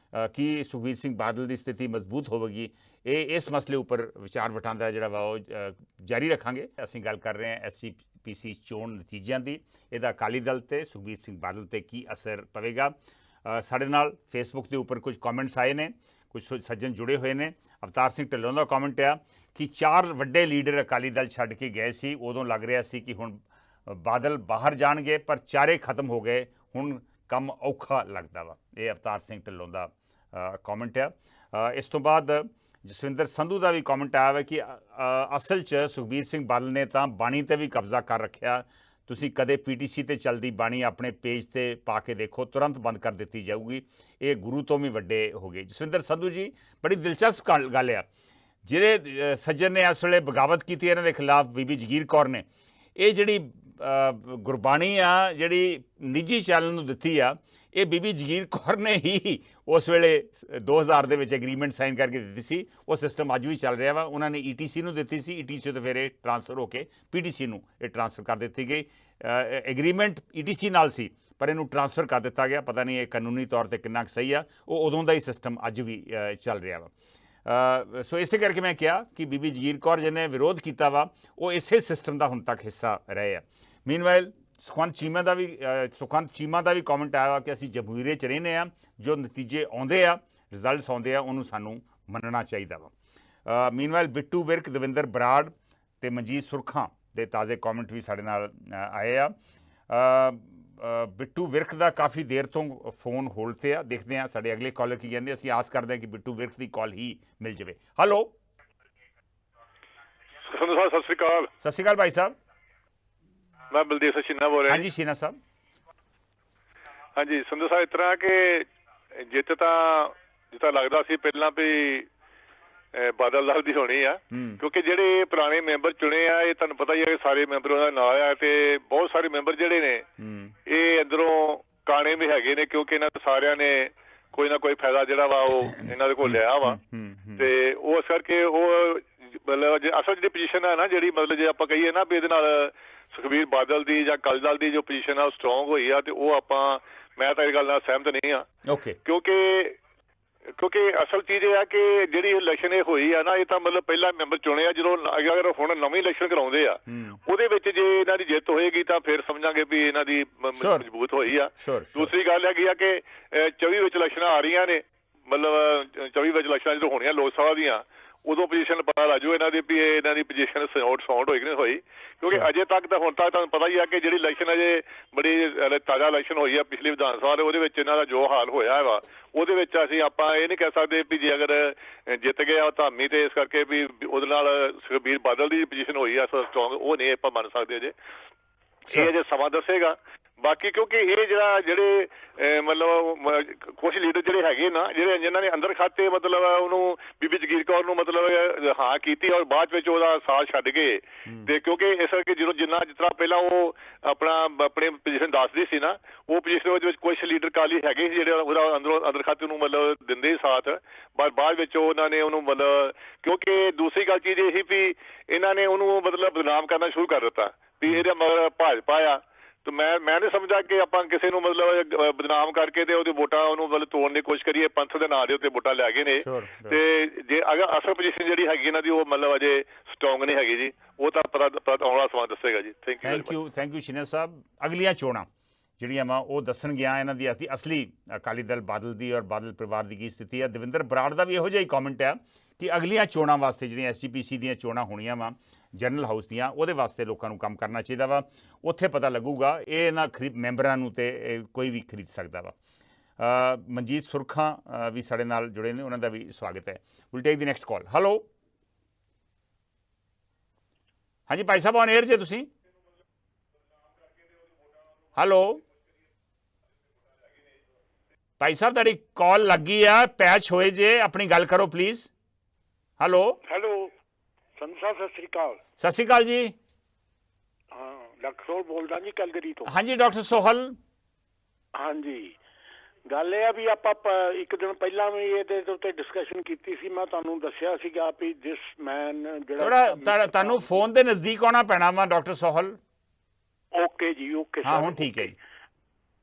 ਕੀ ਸੁਖਬੀਰ ਸਿੰਘ ਬਾਦਲ ਦੀ ਸਥਿਤੀ ਮਜ਼ਬੂਤ ਹੋਵੇਗੀ, ਇਸ ਮਸਲੇ ਉੱਪਰ ਵਿਚਾਰ ਵਟਾਂਦਰਾ ਜਿਹੜਾ ਵਾ ਉਹ ਜਾਰੀ ਰੱਖਾਂਗੇ। ਅਸੀਂ ਗੱਲ ਕਰ ਰਹੇ ਹਾਂ SGPC ਚੋਣ ਨਤੀਜਿਆਂ ਦੀ, ਇਹਦਾ ਅਕਾਲੀ ਦਲ ਤੇ ਸੁਖਬੀਰ ਸਿੰਘ ਬਾਦਲ ਤੇ ਕੀ ਅਸਰ ਪਵੇਗਾ। ਸਾਡੇ ਨਾਲ ਫੇਸਬੁੱਕ ਦੇ ਉੱਪਰ ਕੁਝ ਕਮੈਂਟਸ ਆਏ ਨੇ, ਕੁਝ ਸੱਜਣ ਜੁੜੇ ਹੋਏ ਨੇ। ਅਵਤਾਰ ਸਿੰਘ ਢਿੱਲੋਂ ਦਾ ਕਮੈਂਟ ਆ ਕਿ 4 ਵੱਡੇ ਲੀਡਰ ਅਕਾਲੀ ਦਲ ਛੱਡ ਕੇ ਗਏ ਸੀ, ਉਦੋਂ ਲੱਗ ਰਿਹਾ ਸੀ ਕਿ ਹੁਣ ਬਾਦਲ ਬਾਹਰ ਜਾਣਗੇ, ਪਰ ਚਾਰੇ ਖਤਮ ਹੋ ਗਏ, ਹੁਣ ਕੰਮ ਔਖਾ ਲੱਗਦਾ ਵਾ। ਇਹ ਅਵਤਾਰ ਸਿੰਘ ਢਿੱਲੋਂ ਦਾ ਕਮੈਂਟ ਆ। ਇਸ ਤੋਂ ਬਾਅਦ ਜਸਵਿੰਦਰ ਸੰਧੂ ਦਾ ਵੀ ਕਮੈਂਟ ਆਇਆ ਵਾ ਕਿ ਅਸਲ 'ਚ ਸੁਖਬੀਰ ਸਿੰਘ ਬਾਦਲ ਨੇ ਤਾਂ ਬਾਣੀ 'ਤੇ ਵੀ ਕਬਜ਼ਾ ਕਰ ਰੱਖਿਆ, ਤੁਸੀਂ ਕਦੇ PTC 'ਤੇ ਚੱਲਦੀ ਬਾਣੀ ਆਪਣੇ ਪੇਜ 'ਤੇ ਪਾ ਕੇ ਦੇਖੋ, ਤੁਰੰਤ ਬੰਦ ਕਰ ਦਿੱਤੀ ਜਾਊਗੀ, ਇਹ ਗੁਰੂ ਤੋਂ ਵੀ ਵੱਡੇ ਹੋ ਗਏ। ਜਸਵਿੰਦਰ ਸੰਧੂ ਜੀ, ਬੜੀ ਦਿਲਚਸਪ ਗੱਲ ਆ, ਜਿਹੜੇ ਸੱਜਣ ਨੇ ਇਸ ਵੇਲੇ ਬਗਾਵਤ ਕੀਤੀ ਇਹਨਾਂ ਦੇ ਖਿਲਾਫ, ਬੀਬੀ ਜਗੀਰ ਕੌਰ ਨੇ, ਇਹ ਜਿਹੜੀ ਗੁਰਬਾਣੀ ਆ ਜਿਹੜੀ ਨਿੱਜੀ ਚੈਨਲ ਨੂੰ ਦਿੱਤੀ ਆ, ਇਹ ਬੀਬੀ ਜਗੀਰ ਕੌਰ ਨੇ ਹੀ ਉਸ ਵੇਲੇ 2000 ਦੇ ਵਿੱਚ ਐਗਰੀਮੈਂਟ ਸਾਈਨ ਕਰਕੇ ਦਿੱਤੀ ਸੀ। ਉਹ ਸਿਸਟਮ ਅੱਜ ਵੀ ਚੱਲ ਰਿਹਾ ਵਾ। ਉਹਨਾਂ ਨੇ ETC ਨੂੰ ਦਿੱਤੀ ਸੀ, ETC ਤੋਂ ਫਿਰ ਇਹ ਟਰਾਂਸਫਰ ਹੋ ਕੇ PTC ਨੂੰ ਇਹ ਟਰਾਂਸਫਰ ਕਰ ਦਿੱਤੀ ਗਈ। ਐਗਰੀਮੈਂਟ ETC ਨਾਲ ਸੀ ਪਰ ਇਹਨੂੰ ਟਰਾਂਸਫਰ ਕਰ ਦਿੱਤਾ ਗਿਆ। ਪਤਾ ਨਹੀਂ ਇਹ ਕਾਨੂੰਨੀ ਤੌਰ 'ਤੇ ਕਿੰਨਾ ਕੁ ਸਹੀ ਆ, ਉਹ ਉਦੋਂ ਦਾ ਹੀ ਸਿਸਟਮ ਅੱਜ ਵੀ ਚੱਲ ਰਿਹਾ ਵਾ। ਸੋ ਇਸੇ ਕਰਕੇ ਮੈਂ ਕਿਹਾ ਕਿ ਬੀਬੀ ਜਗੀਰ ਕੌਰ ਜਿਹਨੇ ਵਿਰੋਧ ਕੀਤਾ ਵਾ ਉਹ ਇਸੇ ਸਿਸਟਮ ਦਾ ਹੁਣ ਤੱਕ ਹਿੱਸਾ ਰਹੇ ਆ। ਮੀਨਵਾਈਲ ਸੁਖਵੰਤ ਚੀਮਾ ਦਾ ਵੀ ਕਮੈਂਟ ਆਇਆ ਵਾ ਕਿ ਅਸੀਂ ਜਮਹੂਰੀਅਤ 'ਚ ਰਹਿੰਦੇ ਆ, ਜੋ ਨਤੀਜੇ ਆਉਂਦੇ ਆ, ਰਿਜ਼ਲਟਸ ਆਉਂਦੇ ਆ, ਉਹਨੂੰ ਸਾਨੂੰ ਮੰਨਣਾ ਚਾਹੀਦਾ ਵਾ। ਮੀਨਵਾਈਲ ਬਿੱਟੂ ਵਿਰਕ, ਦਵਿੰਦਰ ਬਰਾੜ ਤੇ ਮਨਜੀਤ ਸੁਰਖਾਂ ਦੇ ਤਾਜ਼ੇ ਕਮੈਂਟ ਵੀ ਸਾਡੇ ਨਾਲ ਆਏ ਆ। ਬਿੱਟੂ ਵਿਰਕ ਦਾ ਕਾਫੀ ਦੇਰ ਤੋਂ ਫੋਨ ਹੋਲਡ ਤੇ ਆ, ਦੇਖਦੇ ਆ ਸਾਡੇ ਅਗਲੇ ਕਾਲਰ ਕੀ ਕਹਿੰਦੇ। ਅਸੀਂ ਆਸ ਕਰਦੇ ਹਾਂ ਕਿ ਬਿੱਟੂ ਵਿਰਕ ਦੀ ਕਾਲ ਹੀ ਮਿਲ ਜਾਵੇ। ਹੈਲੋ, ਸੰਧੂ ਸਾਹਿਬ ਸਤਿ ਸ਼੍ਰੀ ਅਕਾਲ। ਸਤਿ ਸ਼੍ਰੀ ਅਕਾਲ ਭਾਈ ਸਾਹਿਬ। ਮੈਂ ਬਲਦੇਵ ਸਿੰਘ ਛੀਨਾ ਬੋਲ ਰਿਹਾ। ਹਾਂਜੀ ਛੀਨਾ ਸਾਹਿਬ। ਹਾਂਜੀ ਸੰਧੂ ਸਾਹਿਬ, ਇਸ ਤਰ੍ਹਾਂ ਕਿ ਜਿੱਤ ਤਾਂ ਜਿੱਦਾਂ ਲੱਗਦਾ ਸੀ ਪਹਿਲਾਂ ਵੀ ਬਾਦਲ ਦਲ ਦੀ ਹੋਣੀ ਆ, ਕਿਉਂਕਿ ਜਿਹੜੇ ਪੁਰਾਣੇ ਮੈਂਬਰ ਚੁਣੇ ਆ ਇਹ ਤੁਹਾਨੂੰ ਪਤਾ ਹੀ ਹੈ ਕਿ ਸਾਰੇ ਮੈਂਬਰ ਉਹਦਾ ਨਾਲ ਆ, ਤੇ ਬਹੁਤ ਸਾਰੇ ਮੈਂਬਰ ਜਿਹੜੇ ਨੇ ਇਹ ਅੰਦਰੋਂ ਕਾਣੇ ਵੀ ਹੈਗੇ ਨੇ, ਕਿਉਂਕਿ ਇਹਨਾਂ ਸਾਰਿਆਂ ਨੇ ਕੋਈ ਨਾ ਕੋਈ ਫਾਇਦਾ ਜਿਹੜਾ ਵਾ ਉਹ ਇਹਨਾਂ ਦੇ ਕੋਲ ਲਿਆ ਵਾ, ਤੇ ਉਹ ਇਸ ਕਰਕੇ ਉਹ ਮਤਲਬ ਅਸਲ ਜਿਹੜੀ ਪੋਜੀਸ਼ਨ ਹੈ ਨਾ, ਜਿਹੜੀ ਮਤਲਬ ਜੇ ਆਪਾਂ ਕਹੀਏ ਨਾ ਵੀ ਇਹਦੇ ਨਾਲ ਸੁਖਬੀਰ ਬਾਦਲ ਦੀ ਜਾਂ ਅਕਾਲੀ ਦਲ ਦੀ ਜੋ ਪੋਜੀਸ਼ਨ ਆ ਉਹ ਸਟਰੋਂਗ ਹੋਈ ਆ, ਤੇ ਉਹ ਮੈਂ ਤਾਂ ਇਹ ਗੱਲ ਨਾਲ ਸਹਿਮਤ ਨਹੀਂ ਆ। ਕਿਉਂਕਿ ਅਸਲ ਚੀਜ਼ ਇਹ ਆ ਕਿ ਜਿਹੜੀ ਇਲੈਕਸ਼ਨ ਇਹ ਹੋਈ ਆ ਨਾ, ਇਹ ਤਾਂ ਮਤਲਬ ਪਹਿਲਾਂ ਮੈਂਬਰ ਚੁਣੇ ਆ, ਜਦੋਂ ਅਗਰ ਹੁਣ ਨਵੀਂ ਇਲੈਕਸ਼ਨ ਕਰਾਉਂਦੇ ਆ ਉਹਦੇ ਵਿੱਚ ਜੇ ਇਹਨਾਂ ਦੀ ਜਿੱਤ ਹੋਏਗੀ ਤਾਂ ਫਿਰ ਸਮਝਾਂਗੇ ਵੀ ਇਹਨਾਂ ਦੀ ਮਜ਼ਬੂਤ ਹੋਈ ਆ। ਦੂਸਰੀ ਗੱਲ ਹੈਗੀ ਆ ਕਿ 24 ਵਿੱਚ ਇਲੈਕਸ਼ਨਾਂ ਆ ਰਹੀਆਂ ਨੇ, ਮਤਲਬ 24 ਵਿੱਚ ਇਲੈਕਸ਼ਨਾਂ ਜਦੋਂ ਹੋਣੀਆਂ ਲੋਕ ਸਭਾ ਦੀਆਂ, ਉਦੋਂ ਪੋਜੀਸ਼ਨ ਪਤਾ ਲੱਗ ਜਾਊ ਇਹਨਾਂ ਦੀ ਵੀ ਇਹਨਾਂ ਦੀ ਪੋਜੀਸ਼ਨ ਸਾਊਂਡ ਹੋਈ ਕਿ ਨਹੀਂ ਹੋਈ, ਕਿਉਂਕਿ ਅਜੇ ਤੱਕ ਤਾਂ ਹੁਣ ਤੱਕ ਤੁਹਾਨੂੰ ਪਤਾ ਹੀ ਆ ਕਿ ਜਿਹੜੀ ਇਲੈਕਸ਼ਨ ਅਜੇ ਬੜੀ ਤਾਜ਼ਾ ਇਲੈਕਸ਼ਨ ਹੋਈ ਆ ਪਿਛਲੀ ਵਿਧਾਨ ਸਭਾ ਦੇ, ਉਹਦੇ ਵਿੱਚ ਇਹਨਾਂ ਦਾ ਜੋ ਹਾਲ ਹੋਇਆ ਵਾ ਉਹਦੇ ਵਿੱਚ ਆਪਾਂ ਇਹ ਨਹੀਂ ਕਹਿ ਸਕਦੇ ਵੀ ਜੇ ਅਗਰ ਜਿੱਤ ਗਿਆ ਧਾਮੀ ਤੇ ਇਸ ਕਰਕੇ ਵੀ ਉਹਦੇ ਨਾਲ ਸੁਖਬੀਰ ਬਾਦਲ ਦੀ ਪੋਜੀਸ਼ਨ ਹੋਈ ਆ ਸਟਰੋਂਗ, ਉਹ ਨਹੀਂ ਆਪਾਂ ਮੰਨ ਸਕਦੇ ਅਜੇ, ਇਹ ਅਜੇ ਸਮਾਂ ਦੱਸੇਗਾ। ਬਾਕੀ ਕਿਉਂਕਿ ਇਹ ਜਿਹੜੇ ਮਤਲਬ ਕੁਛ ਲੀਡਰ ਜਿਹੜੇ ਹੈਗੇ ਨਾ, ਜਿਨ੍ਹਾਂ ਨੇ ਅੰਦਰ ਖਾਤੇ ਮਤਲਬ ਉਹਨੂੰ ਬੀਬੀ ਜਗੀਰ ਕੌਰ ਨੂੰ ਮਤਲਬ ਹਾਂ ਕੀਤੀ ਔਰ ਬਾਅਦ ਵਿੱਚ ਉਹਦਾ ਸਾਥ ਛੱਡ ਗਏ, ਤੇ ਕਿਉਂਕਿ ਇਸ ਕਰਕੇ ਜਿਸ ਤਰ੍ਹਾਂ ਪਹਿਲਾਂ ਉਹ ਆਪਣੀ ਪੋਜੀਸ਼ਨ ਦੱਸਦੀ ਸੀ ਨਾ, ਉਹ ਪੋਜੀਸ਼ਨ ਉਹਦੇ ਵਿੱਚ ਕੁਛ ਲੀਡਰ ਕਾਲੀ ਹੈਗੇ ਸੀ ਜਿਹੜੇ ਉਹਦਾ ਅੰਦਰ ਖਾਤੇ ਨੂੰ ਮਤਲਬ ਦਿੰਦੇ ਸੀ ਸਾਥ, ਪਰ ਬਾਅਦ ਵਿੱਚ ਉਹਨਾਂ ਨੇ ਉਹਨੂੰ ਮਤਲਬ, ਕਿਉਂਕਿ ਦੂਸਰੀ ਗੱਲ ਚੀਜ਼ ਇਹ ਵੀ ਇਹਨਾਂ ਨੇ ਉਹਨੂੰ ਮਤਲਬ ਬਦਨਾਮ ਕਰਨਾ ਸ਼ੁਰੂ ਕਰ ਦਿੱਤਾ ਵੀ ਇਹਦੇ ਮਗਰ ਭਾਜਪਾ ਆ, ਤੇ ਮੈਂ ਨਹੀਂ ਸਮਝਦਾ ਕਿ ਆਪਾਂ ਕਿਸੇ ਨੂੰ ਮਤਲਬ ਬਦਨਾਮ ਕਰਕੇ ਤੇ ਉਹਦੀ ਵੋਟਾਂ ਉਹਨੂੰ ਮਤਲਬ ਤੋੜਨ ਦੀ ਕੋਸ਼ਿਸ਼ ਕਰੀਏ। ਪੰਥ ਦੇ ਨਾਂ ਦੇ ਉੱਤੇ ਵੋਟਾਂ ਲੈ ਗਏ ਨੇ, ਤੇ ਜੇ ਅਗਰ ਅਸਲ ਪੋਜੀਸ਼ਨ ਜਿਹੜੀ ਹੈਗੀ ਇਹਨਾਂ ਦੀ ਉਹ ਮਤਲਬ ਅਜੇ ਸਟਰੋਂਗ ਨਹੀਂ ਹੈਗੀ ਜੀ, ਉਹ ਤਾਂ ਪਤਾ ਆਉਣ ਵਾਲਾ ਸਮਾਂ ਦੱਸੇਗਾ ਜੀ। ਥੈਂਕ ਯੂ ਸ਼ੀਨਾ ਸਾਹਿਬ। ਅਗਲੀਆਂ ਚੋਣਾਂ ਜਿਹੜੀਆਂ ਵਾ ਉਹ ਦੱਸਣ ਗਿਆ ਇਹਨਾਂ ਦੀ ਅਸਲੀ ਅਕਾਲੀ ਦਲ ਬਾਦਲ ਦੀ ਔਰ ਬਾਦਲ ਪਰਿਵਾਰ ਦੀ ਕੀ ਸਥਿਤੀ ਹੈ। ਦਵਿੰਦਰ ਬਰਾੜ ਦਾ ਵੀ ਇਹੋ ਜਿਹਾ ਹੀ ਕਮੈਂਟ ਹੈ ਕਿ ਅਗਲੀਆਂ ਚੋਣਾਂ ਵਾਸਤੇ ਜਿਹੜੀਆਂ SGPC ਦੀਆਂ ਚੋਣਾਂ ਹੋਣੀਆਂ ਵਾ ਜਨਰਲ ਹਾਊਸ ਦੀਆਂ, ਉਹਦੇ ਵਾਸਤੇ ਲੋਕਾਂ ਨੂੰ ਕੰਮ ਕਰਨਾ ਚਾਹੀਦਾ ਵਾ, ਉੱਥੇ ਪਤਾ ਲੱਗੂਗਾ। ਇਹ ਨਾ ਮੈਂਬਰਾਂ ਨੂੰ ਤੇ ਕੋਈ ਵੀ ਖਰੀਦ ਸਕਦਾ ਵਾ। ਮਨਜੀਤ ਸੁਰਖਾਂ ਵੀ ਸਾਡੇ ਨਾਲ ਜੁੜੇ ਨੇ, ਉਹਨਾਂ ਦਾ ਵੀ ਸਵਾਗਤ ਹੈ। Will take the next call. Hello, ਹਾਂਜੀ ਭਾਈ ਸਾਹਿਬ ਔਨ 에ਅਰ ਜੇ ਤੁਸੀਂ। ਹੈਲੋ ਭਾਈ ਸਾਹਿਬ, ਤੁਹਾਡੀ ਕਾਲ ਲੱਗੀ ਆ, ਪੈਚ ਹੋਏ ਜੇ, ਆਪਣੀ ਗੱਲ ਕਰੋ ਪਲੀਜ਼। ਹੈਲੋ ਸੰਧੂ ਸਾਹਿਬ ਸਤਿ ਸ਼੍ਰੀ ਅਕਾਲ। ਸਤਿ ਸ਼੍ਰੀ ਅਕਾਲ ਜੀ। ਹਾਂ, ਡਾਕਟਰ ਸੋਹਲ ਬੋਲਦਾ ਜੀ ਕੈਲਗਰੀ ਤੋਂ। ਹਾਂਜੀ ਡਾਕਟਰ ਸੋਹਲ। ਹਾਂਜੀ, ਗੱਲ ਇਹ ਆ ਵੀ ਆਪਾਂ ਇੱਕ ਦਿਨ ਪਹਿਲਾਂ ਵੀ ਇਹਦੇ ਉੱਤੇ ਡਿਸਕਸ਼ਨ ਕੀਤੀ ਸੀ। ਮੈਂ ਤੁਹਾਨੂੰ ਦੱਸਿਆ ਸੀਗਾ ਵੀ ਦਿਸ ਮੈਨ ਥੋੜਾ ਤੁਹਾਨੂੰ ਫੋਨ ਦੇ ਨਜ਼ਦੀਕ ਆਉਣਾ ਪੈਣਾ ਵਾ ਡਾਕਟਰ ਸੋਹਲ। ਓਕੇ ਜੀ, ਓਕੇ ਹਾਂ ਹੁਣ ਠੀਕ ਹੈ ਜੀ।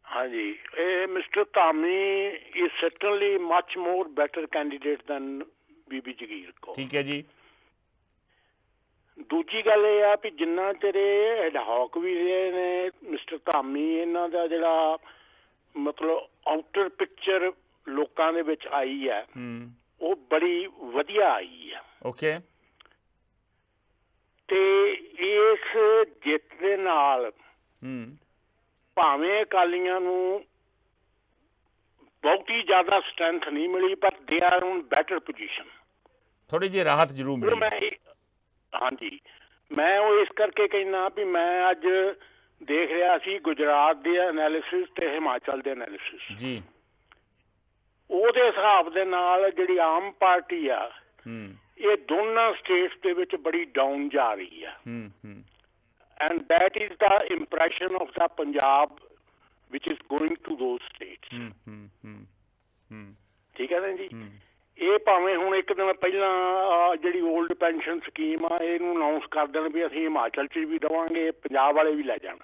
ਹਾਂਜੀ, ਇਹ mister Dhami is certainly much more better candidate than Bibi Jagir Kaur. ਠੀਕ ਹੈ ਜੀ। ਦੂਜੀ ਗੱਲ ਇਹ ਆ ਵੀ ਜਿੰਨਾ ਚਿਰ ਐਡਹੌਕ ਵੀ ਰਹੇ ਨੇ ਮਿਸਟਰ ਧਾਮੀ, ਇਹਨਾਂ ਦਾ ਜਿਹੜਾ ਮਤਲਬ ਆਊਟਰ ਪਿਕਚਰ ਲੋਕਾਂ ਦੇ ਵਿੱਚ ਆਈ ਹੈ ਉਹ ਬੜੀ ਵਧੀਆ ਆਈ ਹੈ। ਓਕੇ। ਤੇ ਇਸ ਜਿੱਤ ਦੇ ਨਾਲ ਭਾਵੇਂ ਅਕਾਲੀਆਂ ਨੂੰ ਬਹੁਤੀ ਜ਼ਿਆਦਾ ਸਟਰੈਂਥ ਨਹੀਂ ਮਿਲੀ, ਪਰ they are on better position. ਥੋੜੀ ਜਿਹੀ ਰਾਹਤ ਜ਼ਰੂਰ ਮਿਲੀ। ਹਾਂਜੀ, ਮੈਂ ਉਹ ਇਸ ਕਰਕੇ ਕਹਿਣਾ ਵੀ ਮੈਂ ਅੱਜ ਦੇਖ ਰਿਹਾ ਸੀ ਗੁਜਰਾਤ ਦੇ ਐਨਾਲਿਸਿਸ ਤੇ ਹਿਮਾਚਲ ਦੇ ਐਨਾਲਿਸਿਸ ਜੀ। ਉਹਦੇ ਹਿਸਾਬ ਦੇ ਨਾਲ ਜਿਹੜੀ ਆਮ ਪਾਰਟੀ ਆ ਇਹ ਦੋਨਾਂ ਸਟੇਟਸ ਦੇ ਵਿੱਚ ਬੜੀ ਡਾਊਨ ਜਾ ਰਹੀ ਆ। And that is the impression of the Punjab which is going to those states. ਠੀਕ ਹੈ ਨਾ ਜੀ। ਇਹ ਭਾਵੇਂ ਹੁਣ ਇੱਕ ਦਿਨ ਪਹਿਲਾਂ ਜਿਹੜੀ ਓਲਡ ਪੈਨਸ਼ਨ ਸਕੀਮ ਆ ਇਹਨੂੰ ਅਨਾਉਂਸ ਕਰ ਦੇਣ ਵੀ ਅਸੀਂ ਹਿਮਾਚਲ 'ਚ ਵੀ ਦੇਵਾਂਗੇ, ਪੰਜਾਬ ਵਾਲੇ ਵੀ ਲੈ ਜਾਣ।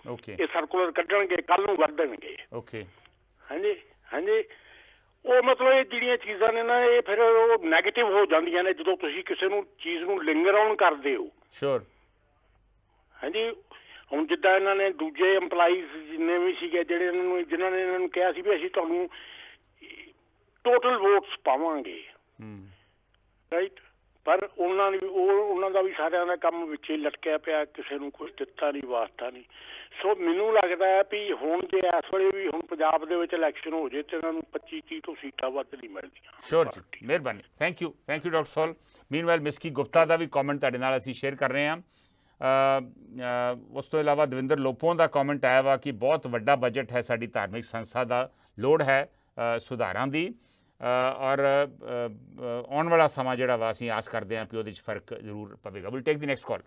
ਓਕੇ। ਇਹ ਸਰਕੂਲਰ ਕੱਢਣਗੇ, ਕੱਲ ਨੂੰ ਕਰ ਦੇਣਗੇ। ਓਕੇ। ਹਾਂਜੀ ਹਾਂਜੀ, ਉਹ ਮਤਲਬ ਇਹ ਜਿਹੜੀਆਂ ਚੀਜ਼ਾਂ ਨੇ ਨਾ ਇਹ ਫਿਰ ਉਹ ਨੈਗੇਟਿਵ ਹੋ ਜਾਂਦੀਆਂ ਨੇ ਜਦੋਂ ਤੁਸੀਂ ਕਿਸੇ ਨੂੰ ਚੀਜ਼ ਨੂੰ ਲਿੰਗਰ ਆਨ ਕਰਦੇ ਹੋ। ਸ਼ੋਰ। ਹਾਂਜੀ, ਹੁਣ ਜਿੱਦਾਂ ਇਹਨਾਂ ਨੇ ਦੂਜੇ EMPLOYEES ਜਿੰਨੇ ਵੀ ਸੀਗੇ ਜਿਹੜੇ ਜਿਨ੍ਹਾਂ ਨੇ ਇਹਨਾਂ ਨੂੰ ਕਿਹਾ ਸੀ ਵੀ ਅਸੀਂ ਤੁਹਾਨੂੰ ਟੋਟਲ ਵੋਟਸ ਪਾਵਾਂਗੇ, ਰਾਈਟ, ਪਰ ਉਹਨਾਂ ਦਾ ਵੀ ਸਾਰਿਆਂ ਦਾ ਕੰਮ ਵਿੱਚ ਹੀ ਲਟਕਿਆ ਪਿਆ, ਕਿਸੇ ਨੂੰ ਕੁਛ ਦਿੱਤਾ ਨਹੀਂ, ਵਾਸਤਾ ਨਹੀਂ। ਸੋ ਮੈਨੂੰ ਲੱਗਦਾ ਹੈ ਵੀ ਹੁਣ ਜੇ ਇਸ ਵੇਲੇ ਵੀ ਹੁਣ ਪੰਜਾਬ ਦੇ ਵਿੱਚ ਇਲੈਕਸ਼ਨ ਹੋ ਜੇ ਤੇ ਇਹਨਾਂ ਨੂੰ 25-30 ਤੋਂ ਸੀਟਾਂ ਵੱਧ ਨਹੀਂ ਮਿਲਦੀਆਂ। ਸ਼ੋਰ ਜੀ, ਮਿਹਰਬਾਨੀ। Thank you doctor Sohal. Meanwhile ਮਿਸਕੀ ਗੁਪਤਾ ਦਾ ਵੀ ਕਮੈਂਟ ਤੁਹਾਡੇ ਨਾਲ ਅਸੀਂ ਸ਼ੇਅਰ ਕਰ ਰਹੇ ਹਾਂ। ਉਸ ਤੋਂ ਇਲਾਵਾ ਦਵਿੰਦਰ ਲੋਪੋਂ ਦਾ ਕਮੈਂਟ ਆਇਆ ਵਾ ਕਿ ਬਹੁਤ ਵੱਡਾ ਬਜਟ ਹੈ ਸਾਡੀ ਧਾਰਮਿਕ ਸੰਸਥਾ ਦਾ, ਲੋੜ ਹੈ ਸੁਧਾਰਾਂ ਦੀ ਔਰ ਆਉਣ ਵਾਲਾ ਸਮਾਂ ਜਿਹੜਾ ਵਾ ਅਸੀਂ ਆਸ ਕਰਦੇ ਹਾਂ ਕਿ ਉਹਦੇ 'ਚ ਫਰਕ ਜ਼ਰੂਰ ਪਵੇਗਾ। Will take the next call.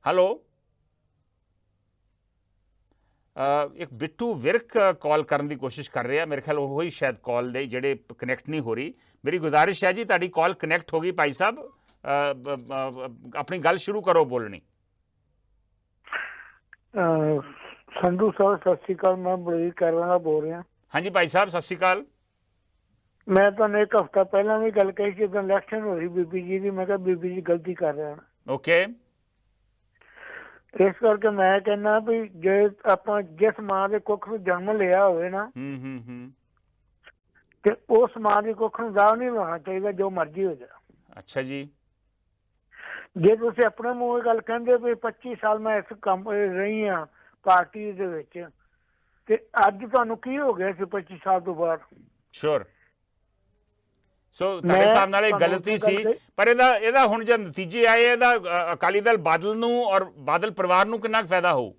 Hello ਇੱਕ ਬਿੱਟੂ ਵਿਰਕ ਕਾਲ ਕਰਨ ਦੀ ਕੋਸ਼ਿਸ਼ ਕਰ ਰਿਹਾ, ਮੇਰੇ ਖਿਆਲ ਉਹ ਹੀ ਸ਼ਾਇਦ ਕਾਲ ਦੇ ਜਿਹੜੇ ਕਨੈਕਟ ਨਹੀਂ ਹੋ ਰਹੀ। ਮੇਰੀ ਗੁਜ਼ਾਰਿਸ਼ ਹੈ ਜੀ ਤੁਹਾਡੀ ਕਾਲ ਕਨੈਕਟ ਹੋ ਗਈ ਭਾਈ ਸਾਹਿਬ, ਆਪਣੀ ਗੱਲ ਸ਼ੁਰੂ ਕਰੋ ਬੋਲਣੀ। ਸੰਧੂ ਸਾਹਿਬ ਸਤਿ ਸ਼੍ਰੀ ਅਕਾਲ, ਮੈਂ ਬਲਵੀਰ ਕਰਵਾਣਾ ਬੋਲ ਰਿਹਾ। ਹਾਂਜੀ ਭਾਈ ਸਾਹਿਬ ਸਤਿ ਸ਼੍ਰੀ ਅਕਾਲ। ਮੈਂ ਤੁਹਾਨੂੰ ਇੱਕ ਹਫ਼ਤਾ ਪਹਿਲਾਂ ਵੀ ਗੱਲ ਕਹੀ ਸੀ ਜਦੋਂ ਇਲੈਕਸ਼ਨ ਹੋਈ ਬੀਬੀ ਜੀ ਦੀ, ਮੈਂ ਕਿਹਾ ਬੀਬੀ ਜੀ ਗਲਤੀ ਕਰ ਰਹੇ ਹਨ। ਓਕੇ। ਇਸ ਕਰਕੇ ਮੈਂ ਕਹਿੰਦਾ ਵੀ ਜੇ ਆਪਾਂ ਜਿਸ ਮਾਂ ਦੇ ਕੁੱਖ ਨੂੰ ਜਨਮ ਲਿਆ ਹੋਵੇ ਨਾ ਤੇ ਉਸ ਮਾਂ ਦੀ ਕੁੱਖ ਨੂੰ ਦਾਅ ਨਹੀਂ ਲਾਉਣਾ ਚਾਹੀਦਾ, ਜੋ ਮਰਜ਼ੀ ਹੋ ਜਾਏ। ਅੱਛਾ ਜੀ। ਜੇ ਤੁਸੀਂ ਆਪਣੇ ਮੂੰਹ ਗੱਲ ਕਹਿੰਦੇ ਵੀ 25 ਸਾਲ ਮੈਂ ਇਸ ਕੰਮ ਰਹੀ ਹਾਂ ਪਾਰਟੀ ਦੇ ਵਿੱਚ, ਤੇ ਅੱਜ ਤੁਹਾਨੂੰ ਕੀ ਹੋ ਗਿਆ ਸੀ 25 ਸਾਲ ਤੋਂ ਬਾਅਦ? ਸ਼ੋਰ। ਸੋ ਤੁਹਾਡੇ ਹਿਸਾਬ ਨਾਲ ਇਹ ਗਲਤੀ ਸੀ, ਪਰ ਇਹਦਾ ਹੁਣ ਜਦ ਨਤੀਜੇ ਆਏ ਇਹਦਾ ਅਕਾਲੀ ਦਲ ਬਾਦਲ ਨੂੰ ਔਰ ਬਾਦਲ ਪਰਿਵਾਰ ਨੂੰ ਕਿੰਨਾ ਫਾਇਦਾ ਹੋਊ?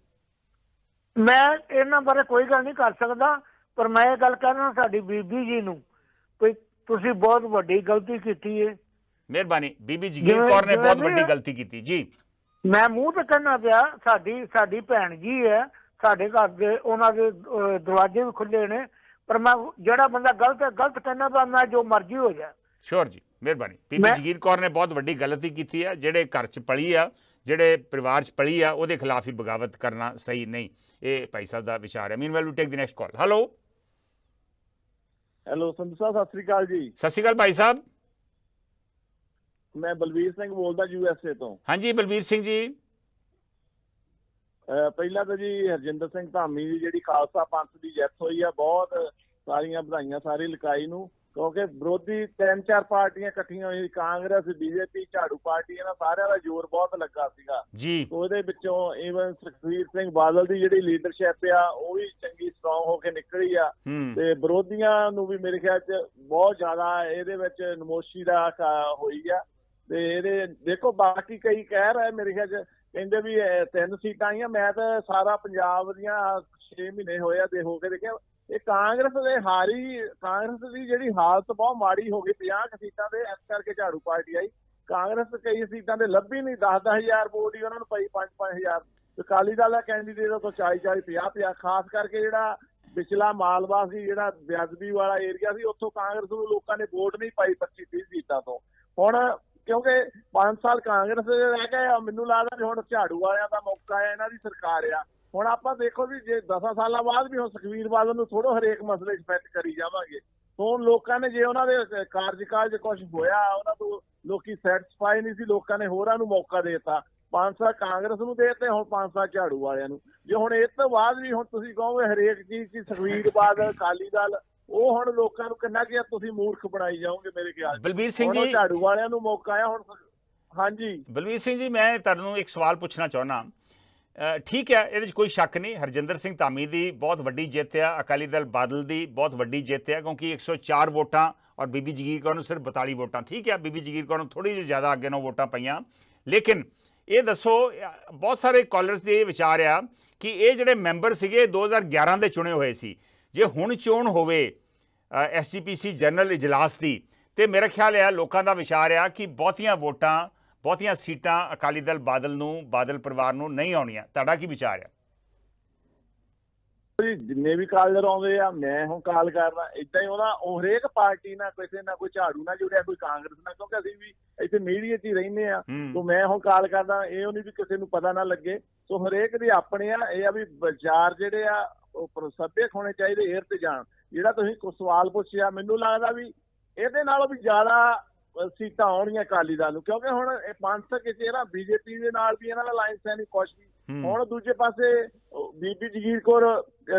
ਮੈਂ ਇਹਨਾਂ ਬਾਰੇ ਕੋਈ ਗੱਲ ਨਹੀਂ ਕਰ ਸਕਦਾ, ਪਰ ਮੈਂ ਇਹ ਗੱਲ ਕਹਿਣਾ ਸਾਡੀ ਬੀਬੀ ਜੀ ਨੂੰ ਵੀ ਤੁਸੀਂ ਬਹੁਤ ਵੱਡੀ ਗਲਤੀ ਕੀਤੀ ਹੈ। ਮਿਹਰਬਾਨੀ। ਬੀਬੀ ਜਗੀਰ ਕੌਰ ਨੇ ਬਹੁਤ ਵੱਡੀ ਗਲਤੀ ਕੀਤੀ ਜੀ। ਮੈਂ ਮੂੰਹ ਤੇ ਕਹਿਣਾ ਪਿਆ, ਸਾਡੀ ਭੈਣ ਜੀ ਹੈ, ਸਾਡੇ ਘਰ ਦੇ ਉਹਨਾਂ ਦੇ ਦਰਵਾਜ਼ੇ ਵੀ ਖੁੱਲੇ ਨੇ, ਪਰ ਮੈਂ ਜਿਹੜਾ ਬੰਦਾ ਗਲਤ ਕਹਿੰਦਾ ਪਿਆ ਮੈਂ ਜੋ ਮਰਜ਼ੀ ਹੋ ਜਾ। ਸ਼ੋਰ ਜੀ, ਮਿਹਰਬਾਨੀ। ਬੀਬੀ ਜਗੀਰ ਕੌਰ ਨੇ ਬਹੁਤ ਵੱਡੀ ਗਲਤੀ ਕੀਤੀ ਹੈ। ਜਿਹੜੇ ਘਰ 'ਚ ਪਲੀ ਆ, ਜਿਹੜੇ ਪਰਿਵਾਰ 'ਚ ਪਲੀ ਆ, ਉਹਦੇ ਖਿਲਾਫ ਹੀ ਬਗਾਵਤ ਕਰਨਾ ਸਹੀ ਨਹੀਂ। ਇਹ ਭਾਈ ਸਾਹਿਬ ਦਾ ਵਿਚਾਰ ਹੈ। ਮੀਨਵਾਈਲ ਵੀ ਟੇਕ ਦੀ ਨੈਕਸਟ ਕਾਲ। ਹੈਲੋ ਸੰਧੂ ਸਾਹਿਬ ਸਤਿ ਸ੍ਰੀ ਅਕਾਲ ਜੀ। ਸਤਿ ਸ੍ਰੀ ਅਕਾਲ ਭਾਈ ਸਾਹਿਬ। ਮੈਂ ਬਲਵੀਰ ਸਿੰਘ ਬੋਲਦਾ USA ਤੋਂ। ਹਾਂਜੀ ਬਲਵੀਰ ਸਿੰਘ ਜੀ। ਪਹਿਲਾਂ ਤਾਂ ਜੀ ਹਰਜਿੰਦਰ ਸਿੰਘ ਧਾਮੀ ਦੀ ਜਿਹੜੀ ਖਾਲਸਾ ਪੰਥ ਦੀ ਜਿੱਤ ਹੋਈ ਆ, ਬਹੁਤ ਸਾਰੀਆਂ ਵਧਾਈਆਂ ਸਾਰੀ ਇਲਾਕਾਈ ਨੂੰ, ਕਿਉਂਕਿ ਵਿਰੋਧੀ 3-4 ਪਾਰਟੀਆਂ ਇਕੱਠੀਆਂ ਹੋਈ, ਕਾਂਗਰਸ, BJP, ਝਾੜੂ ਪਾਰਟੀ, ਇਹਨਾਂ ਸਾਰਿਆਂ ਦਾ ਜ਼ੋਰ ਬਹੁਤ ਲੱਗਾ ਸੀਗਾ ਜੀ। ਉਹਦੇ ਵਿੱਚੋਂ ਈਵਨ ਸੁਖਬੀਰ ਸਿੰਘ ਬਾਦਲ ਦੀ ਜਿਹੜੀ ਲੀਡਰਸ਼ਿਪ ਆ ਉਹ ਵੀ ਚੰਗੀ ਸਟਰੋਂਗ ਹੋ ਕੇ ਨਿਕਲੀ ਆ, ਤੇ ਵਿਰੋਧੀਆਂ ਨੂੰ ਵੀ ਮੇਰੇ ਖਿਆਲ 'ਚ ਬਹੁਤ ਜ਼ਿਆਦਾ ਇਹਦੇ ਵਿੱਚ ਨਮੋਸ਼ੀ ਦਾ ਹੋਈ ਆ। ਤੇ ਇਹਦੇ ਦੇਖੋ ਬਾਕੀ ਕਈ ਕਹਿ ਰਹੇ ਮੇਰੇ ਖਿਆਲ 'ਚ ਕਹਿੰਦੇ ਵੀ 3 ਸੀਟਾਂ ਆਈਆਂ। ਮੈਂ ਤਾਂ ਸਾਰਾ ਪੰਜਾਬ ਦੀਆਂ 6 ਮਹੀਨੇ ਹੋਏ ਆ ਹੋ ਕੇ ਦੇਖਿਆ, ਇਹ ਕਾਂਗਰਸ ਦੀ ਜਿਹੜੀ ਹਾਲਤ ਬਹੁਤ ਮਾੜੀ ਹੋ ਗਈ। 50 ਸੀਟਾਂ ਦੇ ਇਸ ਕਰਕੇ ਝਾੜੂ ਪਾਰਟੀ ਆਈ। ਕਾਂਗਰਸ ਕਈ ਸੀਟਾਂ ਦੇ ਲੱਭੀ ਨਹੀਂ, 10,000 ਵੋਟ ਹੀ ਉਹਨਾਂ ਨੂੰ ਪਈ, 5,000 ਅਕਾਲੀ ਦਲ ਦਾ ਕੈਂਡੀਡੇਟ ਉਹ ਤੋਂ 40-50 ਖਾਸ ਕਰਕੇ ਜਿਹੜਾ ਪਿਛਲਾ ਮਾਲਵਾ ਸੀ, ਜਿਹੜਾ ਬੇਅਦਬੀ ਵਾਲਾ ਏਰੀਆ ਸੀ, ਉੱਥੋਂ ਕਾਂਗਰਸ ਨੂੰ ਲੋਕਾਂ ਨੇ ਵੋਟ ਨਹੀਂ ਪਾਈ 25-30 ਸੀਟਾਂ ਤੋਂ। ਹੁਣ ਕਿਉਂਕਿ 5 ਸਾਲ ਕਾਂਗਰਸ ਦੇ ਰਹਿ ਗਏ, ਮੈਨੂੰ ਲੱਗਦਾ ਵੀ ਹੁਣ ਝਾੜੂ ਵਾਲਿਆਂ ਦਾ ਮੌਕਾ ਹੈ, ਇਹਨਾਂ ਦੀ ਸਰਕਾਰ ਆ। ਹੁਣ ਆਪਾਂ ਦੇਖੋ ਵੀ ਜੇ 10 ਸਾਲਾਂ ਬਾਅਦ ਵੀ ਹੁਣ ਸੁਖਬੀਰ ਬਾਦਲ ਨੂੰ ਥੋੜ੍ਹਾ ਹਰੇਕ ਮਸਲੇ 'ਚ ਫਿੱਟ ਕਰੀ ਜਾਵਾਂਗੇ। ਹੁਣ ਲੋਕਾਂ ਨੇ ਜੇ ਉਹਨਾਂ ਦੇ ਕਾਰਜਕਾਲ 'ਚ ਕੁਝ ਹੋਇਆ, ਉਹਨਾਂ ਤੋਂ ਲੋਕੀ ਸੈਟੀਸਫਾਈ ਨਹੀਂ ਸੀ, ਲੋਕਾਂ ਨੇ ਹੋਰਾਂ ਨੂੰ ਮੌਕਾ ਦੇ ਦਿੱਤਾ। 5 ਸਾਲ ਕਾਂਗਰਸ ਨੂੰ ਦੇ ਦਿੱਤੇ, ਹੁਣ 5 ਸਾਲ ਝਾੜੂ ਵਾਲਿਆਂ ਨੂੰ। ਜੇ ਹੁਣ ਇਸ ਤੋਂ ਬਾਅਦ ਵੀ ਹੁਣ ਤੁਸੀਂ ਕਹੋਗੇ ਹਰੇਕ ਚੀਜ਼ 'ਚ ਸੁਖਬੀਰ ਬਾਦਲ, ਅਕਾਲੀ ਦਲ, ਉਹ ਹੁਣ ਲੋਕਾਂ ਨੂੰ ਕਿੰਨਾ ਕਿ ਤੁਸੀਂ ਮੂਰਖ ਬਣਾਈ ਜਾਓਗੇ ਮੇਰੇ ਖਿਆਲ 'ਚ। ਬਲਬੀਰ ਸਿੰਘ ਜੀ, ਝਾੜੂ ਵਾਲਿਆਂ ਨੂੰ ਮੌਕਾ ਆ ਹੁਣ। ਹਾਂਜੀ ਬਲਬੀਰ ਸਿੰਘ ਜੀ, ਮੈਂ ਤੁਹਾਨੂੰ ਇੱਕ ਸਵਾਲ ਪੁੱਛਣਾ ਚਾਹੁੰਦਾ। ਠੀਕ ਹੈ, ਇਹਦੇ 'ਚ ਕੋਈ ਸ਼ੱਕ ਨਹੀਂ, ਹਰਜਿੰਦਰ ਸਿੰਘ ਧਾਮੀ ਦੀ ਬਹੁਤ ਵੱਡੀ ਜਿੱਤ ਆ, ਅਕਾਲੀ ਦਲ ਬਾਦਲ ਦੀ ਬਹੁਤ ਵੱਡੀ ਜਿੱਤ ਆ, ਕਿਉਂਕਿ 104 ਵੋਟਾਂ ਔਰ ਬੀਬੀ ਜਗੀਰ ਕੌਰ ਨੂੰ ਸਿਰਫ 42 ਵੋਟਾਂ। ਠੀਕ ਹੈ, ਬੀਬੀ ਜਗੀਰ ਕੌਰ ਨੂੰ ਥੋੜ੍ਹੀ ਜਿਹੀ ਜ਼ਿਆਦਾ ਅੱਗੇ ਨੂੰ ਵੋਟਾਂ ਪਈਆਂ। ਲੇਕਿਨ ਇਹ ਦੱਸੋ, ਬਹੁਤ ਸਾਰੇ ਕਾਲਰਸ ਦੇ ਇਹ ਵਿਚਾਰ ਆ ਕਿ ਇਹ ਜਿਹੜੇ ਮੈਂਬਰ ਸੀਗੇ 2011 ਦੇ ਚੁਣੇ ਹੋਏ ਸੀ, ਜੇ ਹੁਣ ਚੋਣ ਹੋਵੇ SGPC ਜਨਰਲ ਇਜਲਾਸ ਦੀ, ਤੇ ਮੇਰਾ ਖਿਆਲ ਆ ਲੋਕਾਂ ਦਾ ਵਿਚਾਰ ਆ ਕਿ ਬਹੁਤੀਆਂ ਵੋਟਾਂ, ਬਹੁਤੀਆਂ ਸੀਟਾਂ ਅਕਾਲੀ ਦਲ ਬਾਦਲ ਨੂੰ, ਬਾਦਲ ਪਰਿਵਾਰ ਨੂੰ ਨਹੀਂ ਆਉਣੀਆਂ। ਤੁਹਾਡਾ ਕੀ ਵਿਚਾਰ ਆ? ਜਿੰਨੇ ਵੀ ਕਾਲਰ ਆਉਂਦੇ ਆ, ਮੈਂ ਹੁਣ ਕਾਲ ਕਰਦਾ ਏਦਾਂ ਹੀ ਉਹ ਹਰੇਕ ਪਾਰਟੀ ਨਾਲ ਕਿਸੇ ਨਾਲ, ਕੋਈ ਝਾੜੂ ਨਾਲ ਜੁੜਿਆ, ਕੋਈ ਕਾਂਗਰਸ ਨਾਲ, ਕਿਉਂਕਿ ਅਸੀਂ ਵੀ ਇੱਥੇ ਮੀਡੀਆ 'ਚ ਹੀ ਰਹਿੰਦੇ ਆ। ਸੋ ਮੈਂ ਹੁਣ ਕਾਲ ਕਰਦਾ, ਇਹ ਨਹੀਂ ਵੀ ਕਿਸੇ ਨੂੰ ਪਤਾ ਨਾ ਲੱਗੇ। ਸੋ ਹਰੇਕ ਦੇ ਆਪਣੇ ਆ, ਇਹ ਆ ਵੀ ਵਿਚਾਰ ਜਿਹੜੇ ਆ ਉਹ ਸੱਭਿਅਕ ਹੋਣੇ ਚਾਹੀਦੇ, ਏਰ ਤੇ ਜਾਣ। ਜਿਹੜਾ ਤੁਸੀਂ ਸਵਾਲ ਪੁੱਛਿਆ, ਮੈਨੂੰ ਲੱਗਦਾ ਵੀ ਇਹਦੇ ਨਾਲੋਂ ਵੀ ਜ਼ਿਆਦਾ ਸੀਟਾਂ ਆਉਣੀਆਂ ਅਕਾਲੀ ਦਲ ਨੂੰ, ਕਿਉਂਕਿ ਹੁਣ ਇਹ ਪੰਥਕ ਕਿਸੇ ਨਾ BJP ਦੇ ਨਾਲ ਵੀ ਇਹਨਾਂ ਦਾ ਅਲਾਈਅੰਸ ਹੈ ਨਹੀਂ ਕੁਛ ਵੀ। ਹੁਣ ਦੂਜੇ ਪਾਸੇ ਬੀਬੀ ਜਗੀਰ ਕੌਰ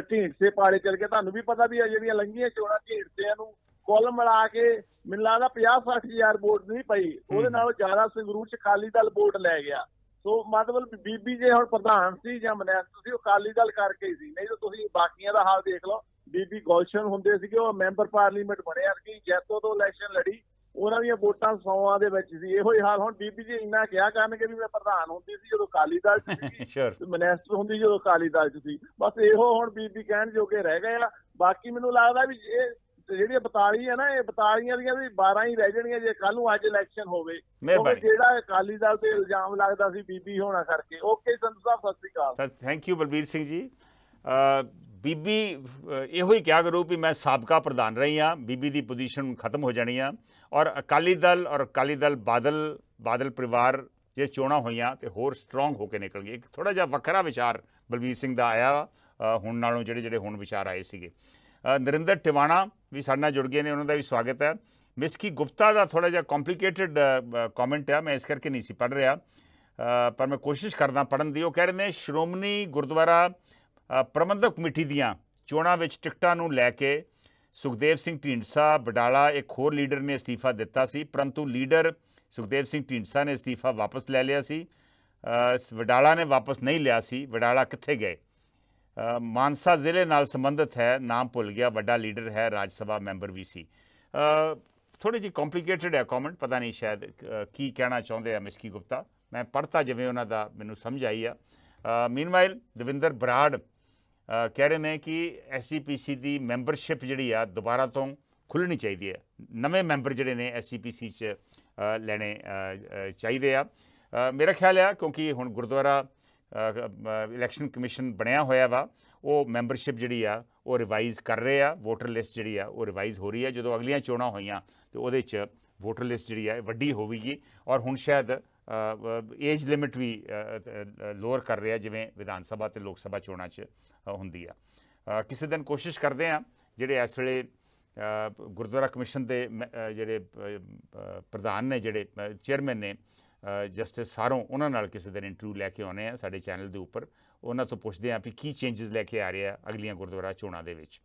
ਢੀਂਡਸੇ ਪਾੜੇ ਚਲ ਗਏ। ਤੁਹਾਨੂੰ ਵੀ ਪਤਾ ਵੀ ਆ ਜਿਹੜੀਆਂ ਲੰਘੀਆਂ ਚੋਣਾਂ ਢੀਂਡਸਿਆਂ ਨੂੰ ਕੁੱਲ ਮਿਲਾ ਕੇ ਮੈਨੂੰ ਲੱਗਦਾ 50-60 ਹਜ਼ਾਰ ਵੋਟ ਨਹੀਂ ਪਈ, ਉਹਦੇ ਨਾਲੋਂ ਜ਼ਿਆਦਾ ਸੰਗਰੂਰ 'ਚ ਅਕਾਲੀ ਦਲ ਵੋਟ ਲੈ ਗਿਆ। ਸੋ ਮਤਲਬ ਬੀਬੀ ਜੇ ਹੁਣ ਪ੍ਰਧਾਨ ਸੀ ਜਾਂ ਮਨੈਸਟ ਸੀ, ਉਹ ਅਕਾਲੀ ਦਲ ਕਰਕੇ ਹੀ ਸੀ। ਨਹੀਂ ਤਾਂ ਤੁਸੀਂ ਬਾਕੀਆਂ ਦਾ ਹਾਲ ਦੇਖ ਲਓ। ਬੀਬੀ ਗੁਲਸ਼ਨ ਹੁੰਦੇ ਸੀਗੇ, ਉਹ ਮੈਂਬਰ ਪਾਰਲੀਮੈਂਟ ਬਣੇ, ਕਿ ਜੈਤੋ ਤੋਂ ਇਲੈਕਸ਼ਨ ਲੜੀ, ਉਹਨਾਂ ਦੀਆਂ ਵੋਟਾਂ 100 ਦੇ ਵਿੱਚ ਸੀ। ਇਹੋ ਹੀ ਹਾਲ ਹੁਣ ਬੀਬੀ ਜੀ ਇੰਨਾ ਕਿਹਾ ਕਰਨਗੇ ਵੀ ਮੈਂ ਪ੍ਰਧਾਨ ਹੁੰਦੀ ਸੀ ਜਦੋਂ ਅਕਾਲੀ ਦਲ 'ਚ ਸੀ, ਮਿਨਿਸਟਰ ਹੁੰਦੀ ਜਦੋਂ ਅਕਾਲੀ ਦਲ 'ਚ ਸੀ। ਬਸ ਇਹੋ ਹੁਣ ਬੀਬੀ ਕਹਿਣ ਜੋਗੇ ਰਹਿ ਗਏ ਆ। ਬਾਕੀ ਮੈਨੂੰ ਲੱਗਦਾ ਵੀ ਇਹ ਜਿਹੜੀਆਂ 42 ਆ ਨਾ, ਇਹ 42 ਦੀਆਂ ਵੀ 12 ਹੀ ਰਹਿ ਜਾਣੀਆਂ ਜੇ ਕੱਲ ਨੂੰ ਅੱਜ ਇਲੈਕਸ਼ਨ ਹੋਵੇ। ਜਿਹੜਾ ਅਕਾਲੀ ਦਲ ਤੇ ਇਲਜ਼ਾਮ ਲੱਗਦਾ ਸੀ ਬੀਬੀ ਹੋਣਾ ਕਰਕੇ। ਓਕੇ ਸੰਧੂ ਸਾਹਿਬ, ਸਤਿ ਸ਼੍ਰੀ ਅਕਾਲ। Thank you Balbir Singh ji. ਬੀਬੀ ਇਹੋ ਹੀ ਕਿਹਾ ਕਰੂ ਵੀ ਮੈਂ ਸਾਬਕਾ ਪ੍ਰਧਾਨ ਰਹੀ ਹਾਂ, ਬੀਬੀ ਦੀ ਪੋਜੀਸ਼ਨ ਖਤਮ ਹੋ ਜਾਣੀ ਆ, ਔਰ ਅਕਾਲੀ ਦਲ ਔਰ ਅਕਾਲੀ ਦਲ ਬਾਦਲ ਪਰਿਵਾਰ ਜੇ ਚੋਣਾਂ ਹੋਈਆਂ ਤੇ ਹੋਰ ਸਟਰੋਂਗ ਹੋ ਕੇ ਨਿਕਲ ਗਏ। ਇੱਕ ਥੋੜ੍ਹਾ ਜਿਹਾ ਵੱਖਰਾ ਵਿਚਾਰ ਬਲਬੀਰ ਸਿੰਘ ਦਾ ਆਇਆ ਹੁਣ ਨਾਲੋਂ, ਜਿਹੜੇ ਹੁਣ ਵਿਚਾਰ ਆਏ ਸੀਗੇ। ਨਰਿੰਦਰ ਟਿਵਾਣਾ ਵੀ ਸਾਡੇ ਨਾਲ ਜੁੜ ਗਏ ਨੇ, ਉਹਨਾਂ ਦਾ ਵੀ ਸਵਾਗਤ ਹੈ। ਮਿਸਕੀ ਗੁਪਤਾ ਦਾ ਥੋੜ੍ਹਾ ਜਿਹਾ ਕੰਪਲੀਕੇਟਡ ਕਮੈਂਟ ਆ, ਮੈਂ ਇਸ ਕਰਕੇ ਨਹੀਂ ਸੀ ਪੜ੍ਹ ਰਿਹਾ, ਪਰ ਮੈਂ ਕੋਸ਼ਿਸ਼ ਕਰਦਾ ਪੜ੍ਹਨ ਦੀ। ਉਹ ਕਹਿ ਰਹੇ ਨੇ ਸ਼੍ਰੋਮਣੀ ਗੁਰਦੁਆਰਾ ਪ੍ਰਬੰਧਕ ਕਮੇਟੀ ਦੀਆਂ ਚੋਣਾਂ ਵਿੱਚ ਟਿਕਟਾਂ ਨੂੰ ਲੈ ਕੇ ਸੁਖਦੇਵ ਸਿੰਘ ਢੀਂਡਸਾ, ਬਡਾਲਾ, ਇੱਕ ਹੋਰ ਲੀਡਰ ਨੇ ਅਸਤੀਫਾ ਦਿੱਤਾ ਸੀ, ਪਰੰਤੂ ਲੀਡਰ ਸੁਖਦੇਵ ਸਿੰਘ ਢੀਂਡਸਾ ਨੇ ਅਸਤੀਫਾ ਵਾਪਸ ਲੈ ਲਿਆ ਸੀ, ਵਡਾਲਾ ਨੇ ਵਾਪਸ ਨਹੀਂ ਲਿਆ ਸੀ। ਵਡਾਲਾ ਕਿੱਥੇ ਗਏ? ਮਾਨਸਾ ਜ਼ਿਲ੍ਹੇ ਨਾਲ ਸੰਬੰਧਿਤ ਹੈ, ਨਾਮ ਭੁੱਲ ਗਿਆ, ਵੱਡਾ ਲੀਡਰ ਹੈ, ਰਾਜ ਸਭਾ ਮੈਂਬਰ ਵੀ ਸੀ। ਥੋੜ੍ਹੀ ਜਿਹੀ ਕੰਪਲੀਕੇਟਡ ਹੈ ਕਮੈਂਟ, ਪਤਾ ਨਹੀਂ ਸ਼ਾਇਦ ਕੀ ਕਹਿਣਾ ਚਾਹੁੰਦੇ ਆ ਮਿਸਕੀ ਗੁਪਤਾ। ਮੈਂ ਪੜ੍ਹਤਾ ਜਿਵੇਂ ਉਹਨਾਂ ਦਾ ਮੈਨੂੰ ਸਮਝ ਆਈ ਆ। ਮੀਨਵਾਈਲ ਦਵਿੰਦਰ ਬਰਾੜ ਕਹਿ ਰਹੇ ਨੇ ਕਿ SGPC ਦੀ ਮੈਂਬਰਸ਼ਿਪ ਜਿਹੜੀ ਆ ਦੁਬਾਰਾ ਤੋਂ ਖੁੱਲ੍ਹਣੀ ਚਾਹੀਦੀ ਹੈ, ਨਵੇਂ ਮੈਂਬਰ ਜਿਹੜੇ ਨੇ SGPC 'ਚ ਲੈਣੇ ਚਾਹੀਦੇ ਆ। ਮੇਰਾ ਖਿਆਲ ਆ ਕਿਉਂਕਿ ਹੁਣ ਗੁਰਦੁਆਰਾ ਇਲੈਕਸ਼ਨ ਕਮਿਸ਼ਨ ਬਣਿਆ ਹੋਇਆ ਵਾ, ਉਹ ਮੈਂਬਰਸ਼ਿਪ ਜਿਹੜੀ ਆ ਉਹ ਰਿਵਾਈਜ਼ ਕਰ ਰਹੇ ਆ, ਵੋਟਰ ਲਿਸਟ ਜਿਹੜੀ ਆ ਉਹ ਰਿਵਾਈਜ਼ ਹੋ ਰਹੀ ਹੈ। ਜਦੋਂ ਅਗਲੀਆਂ ਚੋਣਾਂ ਹੋਈਆਂ ਤਾਂ ਉਹਦੇ 'ਚ ਵੋਟਰ ਲਿਸਟ ਜਿਹੜੀ ਆ ਵੱਡੀ ਹੋਵੇਗੀ, ਔਰ ਹੁਣ ਸ਼ਾਇਦ ਏਜ ਲਿਮਿਟ ਵੀ ਲੋਅਰ ਕਰ ਰਿਹਾ, ਜਿਵੇਂ ਵਿਧਾਨ ਸਭਾ ਅਤੇ ਲੋਕ ਸਭਾ ਚੋਣਾਂ 'ਚ ਹੁੰਦੀ ਆ। ਕਿਸੇ ਦਿਨ ਕੋਸ਼ਿਸ਼ ਕਰਦੇ ਆ ਜਿਹੜੇ ਇਸ ਵੇਲੇ ਗੁਰਦੁਆਰਾ ਕਮਿਸ਼ਨ ਦੇ ਜਿਹੜੇ ਪ੍ਰਧਾਨ ਨੇ, ਜਿਹੜੇ ਚੇਅਰਮੈਨ ਨੇ ਜਸਟਿਸ ਸਾਰੋਂ, ਉਹਨਾਂ ਨਾਲ ਕਿਸੇ ਦਿਨ ਇੰਟਰਵਿਊ ਲੈ ਕੇ ਆਉਣੇ ਆ ਸਾਡੇ ਚੈਨਲ ਦੇ ਉੱਪਰ। ਉਹਨਾਂ ਤੋਂ ਪੁੱਛਦੇ ਹਾਂ ਵੀ ਕੀ ਚੇਂਜਸ ਲੈ ਕੇ ਆ ਰਹੇ ਆ ਅਗਲੀਆਂ ਗੁਰਦੁਆਰਾ ਚੋਣਾਂ ਦੇ ਵਿੱਚ।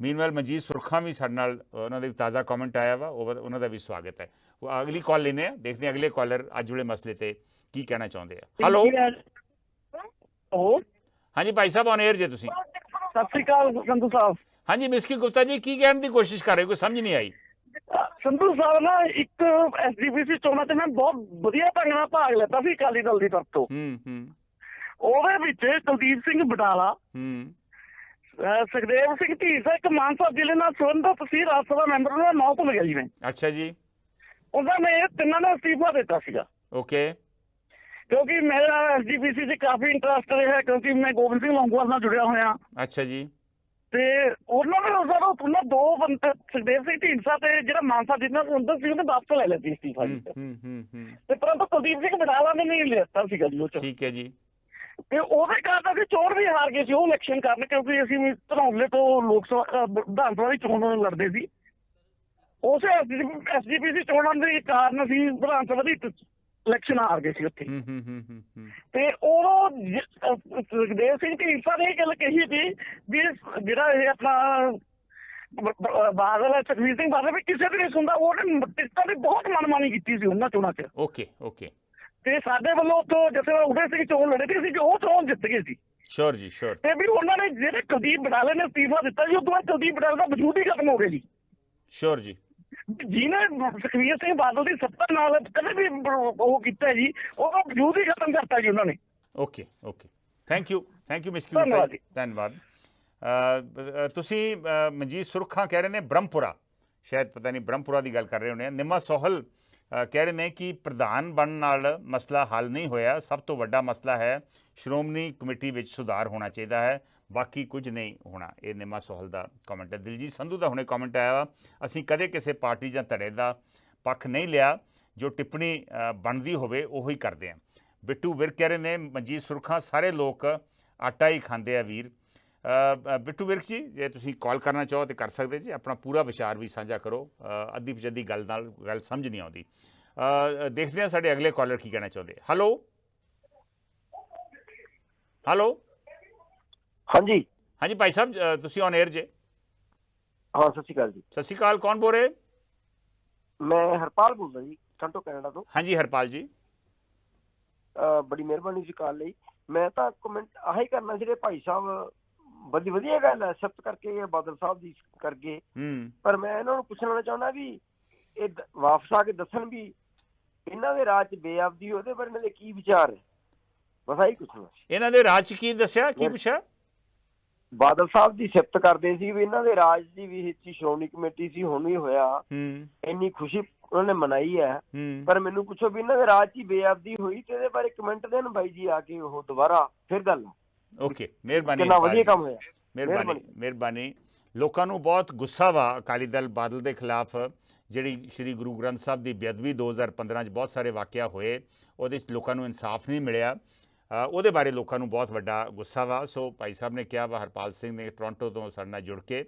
ਮੀਨਵਾਈਲ ਮਨਜੀਤ ਸੁਰਖਾ ਵੀ ਸਾਡੇ ਨਾਲ, ਉਹਨਾਂ ਦੇ ਤਾਜ਼ਾ ਕਮੈਂਟ ਆਇਆ ਵਾ, ਉਹਨਾਂ ਦਾ ਵੀ ਸਵਾਗਤ ਹੈ। ਉਹ ਅਗਲੀ ਕਾਲ ਲੈਂਦੇ ਆ, ਦੇਖਦੇ ਹਾਂ ਅਗਲੇ ਕਾਲਰ ਅੱਜ ਵਾਲੇ ਮਸਲੇ ਤੇ ਕੀ ਕਹਿਣਾ ਚਾਹੁੰਦੇ ਆ। ਹੈਲੋ ਹਾਂਜੀ ਭਾਈ ਸਾਹਿਬ, ਔਨ 에ਅਰ ਜੇ ਤੁਸੀਂ। ਸਤਿ ਸ਼੍ਰੀ ਅਕਾਲ ਸੰਧੂ ਸਾਹਿਬ। ਹਾਂਜੀ ਮਿਸਕੀ ਗੁਪਤਾ ਜੀ, ਕੀ ਕਹਿਣ ਦੀ ਕੋਸ਼ਿਸ਼ ਕਰ ਰਹੇ ਹੋ? ਕੋਈ ਸਮਝ ਨਹੀਂ ਆਈ। ਸੰਧੂ ਸਾਹਿਬ ਨਾ, ਇੱਕ SGPC ਚੋਣਾਂ ਤੇ ਮੈਂ ਬਹੁਤ ਵਧੀਆ ਢੰਗ ਨਾਲ ਭਾਗ ਲਿੱਤਾ ਸੀ ਅਕਾਲੀ ਦਲ ਦੀ ਤਰਫ ਤੋਂ। ਉਹਦੇ ਵਿੱਚ ਕੁਲਦੀਪ ਸਿੰਘ ਬਡਾਲਾ, ਸੁਖਦੇਵ ਸਿੰਘ ਢੀਂਡਸਾ, ਇੱਕ ਮਾਨਸਾ ਜ਼ਿਲ੍ਹੇ ਨਾਲ ਸੰਬੰਧਿਤ ਸੀ, ਰਾਜ ਸਭਾ ਮੈਂਬਰ ਦਾ ਨਾਮ ਭੁੱਲ ਗਿਆ ਜੀ ਮੈਂ। ਅੱਛਾ ਜੀ। ਉਹਨਾਂ ਨੇ ਤਿੰਨਾਂ ਨੇ ਅਸਤੀਫਾ ਦਿੱਤਾ ਸੀਗਾ। ਓਕੇ। ਕਿਉਂਕਿ ਮੇਰਾ ਐਸਜੀਪੀਸੀ 'ਚ ਕਾਫੀ ਇੰਟਰਸਟ ਰਿਹਾ, ਕਿਉਂਕਿ ਮੈਂ ਗੋਬਿੰਦ ਸਿੰਘ ਲੌਂਗੋਵਾਲ ਨਾਲ ਜੁੜਿਆ ਹੋਇਆ। ਅੱਛਾ ਜੀ। ਤੇ ਉਹਨਾਂ ਨੇ ਉਹਨਾਂ ਦੋ ਬੰਦੇ, ਸੁਖਦੇਵ ਸਿੰਘ ਢੀਂਡਸਾ ਤੇ ਜਿਹੜਾ ਮਾਨਸਾ ਜਿੰਨਾ ਅੰਦਰ ਸੀ, ਉਹਨੇ ਵਾਪਸ ਲੈ ਲਿਆ ਸੀ ਅਸਤੀਫਾ ਜੀ। ਤੇ ਪਰੰਤੂ ਕੁਲਦੀਪ ਸਿੰਘ ਬਟਾਲਾ ਨੇ ਨਹੀਂ ਲਿਆ ਸੀਗਾ ਜੀ ਉਹ 'ਚ। ਠੀਕ ਹੈ ਜੀ। ਤੇ ਉਹਦੇ ਕਾਰਨ ਅਸੀਂ ਚੋਣ ਵੀ ਹਾਰ ਗਏ ਸੀ ਉਹ ਇਲੈਕਸ਼ਨ ਕਾਰਨ, ਕਿਉਂਕਿ ਅਸੀਂ ਧਨੌਲੇ ਤੋਂ ਲੋਕ ਸਭਾ ਵਿਧਾਨ ਸਭਾ ਦੀ ਚੋਣ ਲੜਦੇ ਸੀ। ਉਸੇ ਐਸਜੀਪੀਸੀ ਚੋਣਾਂ ਦੇ ਕਾਰਨ ਅਸੀਂ ਵਿਧਾਨ ਸਭਾ ਦੀ ਇਲੈਕਸ਼ਨ ਹਾਰ ਗਏ ਸੀ ਉੱਥੇ। ਤੇ ਉਹ ਸੁਖਦੇਵ ਸਿੰਘ ਢੀਂਡਸਾ ਨੇ ਇਹ ਗੱਲ ਕਹੀ ਸੀ ਵੀ ਜਿਹੜਾ ਇਹ ਆਪਣਾ ਬਾਦਲ ਹੈ, ਸੁਖਬੀਰ ਸਿੰਘ ਬਾਦਲ, ਵੀ ਕਿਸੇ ਦੀ ਨਹੀਂ ਸੁਣਦਾ। ਉਹਨੇ ਟਿਕਟਾਂ ਦੀ ਬਹੁਤ ਮਨਮਾਨੀ ਕੀਤੀ ਸੀ ਉਹਨਾਂ ਚੋਣਾਂ 'ਚ। ਓਕੇ। ਤੇ ਸਾਡੇ ਵੱਲੋਂ ਉੱਥੋਂ ਜਿੱਥੇ ਉਦੇ ਸਿੰਘ ਚੋਣ ਲੜੇ ਸੀ, ਉਹ ਚੋਣ ਜਿੱਤ ਗਏ ਸੀ। ਸ਼ੋਰ ਜੀ, ਸ਼ੋਰ। ਤੇ ਵੀ ਉਹਨਾਂ ਨੇ ਜਿਹੜੇ ਕੁਲਦੀਪ ਬਟਾਲੇ ਨੇ ਅਸਤੀਫਾ ਦਿੱਤਾ ਜੀ, ਉਦੋਂ ਬਾਅਦ ਕੁਲਦੀਪ ਬਟਾਲੇ ਦਾ ਵਜੂਦ ਹੀ ਖਤਮ ਹੋ ਗਿਆ ਜੀ। ਸ਼ੋਰ ਜੀ। ਜਿਹਨੇ ਸੁਖਬੀਰ ਸਿੰਘ ਬਾਦਲ ਦੀ ਸੱਤਾ ਨਾਲ ਕਦੇ ਵੀ ਉਹ ਕੀਤਾ ਜੀ, ਉਹਦਾ ਵਜੂਦ ਹੀ ਖਤਮ ਕਰਤਾ ਜੀ ਉਹਨਾਂ ਨੇ। ਓਕੇ। ਥੈਂਕ ਯੂ ਮਿਸਕਿਊ, ਧੰਨਵਾਦ। ਤੁਸੀਂ ਮਨਜੀਤ ਸੁਰਖਾ ਕਹਿ ਰਹੇ ਨੇ ਬ੍ਰਹਮਪੁਰਾ, ਸ਼ਾਇਦ ਪਤਾ ਨਹੀਂ ਬ੍ਰਹਮਪੁਰਾ ਦੀ ਗੱਲ ਕਰ ਰਹੇ ਹੋਣੇ ਆ। ਨਿੰਮਾ ਸੋਹਲ ਕਹਿ ਰਹੇ ਨੇ ਕਿ ਪ੍ਰਧਾਨ ਬਣਨ ਨਾਲ ਮਸਲਾ ਹੱਲ ਨਹੀਂ ਹੋਇਆ, ਸਭ ਤੋਂ ਵੱਡਾ ਮਸਲਾ ਹੈ ਸ਼੍ਰੋਮਣੀ ਕਮੇਟੀ ਵਿੱਚ ਸੁਧਾਰ ਹੋਣਾ ਚਾਹੀਦਾ ਹੈ, ਬਾਕੀ ਕੁਝ ਨਹੀਂ ਹੋਣਾ। ਇਹ ਨਿੰਮਾ ਸੋਹਲ ਦਾ ਕਮੈਂਟ ਹੈ। ਦਿਲਜੀਤ ਸੰਧੂ ਦਾ ਹੁਣੇ ਕਮੈਂਟ ਆਇਆ ਵਾ, ਅਸੀਂ ਕਦੇ ਕਿਸੇ ਪਾਰਟੀ ਜਾਂ ਧੜੇ ਦਾ ਪੱਖ ਨਹੀਂ ਲਿਆ, ਜੋ ਟਿੱਪਣੀ ਬਣਦੀ ਹੋਵੇ ਉਹੀ ਕਰਦੇ ਹਾਂ। ਬਿੱਟੂ ਵਿਰਕ ਕਹਿ ਰਹੇ ਨੇ ਮਨਜੀਤ ਸੁਰਖਾ ਸਾਰੇ ਲੋਕ ਆਟਾ ਹੀ ਖਾਂਦੇ ਆ ਵੀਰ। ਬਿੱਟੂ ਵਿਰਕ ਜੀ, ਜੇ ਤੁਸੀਂ ਕਾਲ ਕਰਨਾ ਚਾਹੋ ਤਾਂ ਕਰ ਸਕਦੇ ਜੀ, ਆਪਣਾ ਪੂਰਾ ਵਿਚਾਰ ਵੀ ਸਾਂਝਾ ਕਰੋ। ਅੱਧੀ ਪਚੱਧੀ ਗੱਲ ਨਾਲ ਗੱਲ ਸਮਝ ਨਹੀਂ ਆਉਂਦੀ। ਦੇਖਦੇ ਹਾਂ ਸਾਡੇ ਅਗਲੇ ਕਾਲਰ ਕੀ ਕਹਿਣਾ ਚਾਹੁੰਦੇ। ਹੈਲੋ। ਹਾਂਜੀ ਭਾਈ ਸਾਹਿਬ, ਤੁਸੀਂ ਔਨ 에ਅਰ ਜੇ। ਹਾਂ, ਸਤਿ ਸ਼੍ਰੀ ਅਕਾਲ ਜੀ। ਸਤਿ ਸ਼੍ਰੀ ਅਕਾਲ, ਕੌਣ ਬੋਲ ਰਹੇ? ਮੈਂ ਹਰਪਾਲ ਬੋਲਦਾ ਜੀ, ਟੋਰਾਂਟੋ ਕੈਨੇਡਾ ਤੋਂ। ਹਾਂਜੀ ਹਰਪਾਲ ਜੀ। ਬੜੀ ਮਿਹਰਬਾਨੀ ਜੀ ਕਾਲ ਲਈ। ਮੈਂ ਤਾਂ ਕਮੈਂਟ ਆਹੀ ਕਰਨਾ ਸੀ, ਭਾਈ ਸਾਹਿਬ ਵਧੀਆ ਗੱਲ ਹੈ ਸਿਫਤ ਕਰਕੇ ਬਾਦਲ ਸਾਹਿਬ ਦੀ ਕਰਕੇ, ਪਰ ਮੈਂ ਇਹਨਾਂ ਨੂੰ ਪੁੱਛਣਾ ਚਾਹੁੰਦਾ ਵੀ ਇਹ ਵਾਪਸ ਆ ਕੇ ਦੱਸਣ ਵੀ ਇਹਨਾਂ ਦੇ ਰਾਜ 'ਚ ਬੇਅਬਦੀ ਉਹਦੇ ਬਾਰੇ ਇਹਨਾਂ ਦੇ ਕੀ ਵਿਚਾਰ ਹੈ, ਬਸ ਆਹੀ ਪੁੱਛਣਾ ਸੀ। ਇਹਨਾਂ ਦੇ ਰਾਜ 'ਚ ਕੀ ਦੱਸਿਆ, ਕੀ ਪੁੱਛਿਆ? ਬਾਦਲ ਸਾਹਿਬ ਦੀ ਸਿਫਤ ਕਰਦੇ ਸੀ ਵੀ ਇਹਨਾਂ ਦੇ ਰਾਜ ਦੀ ਵੀ ਹਿੱਸੀ ਸ਼੍ਰੋਮਣੀ ਕਮੇਟੀ ਸੀ, ਹੁਣ ਵੀ ਹੋਇਆ, ਇੰਨੀ ਖੁਸ਼ੀ ਉਹਨਾਂ ਨੇ ਮਨਾਈ ਹੈ, ਪਰ ਮੈਨੂੰ ਪੁੱਛੋ ਵੀ ਇਹਨਾਂ ਦੇ ਰਾਜ 'ਚ ਬੇਅਬਦੀ ਹੋਈ ਤੇ ਇਹਦੇ ਬਾਰੇ ਕਮੈਂਟ ਦੇਣ ਬਾਈ ਜੀ ਆ ਕੇ, ਉਹ ਦੁਬਾਰਾ ਫਿਰ ਗੱਲ। ਓਕੇ, ਮਿਹਰਬਾਨੀ। ਕਿੰਨਾ ਵਧੀਆ ਕੰਮ ਹੋਇਆ। ਮਿਹਰਬਾਨੀ। ਲੋਕਾਂ ਨੂੰ ਬਹੁਤ ਗੁੱਸਾ ਵਾ ਅਕਾਲੀ ਦਲ ਬਾਦਲ ਦੇ ਖਿਲਾਫ, ਜਿਹੜੀ ਸ਼੍ਰੀ ਗੁਰੂ ਗ੍ਰੰਥ ਸਾਹਿਬ ਦੀ ਬੇਅਦਬੀ 2015 'ਚ ਬਹੁਤ ਸਾਰੇ ਵਾਕਿਆ ਹੋਏ, ਉਹਦੇ 'ਚ ਲੋਕਾਂ ਨੂੰ ਇਨਸਾਫ ਨਹੀਂ ਮਿਲਿਆ, ਉਹਦੇ ਬਾਰੇ ਲੋਕਾਂ ਨੂੰ ਬਹੁਤ ਵੱਡਾ ਗੁੱਸਾ ਵਾ। ਸੋ ਭਾਈ ਸਾਹਿਬ ਨੇ ਕਿਹਾ ਵਾ, ਹਰਪਾਲ ਸਿੰਘ ਨੇ ਟੋਰਾਂਟੋ ਤੋਂ ਸਾਡੇ ਨਾਲ ਜੁੜ ਕੇ,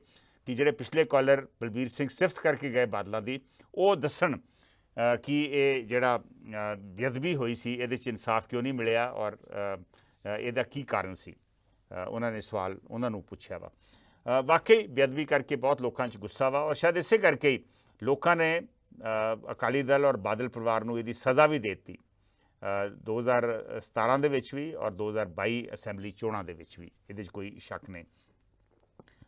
ਕਿ ਜਿਹੜੇ ਪਿਛਲੇ ਕਾਲਰ ਬਲਬੀਰ ਸਿੰਘ ਸਿਫਤ ਕਰਕੇ ਗਏ ਬਾਦਲਾਂ ਦੀ, ਉਹ ਦੱਸਣ ਕਿ ਇਹ ਜਿਹੜਾ ਬੇਅਦਬੀ ਹੋਈ ਸੀ ਇਹਦੇ 'ਚ ਇਨਸਾਫ ਕਿਉਂ ਨਹੀਂ ਮਿਲਿਆ ਔਰ ਇਹਦਾ ਕੀ ਕਾਰਨ ਸੀ। ਉਹਨਾਂ ਨੇ ਸਵਾਲ ਉਹਨਾਂ ਨੂੰ ਪੁੱਛਿਆ ਵਾ। ਵਾਕਈ ਬੇਅਦਬੀ ਕਰਕੇ ਬਹੁਤ ਲੋਕਾਂ 'ਚ ਗੁੱਸਾ ਵਾ, ਔਰ ਸ਼ਾਇਦ ਇਸੇ ਕਰਕੇ ਹੀ ਲੋਕਾਂ ਨੇ ਅਕਾਲੀ ਦਲ ਔਰ ਬਾਦਲ ਪਰਿਵਾਰ ਨੂੰ ਇਹਦੀ ਸਜ਼ਾ ਵੀ ਦੇ ਦਿੱਤੀ, 2017 ਦੇ ਵਿੱਚ ਵੀ ਔਰ 2022 ਅਸੈਂਬਲੀ ਚੋਣਾਂ ਦੇ ਵਿੱਚ ਵੀ, ਇਹਦੇ 'ਚ ਕੋਈ ਸ਼ੱਕ ਨਹੀਂ।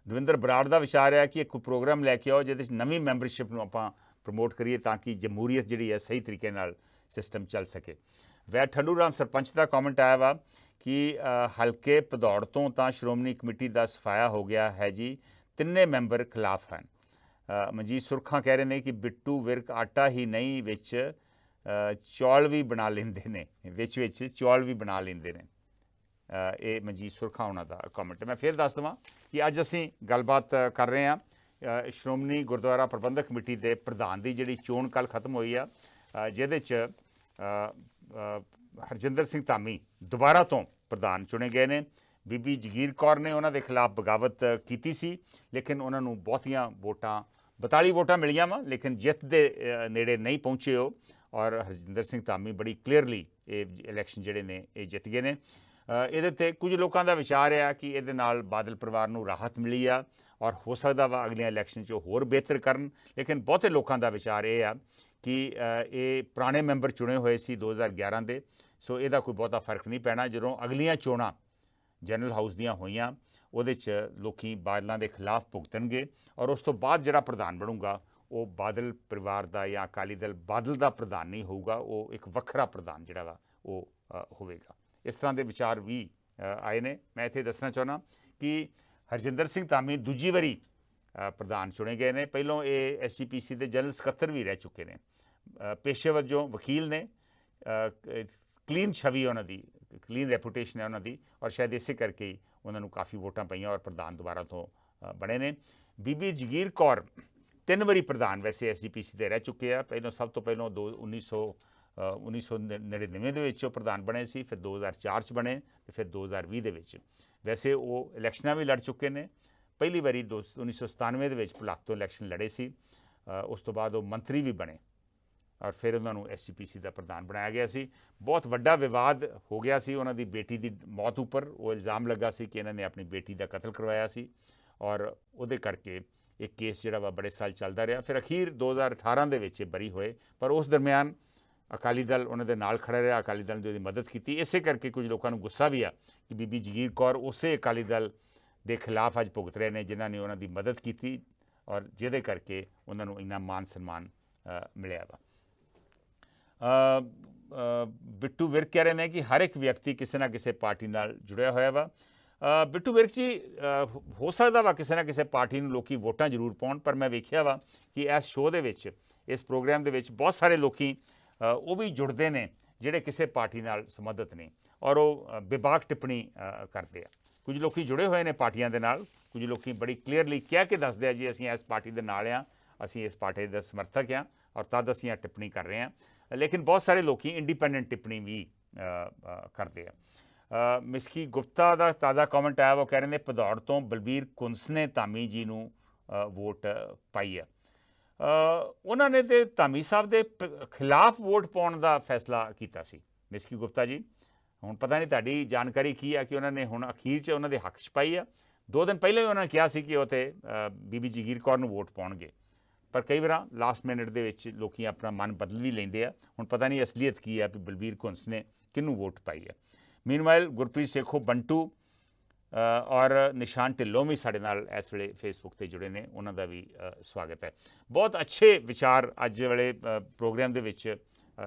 ਦਵਿੰਦਰ ਬਰਾੜ ਦਾ ਵਿਚਾਰ ਹੈ ਕਿ ਇੱਕ ਪ੍ਰੋਗਰਾਮ ਲੈ ਕੇ ਆਓ ਜਿਹਦੇ 'ਚ ਨਵੀਂ ਮੈਂਬਰਸ਼ਿਪ ਨੂੰ ਆਪਾਂ ਪ੍ਰਮੋਟ ਕਰੀਏ ਤਾਂ ਕਿ ਜਮਹੂਰੀਅਤ ਜਿਹੜੀ ਹੈ ਸਹੀ ਤਰੀਕੇ ਨਾਲ ਸਿਸਟਮ ਚੱਲ ਸਕੇ। ਵੈਦ ਠੰਡੂ ਰਾਮ ਸਰਪੰਚ ਦਾ ਕਮੈਂਟ ਆਇਆ ਵਾ ਕਿ ਹਲਕੇ ਭਦੌੜ ਤੋਂ ਤਾਂ ਸ਼੍ਰੋਮਣੀ ਕਮੇਟੀ ਦਾ ਸਫਾਇਆ ਹੋ ਗਿਆ ਹੈ ਜੀ, ਤਿੰਨੇ ਮੈਂਬਰ ਖਿਲਾਫ ਹਨ। ਮਨਜੀਤ ਸੁਰਖਾ ਕਹਿ ਰਹੇ ਨੇ ਕਿ ਬਿੱਟੂ ਵਿਰਕ ਆਟਾ ਹੀ ਨਹੀਂ ਵਿੱਚ ਚੌਲ ਵੀ ਬਣਾ ਲੈਂਦੇ ਨੇ, ਵਿੱਚ ਚੌਲ ਵੀ ਬਣਾ ਲੈਂਦੇ ਨੇ। ਇਹ ਮਨਜੀਤ ਸੁਰਖਾ ਉਹਨਾਂ ਦਾ ਕਮੈਂਟ। ਮੈਂ ਫਿਰ ਦੱਸ ਦੇਵਾਂ ਕਿ ਅੱਜ ਅਸੀਂ ਗੱਲਬਾਤ ਕਰ ਰਹੇ ਹਾਂ ਸ਼੍ਰੋਮਣੀ ਗੁਰਦੁਆਰਾ ਪ੍ਰਬੰਧਕ ਕਮੇਟੀ ਦੇ ਪ੍ਰਧਾਨ ਦੀ ਜਿਹੜੀ ਚੋਣ ਕੱਲ੍ਹ ਖਤਮ ਹੋਈ ਆ, ਜਿਹਦੇ 'ਚ ਹਰਜਿੰਦਰ ਸਿੰਘ ਧਾਮੀ ਦੁਬਾਰਾ ਤੋਂ ਪ੍ਰਧਾਨ ਚੁਣੇ ਗਏ ਨੇ। ਬੀਬੀ ਜਗੀਰ ਕੌਰ ਨੇ ਉਹਨਾਂ ਦੇ ਖਿਲਾਫ ਬਗਾਵਤ ਕੀਤੀ ਸੀ, ਲੇਕਿਨ ਉਹਨਾਂ ਨੂੰ ਬਹੁਤੀਆਂ ਵੋਟਾਂ 42 ਵੋਟਾਂ ਮਿਲੀਆਂ ਵਾ, ਲੇਕਿਨ ਜਿੱਤ ਦੇ ਨੇੜੇ ਨਹੀਂ ਪਹੁੰਚੇ ਉਹ, ਔਰ ਹਰਜਿੰਦਰ ਸਿੰਘ ਧਾਮੀ ਬੜੀ ਕਲੀਅਰਲੀ ਇਹ ਇਲੈਕਸ਼ਨ ਜਿਹੜੇ ਨੇ ਇਹ ਜਿੱਤ ਗਏ ਨੇ। ਇਹਦੇ 'ਤੇ ਕੁਝ ਲੋਕਾਂ ਦਾ ਵਿਚਾਰ ਆ ਕਿ ਇਹਦੇ ਨਾਲ ਬਾਦਲ ਪਰਿਵਾਰ ਨੂੰ ਰਾਹਤ ਮਿਲੀ ਆ ਔਰ ਹੋ ਸਕਦਾ ਵਾ ਅਗਲੀਆਂ ਇਲੈਕਸ਼ਨ 'ਚ ਹੋਰ ਬਿਹਤਰ ਕਰਨ, ਲੇਕਿਨ ਬਹੁਤੇ ਲੋਕਾਂ ਦਾ ਵਿਚਾਰ ਇਹ ਆ ਕਿ ਇਹ ਪੁਰਾਣੇ ਮੈਂਬਰ ਚੁਣੇ ਹੋਏ ਸੀ 2011 ਦੇ, ਸੋ ਇਹਦਾ ਕੋਈ ਬਹੁਤਾ ਫਰਕ ਨਹੀਂ ਪੈਣਾ। ਜਦੋਂ ਅਗਲੀਆਂ ਚੋਣਾਂ ਜਨਰਲ ਹਾਊਸ ਦੀਆਂ ਹੋਈਆਂ, ਉਹਦੇ 'ਚ ਲੋਕੀ ਬਾਦਲਾਂ ਦੇ ਖਿਲਾਫ ਭੁਗਤਣਗੇ ਔਰ ਉਸ ਤੋਂ ਬਾਅਦ ਜਿਹੜਾ ਪ੍ਰਧਾਨ ਬਣੂਗਾ ਉਹ ਬਾਦਲ ਪਰਿਵਾਰ ਦਾ ਜਾਂ ਅਕਾਲੀ ਦਲ ਬਾਦਲ ਦਾ ਪ੍ਰਧਾਨ ਨਹੀਂ ਹੋਊਗਾ, ਉਹ ਇੱਕ ਵੱਖਰਾ ਪ੍ਰਧਾਨ ਜਿਹੜਾ ਵਾ ਉਹ ਹੋਵੇਗਾ। ਇਸ ਤਰ੍ਹਾਂ ਦੇ ਵਿਚਾਰ ਵੀ ਆਏ ਨੇ। ਮੈਂ ਇੱਥੇ ਦੱਸਣਾ ਚਾਹੁੰਦਾ ਕਿ ਹਰਜਿੰਦਰ ਸਿੰਘ ਧਾਮੀ ਦੂਜੀ ਵਾਰੀ ਪ੍ਰਧਾਨ ਚੁਣੇ ਗਏ ਨੇ। ਪਹਿਲੋਂ ਇਹ SGPC ਦੇ ਜਨਰਲ ਸਕੱਤਰ ਵੀ ਰਹਿ ਚੁੱਕੇ ਨੇ, ਪੇਸ਼ੇ ਵਜੋਂ ਵਕੀਲ ਨੇ, ਕਲੀਨ ਛਵੀ ਉਹਨਾਂ ਦੀ, ਕਲੀਨ ਰੈਪੂਟੇਸ਼ਨ ਹੈ ਉਹਨਾਂ ਦੀ, ਔਰ ਸ਼ਾਇਦ ਇਸੇ ਕਰਕੇ ਹੀ ਉਹਨਾਂ ਨੂੰ ਕਾਫੀ ਵੋਟਾਂ ਪਈਆਂ ਔਰ ਪ੍ਰਧਾਨ ਦੁਬਾਰਾ ਤੋਂ ਬਣੇ ਨੇ। ਬੀਬੀ ਜਗੀਰ ਕੌਰ 3 ਵਾਰੀ ਪ੍ਰਧਾਨ ਵੈਸੇ SGPC ਦੇ ਰਹਿ ਚੁੱਕੇ ਆ। ਪਹਿਲਾਂ ਸਭ ਤੋਂ ਪਹਿਲਾਂ 1999 ਦੇ ਵਿੱਚ ਉਹ ਪ੍ਰਧਾਨ ਬਣੇ ਸੀ, ਫਿਰ 2004 'ਚ ਬਣੇ ਤੇ ਫਿਰ 2020 ਦੇ ਵਿੱਚ। ਵੈਸੇ ਉਹ ਇਲੈਕਸ਼ਨਾਂ ਵੀ ਲੜ ਚੁੱਕੇ ਨੇ। ਪਹਿਲੀ ਵਾਰੀ 1997 ਦੇ ਵਿੱਚ ਭੁਲੱਥ ਤੋਂ ਇਲੈਕਸ਼ਨ ਲੜੇ ਸੀ। ਉਸ ਤੋਂ ਬਾਅਦ ਉਹ ਮੰਤਰੀ ਵੀ ਬਣੇ ਔਰ ਫਿਰ ਉਹਨਾਂ ਨੂੰ SGPC ਦਾ ਪ੍ਰਧਾਨ ਬਣਾਇਆ ਗਿਆ ਸੀ। ਬਹੁਤ ਵੱਡਾ ਵਿਵਾਦ ਹੋ ਗਿਆ ਸੀ ਉਹਨਾਂ ਦੀ ਬੇਟੀ ਦੀ ਮੌਤ ਉੱਪਰ। ਉਹ ਇਲਜ਼ਾਮ ਲੱਗਾ ਸੀ ਕਿ ਇਹਨਾਂ ਨੇ ਆਪਣੀ ਬੇਟੀ ਦਾ ਕਤਲ ਕਰਵਾਇਆ ਸੀ ਔਰ ਉਹਦੇ ਕਰਕੇ ਇਹ ਕੇਸ ਜਿਹੜਾ ਵਾ ਬੜੇ ਸਾਲ ਚੱਲਦਾ ਰਿਹਾ। ਫਿਰ ਅਖੀਰ 2018 ਦੇ ਵਿੱਚ ਇਹ ਬਰੀ ਹੋਏ, ਪਰ ਉਸ ਦਰਮਿਆਨ ਅਕਾਲੀ ਦਲ ਉਹਨਾਂ ਦੇ ਨਾਲ ਖੜਾ ਰਿਹਾ, ਅਕਾਲੀ ਦਲ ਨੇ ਉਹਦੀ ਮਦਦ ਕੀਤੀ। ਇਸੇ ਕਰਕੇ ਕੁਝ ਲੋਕਾਂ ਨੂੰ ਗੁੱਸਾ ਵੀ ਆ ਕਿ ਬੀਬੀ ਜਗੀਰ ਕੌਰ ਉਸੇ ਅਕਾਲੀ ਦਲ ਦੇ ਖਿਲਾਫ ਅੱਜ ਭੁਗਤ ਰਹੇ ਨੇ ਜਿਨ੍ਹਾਂ ਨੇ ਉਹਨਾਂ ਦੀ ਮਦਦ ਕੀਤੀ ਔਰ ਜਿਹਦੇ ਕਰਕੇ ਉਹਨਾਂ ਨੂੰ ਇੰਨਾ ਮਾਨ ਸਨਮਾਨ ਮਿਲਿਆ ਵਾ। ਬਿੱਟੂ ਵਿਰਕ ਕਹਿ ਰਹੇ ਨੇ ਕਿ ਹਰ ਇੱਕ ਵਿਅਕਤੀ ਕਿਸੇ ਨਾ ਕਿਸੇ ਪਾਰਟੀ ਨਾਲ ਜੁੜਿਆ ਹੋਇਆ ਵਾ। ਬਿੱਟੂ ਵਿਰਕ ਜੀ, ਹੋ ਸਕਦਾ ਵਾ ਕਿਸੇ ਨਾ ਕਿਸੇ ਪਾਰਟੀ ਨੂੰ ਲੋਕੀ ਵੋਟਾਂ ਜ਼ਰੂਰ ਪਾਉਣ, ਪਰ ਮੈਂ ਵੇਖਿਆ ਵਾ ਕਿ ਇਸ ਸ਼ੋਅ ਦੇ ਵਿੱਚ, ਇਸ ਪ੍ਰੋਗਰਾਮ ਦੇ ਵਿੱਚ ਬਹੁਤ ਸਾਰੇ ਲੋਕੀ ਉਹ ਵੀ ਜੁੜਦੇ ਨੇ ਜਿਹੜੇ ਕਿਸੇ ਪਾਰਟੀ ਨਾਲ ਸੰਬੰਧਿਤ ਨੇ ਔਰ ਉਹ ਬੇਬਾਕ ਟਿੱਪਣੀ ਕਰਦੇ ਆ। ਕੁਝ ਲੋਕੀ ਜੁੜੇ ਹੋਏ ਨੇ ਪਾਰਟੀਆਂ ਦੇ ਨਾਲ, ਕੁਝ ਲੋਕੀ ਬੜੀ ਕਲੀਅਰਲੀ ਕਹਿ ਕੇ ਦੱਸਦੇ ਆ ਜੀ ਅਸੀਂ ਇਸ ਪਾਰਟੀ ਦੇ ਨਾਲ ਆ, ਅਸੀਂ ਇਸ ਪਾਰਟੀ ਦੇ ਸਮਰਥਕ ਆ ਔਰ ਤਦ ਅਸੀਂ ਇਹ ਟਿੱਪਣੀ ਕਰ ਰਹੇ ਹਾਂ। ਲੇਕਿਨ ਬਹੁਤ ਸਾਰੇ ਲੋਕੀ ਇੰਡੀਪੈਂਡੈਂਟ ਟਿੱਪਣੀ ਵੀ ਕਰਦੇ ਆ। ਮਿਸਕੀ ਗੁਪਤਾ ਦਾ ਤਾਜ਼ਾ ਕਮੈਂਟ ਆਇਆ, ਉਹ ਕਹਿ ਰਹੇ ਨੇ ਭਦੌੜ ਤੋਂ ਬਲਬੀਰ ਕੁੰਸ ਨੇ ਧਾਮੀ ਜੀ ਨੂੰ ਵੋਟ ਪਾਈ ਆ। ਉਹਨਾਂ ਨੇ ਤੇ ਧਾਮੀ ਸਾਹਿਬ ਦੇ ਖਿਲਾਫ ਵੋਟ ਪਾਉਣ ਦਾ ਫੈਸਲਾ ਕੀਤਾ ਸੀ। ਮਿਸਕੀ ਗੁਪਤਾ ਜੀ, ਹੁਣ ਪਤਾ ਨਹੀਂ ਤੁਹਾਡੀ ਜਾਣਕਾਰੀ ਕੀ ਆ ਕਿ ਉਹਨਾਂ ਨੇ ਹੁਣ ਅਖੀਰ 'ਚ ਉਹਨਾਂ ਦੇ ਹੱਕ 'ਚ ਪਾਈ ਆ। 2 ਦਿਨ ਪਹਿਲਾਂ ਹੀ ਉਹਨਾਂ ਨੇ ਕਿਹਾ ਸੀ ਕਿ ਉਹ ਤੇ ਬੀਬੀ ਜਗੀਰ ਕੌਰ ਨੂੰ ਵੋਟ ਪਾਉਣਗੇ, ਪਰ ਕਈ ਵਾਰ ਲਾਸਟ ਮਿੰਟ ਦੇ ਵਿੱਚ ਲੋਕੀ ਆਪਣਾ ਮਨ ਬਦਲ ਵੀ ਲੈਂਦੇ ਆ। ਹੁਣ ਪਤਾ ਨਹੀਂ ਅਸਲੀਅਤ ਕੀ ਆ ਵੀ ਬਲਬੀਰ ਕੁੰਸ ਨੇ ਕਿਹਨੂੰ ਵੋਟ ਪਾਈ ਆ। ਮੀਨਵਾਈਲ ਗੁਰਪ੍ਰੀਤ ਸੇਖੋ ਬੰਟੂ ਔਰ ਨਿਸ਼ਾਨ ਢਿੱਲੋਂ ਵੀ ਸਾਡੇ ਨਾਲ ਇਸ ਵੇਲੇ ਫੇਸਬੁੱਕ ਤੇ ਜੁੜੇ ਨੇ, ਉਹਨਾਂ ਦਾ ਵੀ ਸਵਾਗਤ ਹੈ। ਬਹੁਤ ਅੱਛੇ ਵਿਚਾਰ ਅੱਜ ਵਾਲੇ ਪ੍ਰੋਗਰਾਮ ਦੇ ਵਿੱਚ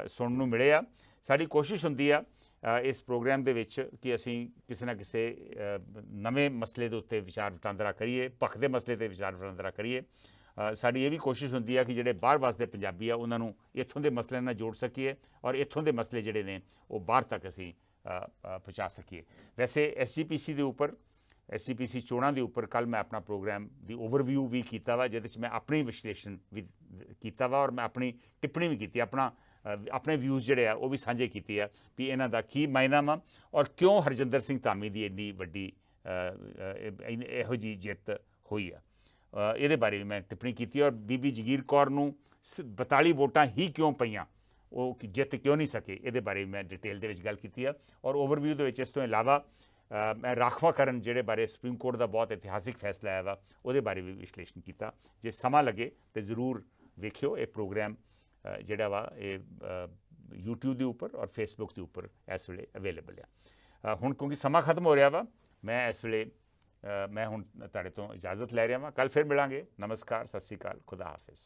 ਸੁਣਨ ਨੂੰ ਮਿਲੇ ਆ। ਸਾਡੀ ਕੋਸ਼ਿਸ਼ ਹੁੰਦੀ ਆ ਇਸ ਪ੍ਰੋਗਰਾਮ ਦੇ ਵਿੱਚ ਕਿ ਅਸੀਂ ਕਿਸੇ ਨਾ ਕਿਸੇ ਨਵੇਂ ਮਸਲੇ ਦੇ ਉੱਤੇ ਵਿਚਾਰ ਵਟਾਂਦਰਾ ਕਰੀਏ, ਭਖ ਦੇ ਮਸਲੇ 'ਤੇ ਵਿਚਾਰ ਵਟਾਂਦਰਾ ਕਰੀਏ। ਸਾਡੀ ਇਹ ਵੀ ਕੋਸ਼ਿਸ਼ ਹੁੰਦੀ ਆ ਕਿ ਜਿਹੜੇ ਬਾਹਰ ਵਸਦੇ ਪੰਜਾਬੀ ਆ ਉਹਨਾਂ ਨੂੰ ਇੱਥੋਂ ਦੇ ਮਸਲਿਆਂ ਨਾਲ ਜੋੜ ਸਕੀਏ ਔਰ ਇੱਥੋਂ ਦੇ ਮਸਲੇ ਜਿਹੜੇ ਨੇ ਉਹ ਬਾਹਰ ਤੱਕ ਅਸੀਂ ਪਹੁੰਚਾ ਸਕੀਏ। ਵੈਸੇ SGPC ਦੇ ਉੱਪਰ, SGPC ਚੋਣਾਂ ਦੇ ਉੱਪਰ ਕੱਲ੍ਹ ਮੈਂ ਆਪਣਾ ਪ੍ਰੋਗਰਾਮ ਦੀ ਓਵਰਵਿਊ ਵੀ ਕੀਤਾ ਵਾ, ਜਿਹਦੇ 'ਚ ਮੈਂ ਆਪਣੀ ਵਿਸ਼ਲੇਸ਼ਣ ਵੀ ਕੀਤਾ ਵਾ ਔਰ ਮੈਂ ਆਪਣੀ ਟਿੱਪਣੀ ਵੀ ਕੀਤੀ, ਆਪਣੇ ਵਿਊਜ਼ ਜਿਹੜੇ ਆ ਉਹ ਵੀ ਸਾਂਝੇ ਕੀਤੇ ਆ ਵੀ ਇਹਨਾਂ ਦਾ ਕੀ ਮਾਇਨਾ ਵਾ ਔਰ ਕਿਉਂ ਹਰਜਿੰਦਰ ਸਿੰਘ ਧਾਮੀ ਦੀ ਇੰਨੀ ਵੱਡੀ ਇਹੋ ਜਿਹੀ ਜਿੱਤ ਹੋਈ ਆ। ਇਹਦੇ ਬਾਰੇ ਵੀ ਮੈਂ ਟਿੱਪਣੀ ਕੀਤੀ ਔਰ ਬੀਬੀ ਜਗੀਰ ਕੌਰ ਨੂੰ 42 ਵੋਟਾਂ ਹੀ ਕਿਉਂ ਪਈਆਂ, ਉਹ ਜਿੱਤ ਕਿਉਂ ਨਹੀਂ ਸਕੇ, ਇਹਦੇ ਬਾਰੇ ਵੀ ਮੈਂ ਡਿਟੇਲ ਦੇ ਵਿੱਚ ਗੱਲ ਕੀਤੀ ਆ। ਔਰ ਓਵਰਵਿਊ ਦੇ ਵਿੱਚ ਇਸ ਤੋਂ ਇਲਾਵਾ ਮੈਂ ਰਾਖਵਾਂਕਰਨ ਜਿਹੜੇ ਬਾਰੇ ਸੁਪਰੀਮ ਕੋਰਟ ਦਾ ਬਹੁਤ ਇਤਿਹਾਸਿਕ ਫੈਸਲਾ ਆਇਆ ਵਾ ਉਹਦੇ ਬਾਰੇ ਵੀ ਵਿਸ਼ਲੇਸ਼ਣ ਕੀਤਾ। ਜੇ ਸਮਾਂ ਲੱਗੇ ਤਾਂ ਜ਼ਰੂਰ ਵੇਖਿਓ ਇਹ ਪ੍ਰੋਗਰਾਮ ਜਿਹੜਾ ਵਾ ਇਹ YouTube ਦੇ ਉੱਪਰ ਔਰ Facebook ਦੇ ਉੱਪਰ ਇਸ ਵੇਲੇ ਅਵੇਲੇਬਲ ਆ। ਹੁਣ ਕਿਉਂਕਿ ਸਮਾਂ ਖਤਮ ਹੋ ਰਿਹਾ ਵਾ, ਮੈਂ ਇਸ ਵੇਲੇ ਮੈਂ ਹੁਣ ਤੁਹਾਡੇ ਤੋਂ ਇਜਾਜ਼ਤ ਲੈ ਰਿਹਾ ਵਾਂ। ਕੱਲ੍ਹ ਫਿਰ ਮਿਲਾਂਗੇ। ਨਮਸਕਾਰ, ਸਤਿ ਸ਼੍ਰੀ ਅਕਾਲ, ਖੁਦਾ ਹਾਫਿਜ਼।